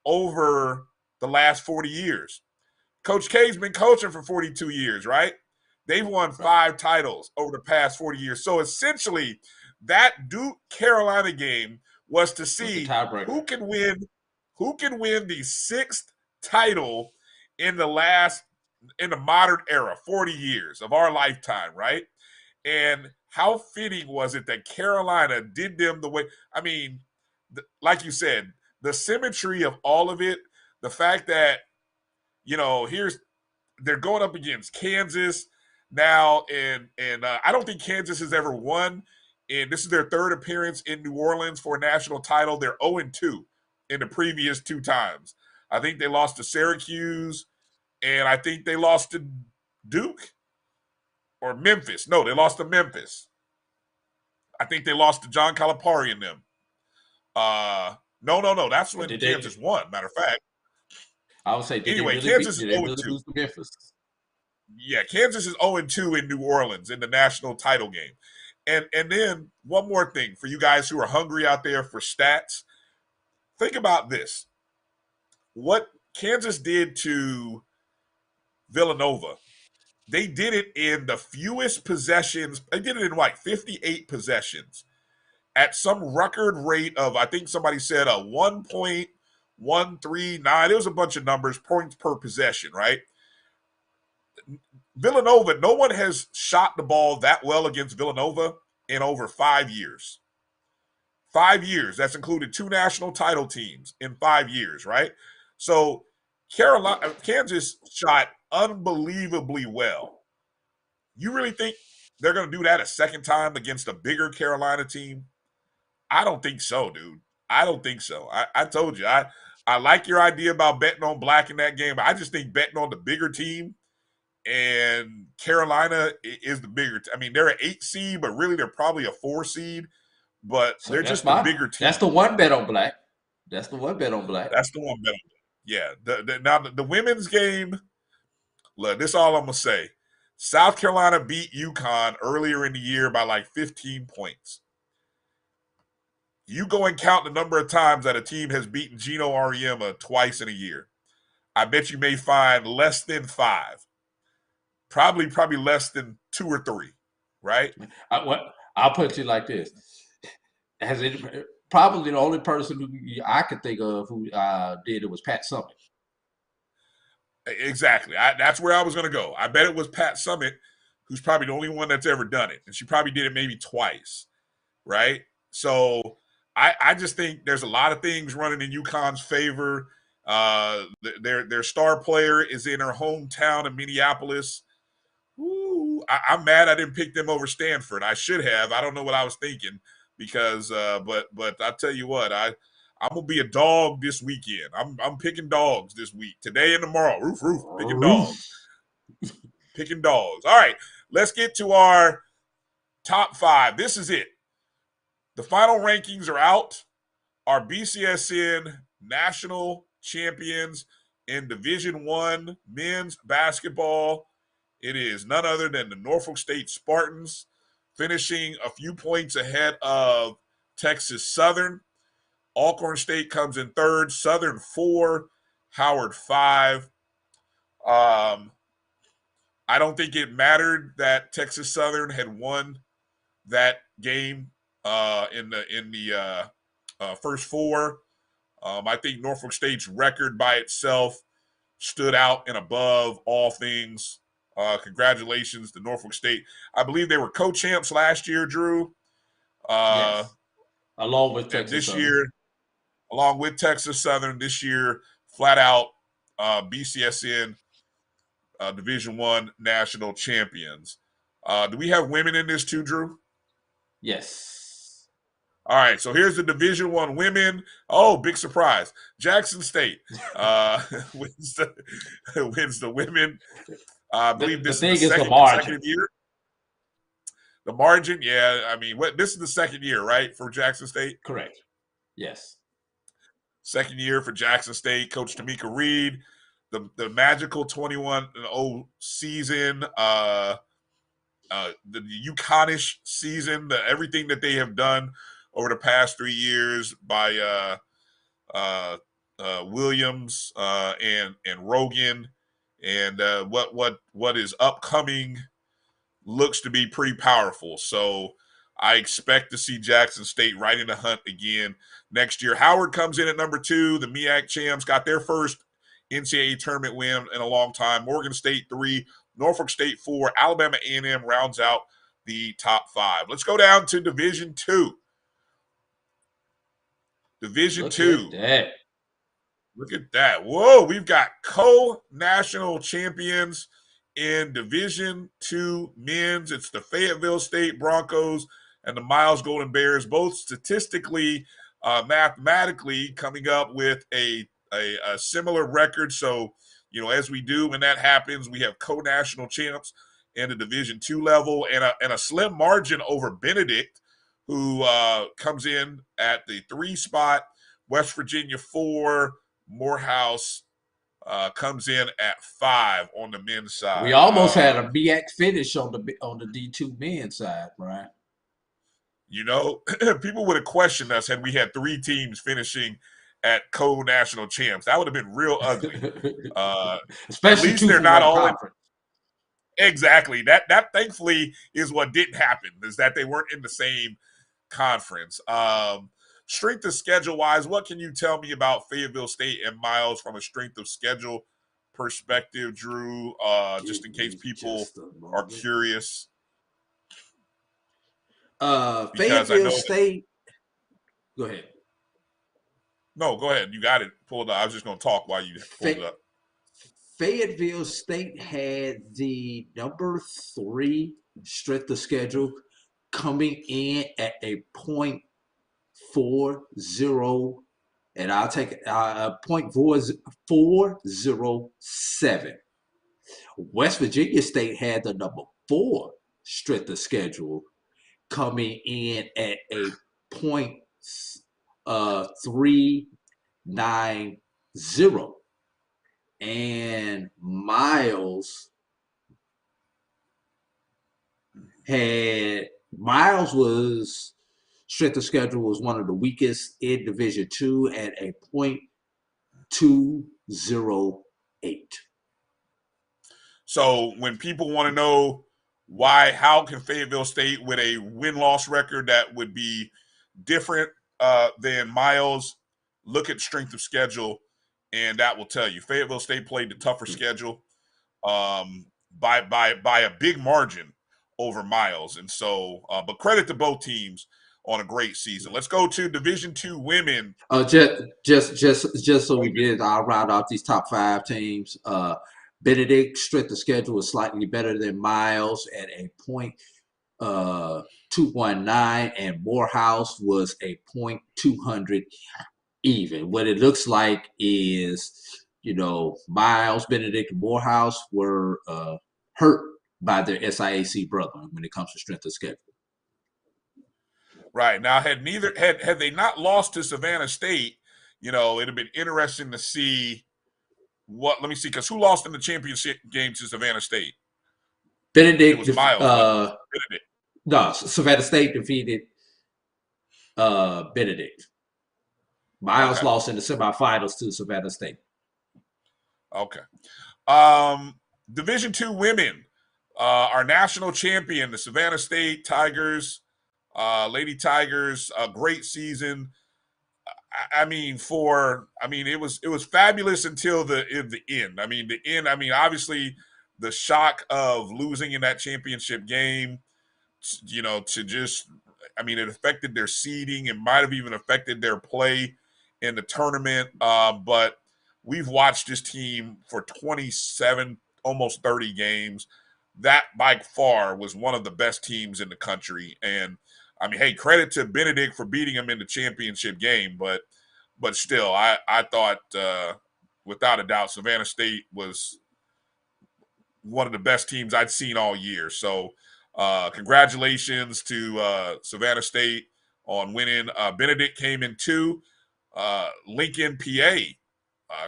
over the last 40 years. Coach K's been coaching for 42 years, right? They've won 5 titles over the past 40 years. So essentially, that Duke Carolina game was to see who can win the 6th title in the modern era, 40 years of our lifetime, right? And how fitting was it that Carolina did them the way, like you said, the symmetry of all of it, the fact that, they're going up against Kansas now, and I don't think Kansas has ever won, and this is their 3rd appearance in New Orleans for a national title. They're 0-2 in the previous 2 times. I think they lost to Syracuse, and I think they lost to Duke or Memphis. No, they lost to Memphis. I think they lost to John Calipari and them. No. That's when Kansas won. Matter of fact, I would say. Kansas is 0-2. Yeah, Kansas is 0-2 in New Orleans in the national title game. And then one more thing for you guys who are hungry out there for stats. Think about this. What Kansas did to Villanova, they did it in the fewest possessions. They did it in 58 possessions at some record rate of, I think somebody said, a 1.139. It was a bunch of numbers, points per possession, right? Villanova, no one has shot the ball that well against Villanova in over 5 years. 5 years. That's included 2 national title teams in 5 years, right? So Kansas shot unbelievably well. You really think they're going to do that a second time against a bigger Carolina team? I don't think so, dude. I don't think so. I told you. I like your idea about betting on black in that game. I just think betting on the bigger team, and Carolina is the bigger. I mean, they're an 8 seed, but really they're probably a 4 seed. But So they're just the bigger team. That's the one bet on black. That's the one bet on black. That's the one bet on black. Yeah. Now the women's game. Look, this is all I'm gonna say. South Carolina beat UConn earlier in the year by like 15 points. You go and count the number of times that a team has beaten Gino Auriemma twice in a year. I bet you may find less than 5. Probably less than 2 or 3, right? I'll put it to you like this. Probably the only person who I could think of who did it was Pat Summitt. Exactly. That's where I was going to go. I bet it was Pat Summitt, who's probably the only one that's ever done it. And she probably did it maybe twice, right? So I just think there's a lot of things running in UConn's favor. Their star player is in her hometown of Minneapolis. Ooh, I'm mad I didn't pick them over Stanford. I should have. I don't know what I was thinking because, but I tell you what, I'm gonna be a dog this weekend. I'm picking dogs this week, today and tomorrow. Roof, picking dogs, picking dogs. All right, let's get to our top 5. This is it. The final rankings are out. Our BCSN national champions in Division I men's basketball. It is none other than the Norfolk State Spartans, finishing a few points ahead of Texas Southern. Alcorn State comes in 3rd, Southern 4, Howard 5. I don't think it mattered that Texas Southern had won that game in the first 4. I think Norfolk State's record by itself stood out and above all things. Congratulations to Norfolk State. I believe they were co-champs last year, Drew. Yes. Along with Texas Southern. Year, along with Texas Southern, this year, flat out BCSN Division I national champions. Do we have women in this too, Drew? Yes. All right, so here's the Division I women. Oh, big surprise. Jackson State wins the women. I believe this is the second consecutive year. The margin, yeah. I mean, this is the second year, right, for Jackson State? Correct. Yes. Second year for Jackson State. Coach Tamika Reed, the magical 21-0 season, the UConnish season, everything that they have done over the past 3 years by Williams and Rogan. And what is upcoming looks to be pretty powerful. So I expect to see Jackson State right in the hunt again next year. Howard comes in at number 2. The MEAC champs got their first NCAA tournament win in a long time. Morgan State 3, Norfolk State 4, Alabama A&M rounds out the top 5. Let's go down to Division II. Division II. Look at that. Whoa, we've got co-national champions in Division II men's. It's the Fayetteville State Broncos and the Miles Golden Bears, both statistically, mathematically coming up with a similar record. So, as we do when that happens, we have co-national champs in the Division II level and a slim margin over Benedict, who comes in at the 3 spot, West Virginia 4, Morehouse comes in at 5 on the men's side. We almost had a BX finish on the D2 men's side, right? People would have questioned us had we had 3 teams finishing at co-national champs. That would have been real ugly. Especially at least they're not all in. Exactly. That thankfully is what didn't happen, is that they weren't in the same conference. Strength of schedule wise, what can you tell me about Fayetteville State and Miles from a strength of schedule perspective, Drew? Just in case people are curious. Fayetteville State. Go ahead. No, go ahead. You got it pulled up. I was just going to talk while you pulled it up. Fayetteville State had the number 3 strength of schedule coming in at a .40, and I'll take .407. West Virginia State had the number 4 strength of schedule coming in at a .390. And Miles was strength of schedule was one of the weakest in Division II at a .208. So when people want to know how can Fayetteville State with a win-loss record that would be different than Miles, look at strength of schedule, and that will tell you. Fayetteville State played the tougher schedule by a big margin over Miles, and so but credit to both teams on a great season. Let's go to Division II women. Just so we did, I'll round out these top 5 teams. Benedict strength of schedule was slightly better than Miles at a .219, and Morehouse was a .200 even. What it looks like is, Miles, Benedict, and Morehouse were hurt by their SIAC brethren when it comes to strength of schedule. Right. Now, had they not lost to Savannah State, it'd have been interesting to see let me see, because who lost in the championship game to Savannah State? Benedict. It was Miles. Benedict. No, Savannah State defeated Benedict. Miles lost in the semifinals to Savannah State. Okay. Division II women, our national champion, the Savannah State Tigers, Lady Tigers, a great season. It was fabulous until the end. Obviously the shock of losing in that championship game, it affected their seeding. It might have even affected their play in the tournament. But we've watched this team for 27, almost 30 games. That by far was one of the best teams in the country. And credit to Benedict for beating them in the championship game, but still, I thought without a doubt Savannah State was one of the best teams I'd seen all year. So congratulations to Savannah State on winning. Benedict came in 2. Lincoln, PA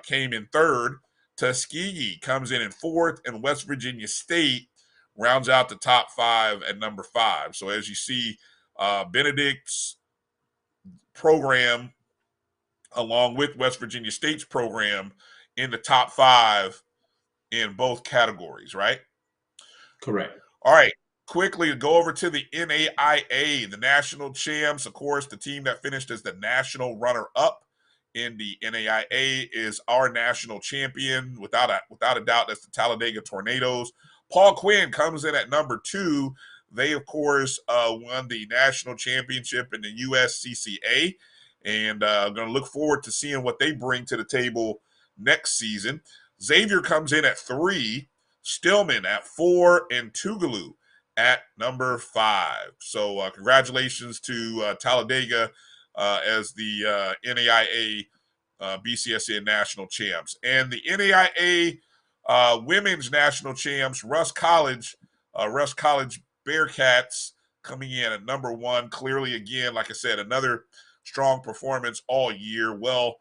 came in 3rd. Tuskegee comes in 4th, and West Virginia State rounds out the top 5 at number 5. So as you see, Benedict's program, along with West Virginia State's program, in the top 5 in both categories, right? Correct. All right. Quickly go over to the NAIA, the national champs. Of course, the team that finished as the national runner-up in the NAIA is our national champion. Without a doubt, that's the Talladega Tornadoes. Paul Quinn comes in at number 2. They, of course, won the national championship in the USCCA, and I'm going to look forward to seeing what they bring to the table next season. Xavier comes in at 3, Stillman at 4, and Tougaloo at number 5. So congratulations to Talladega as the NAIA BCSN national champs. And the NAIA women's national champs, Russ College Bearcats coming in at number 1. Clearly, again, like I said, another strong performance all year. Well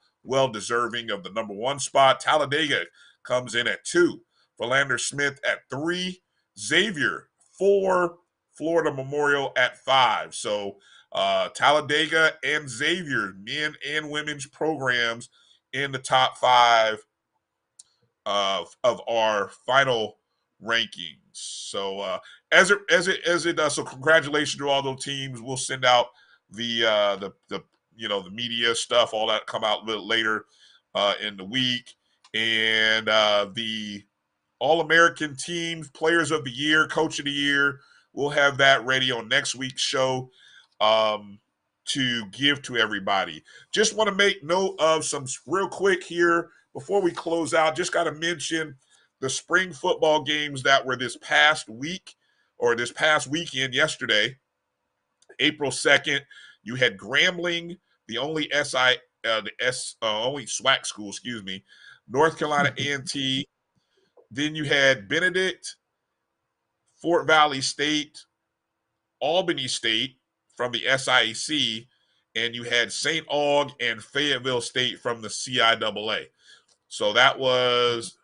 deserving of the number 1 spot. Talladega comes in at 2. Philander Smith at 3. Xavier 4. Florida Memorial at 5. So Talladega and Xavier, men and women's programs in the top 5 of our final rankings. So so congratulations to all those teams. We'll send out the media stuff, all that come out a little later in the week, and the All-American teams, players of the year, coach of the year. We'll have that ready on next week's show. to give to everybody. Just want to make note of some real quick here before we close out. Just got to mention the spring football games that were this past week or this past weekend yesterday, April 2nd. You had Grambling, the only only SWAC school, North Carolina A&T. Then you had Benedict, Fort Valley State, Albany State from the SIAC, and you had St. Aug and Fayetteville State from the CIAA. So that was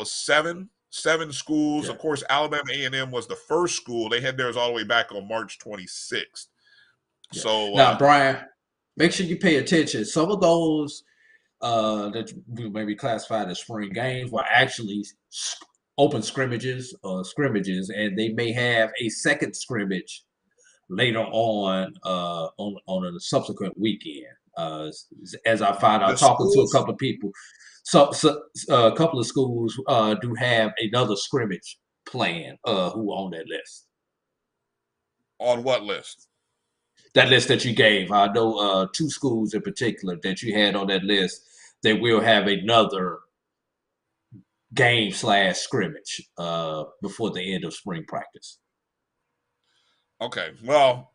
seven schools. Yeah. Of course, Alabama A&M was the first school. They had theirs all the way back on March 26th. Yeah. So now, Brian, make sure you pay attention. Some of those that we maybe classified as spring games were actually open scrimmages, and they may have a second scrimmage later on a subsequent weekend. As I found out talking to a couple of people, so a couple of schools do have another scrimmage plan. Who on that list? On what list? That list that you gave. I know two schools in particular that you had on that list. They will have another game / scrimmage before the end of spring practice. Okay, well,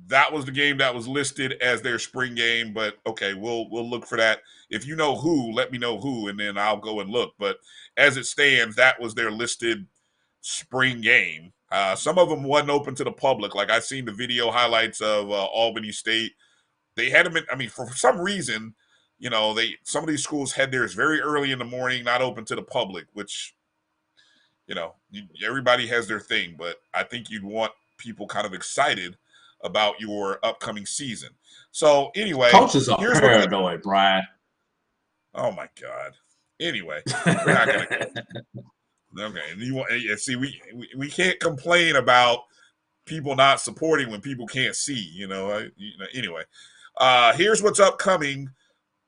that was the game that was listed as their spring game, but okay, we'll look for that. If you know who, let me know who, and then I'll go and look. But as it stands, that was their listed spring game. Some of them wasn't open to the public. Like I've seen the video highlights of Albany State. They had them for some reason, some of these schools had theirs very early in the morning, not open to the public, which, everybody has their thing, but I think you'd want people kind of excited about your upcoming season. So anyway, coaches are paranoid, Brian. Oh my God. Anyway, we're not gonna go. Okay, see, we can't complain about people not supporting when people can't see. Anyway, here's what's upcoming: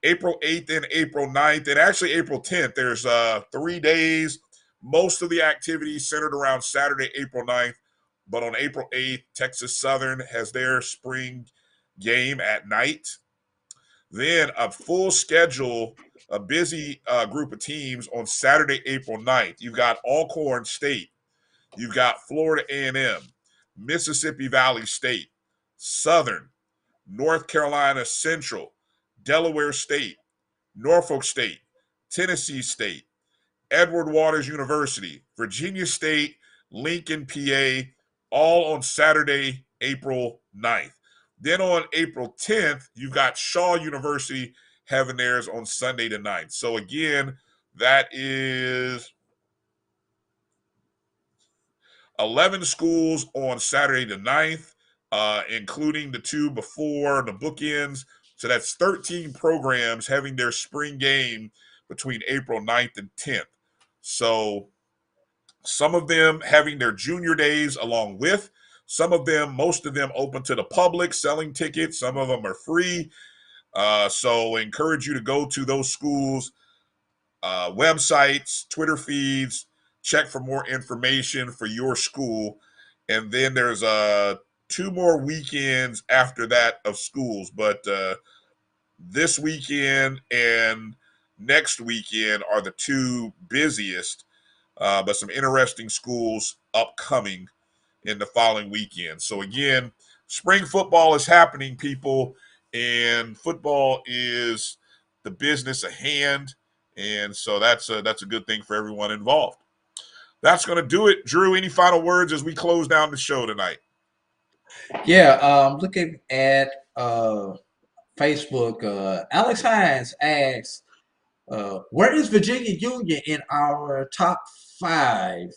April 8th and April 9th, and actually April 10th. There's 3 days. Most of the activities centered around Saturday, April 9th. But on April 8th, Texas Southern has their spring game at night. Then a full schedule, a busy group of teams on Saturday, April 9th. You've got Alcorn State. You've got Florida A&M, Mississippi Valley State, Southern, North Carolina Central, Delaware State, Norfolk State, Tennessee State, Edward Waters University, Virginia State, Lincoln, PA, all on Saturday, April 9th. Then on April 10th, you've got Shaw University having theirs on Sunday the 9th. So again, that is 11 schools on Saturday the 9th, including the two before the bookends. So that's 13 programs having their spring game between April 9th and 10th. So some of them having their junior days along with, some of them, most of them open to the public, selling tickets. Some of them are free. So I encourage you to go to those schools' websites, Twitter feeds, check for more information for your school. And then there's 2 more weekends after that of schools. But this weekend and next weekend are the 2 busiest, but some interesting schools upcoming in the following weekend. So again, spring football is happening, people, and football is the business at hand. And so that's a good thing for everyone involved. That's going to do it. Drew, any final words as we close down the show tonight? Yeah, looking at Facebook, Alex Hines asks, where is Virginia Union in our top 5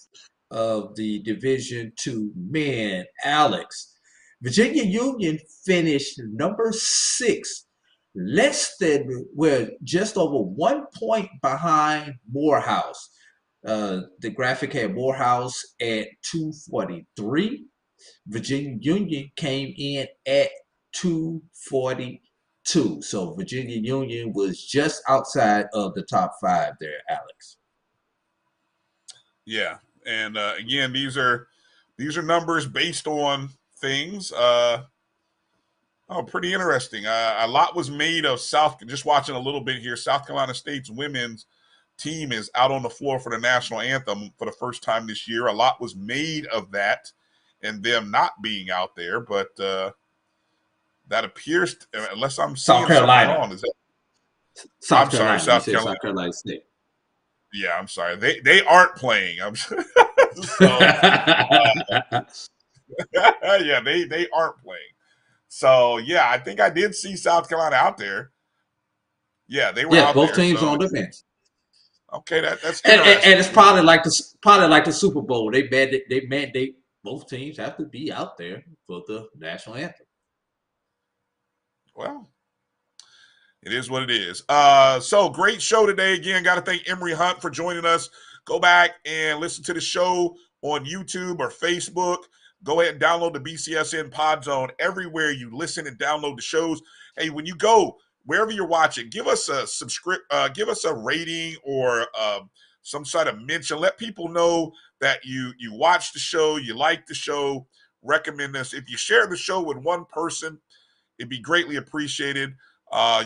of the Division II men? Alex, Virginia Union finished number 6, just over 1 point behind Morehouse. The graphic had Morehouse at 243. Virginia Union came in at 242. So Virginia Union was just outside of the top 5 there, Alex. Yeah, and again, these are numbers based on things. Oh, pretty interesting. A lot was made of just watching a little bit here. South Carolina State's women's team is out on the floor for the national anthem for the first time this year. A lot was made of that and them not being out there, but that appears, unless I'm seeing something wrong, is that South Carolina. You said South Carolina State. Yeah, I'm sorry. They aren't playing. Yeah, they aren't playing. So yeah, I think I did see South Carolina out there. Yeah, they were out there. Both teams on the bench. Okay, that's and it's probably like the Super Bowl. They mandate both teams have to be out there for the national anthem. Well, it is what it is. So great show today. Again, got to thank Emory Hunt for joining us. Go back and listen to the show on YouTube or Facebook. Go ahead and download the BCSN Pod Zone everywhere you listen and download the shows. Hey, when you go wherever you're watching, give us a rating or some sort of mention. Let people know that you watch the show, you like the show, recommend us. If you share the show with one person, it'd be greatly appreciated.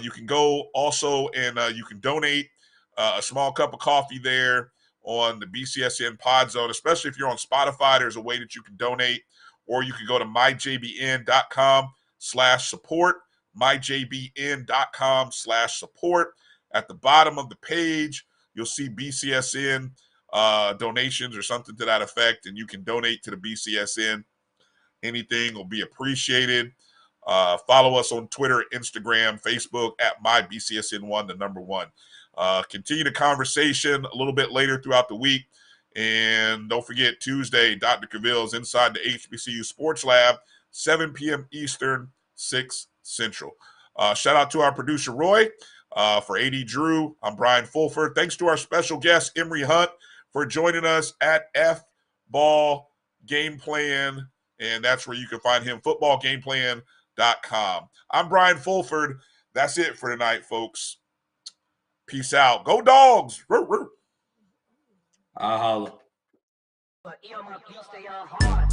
You can go also and you can donate a small cup of coffee there on the BCSN Pod Zone, especially if you're on Spotify. There's a way that you can donate, or you can go to myjbn.com/support, myjbn.com/support. At the bottom of the page, you'll see BCSN donations or something to that effect, and you can donate to the BCSN. Anything will be appreciated. Follow us on Twitter, Instagram, Facebook at MyBCSN1, the number 1. Continue the conversation a little bit later throughout the week. And don't forget, Tuesday, Dr. Cavill's Inside the HBCU Sports Lab, 7 p.m. Eastern, 6 Central. Shout out to our producer, Roy. For AD Drew, I'm Bryan Fulford. Thanks to our special guest, Emory Hunt, for joining us at F-Ball Game Plan. And that's where you can find him, footballgameplan.com. I'm Bryan Fulford. That's it for tonight, folks. Peace out. Go Dogs. Roo, roo. I'll holler. But Emma, please stay on hard.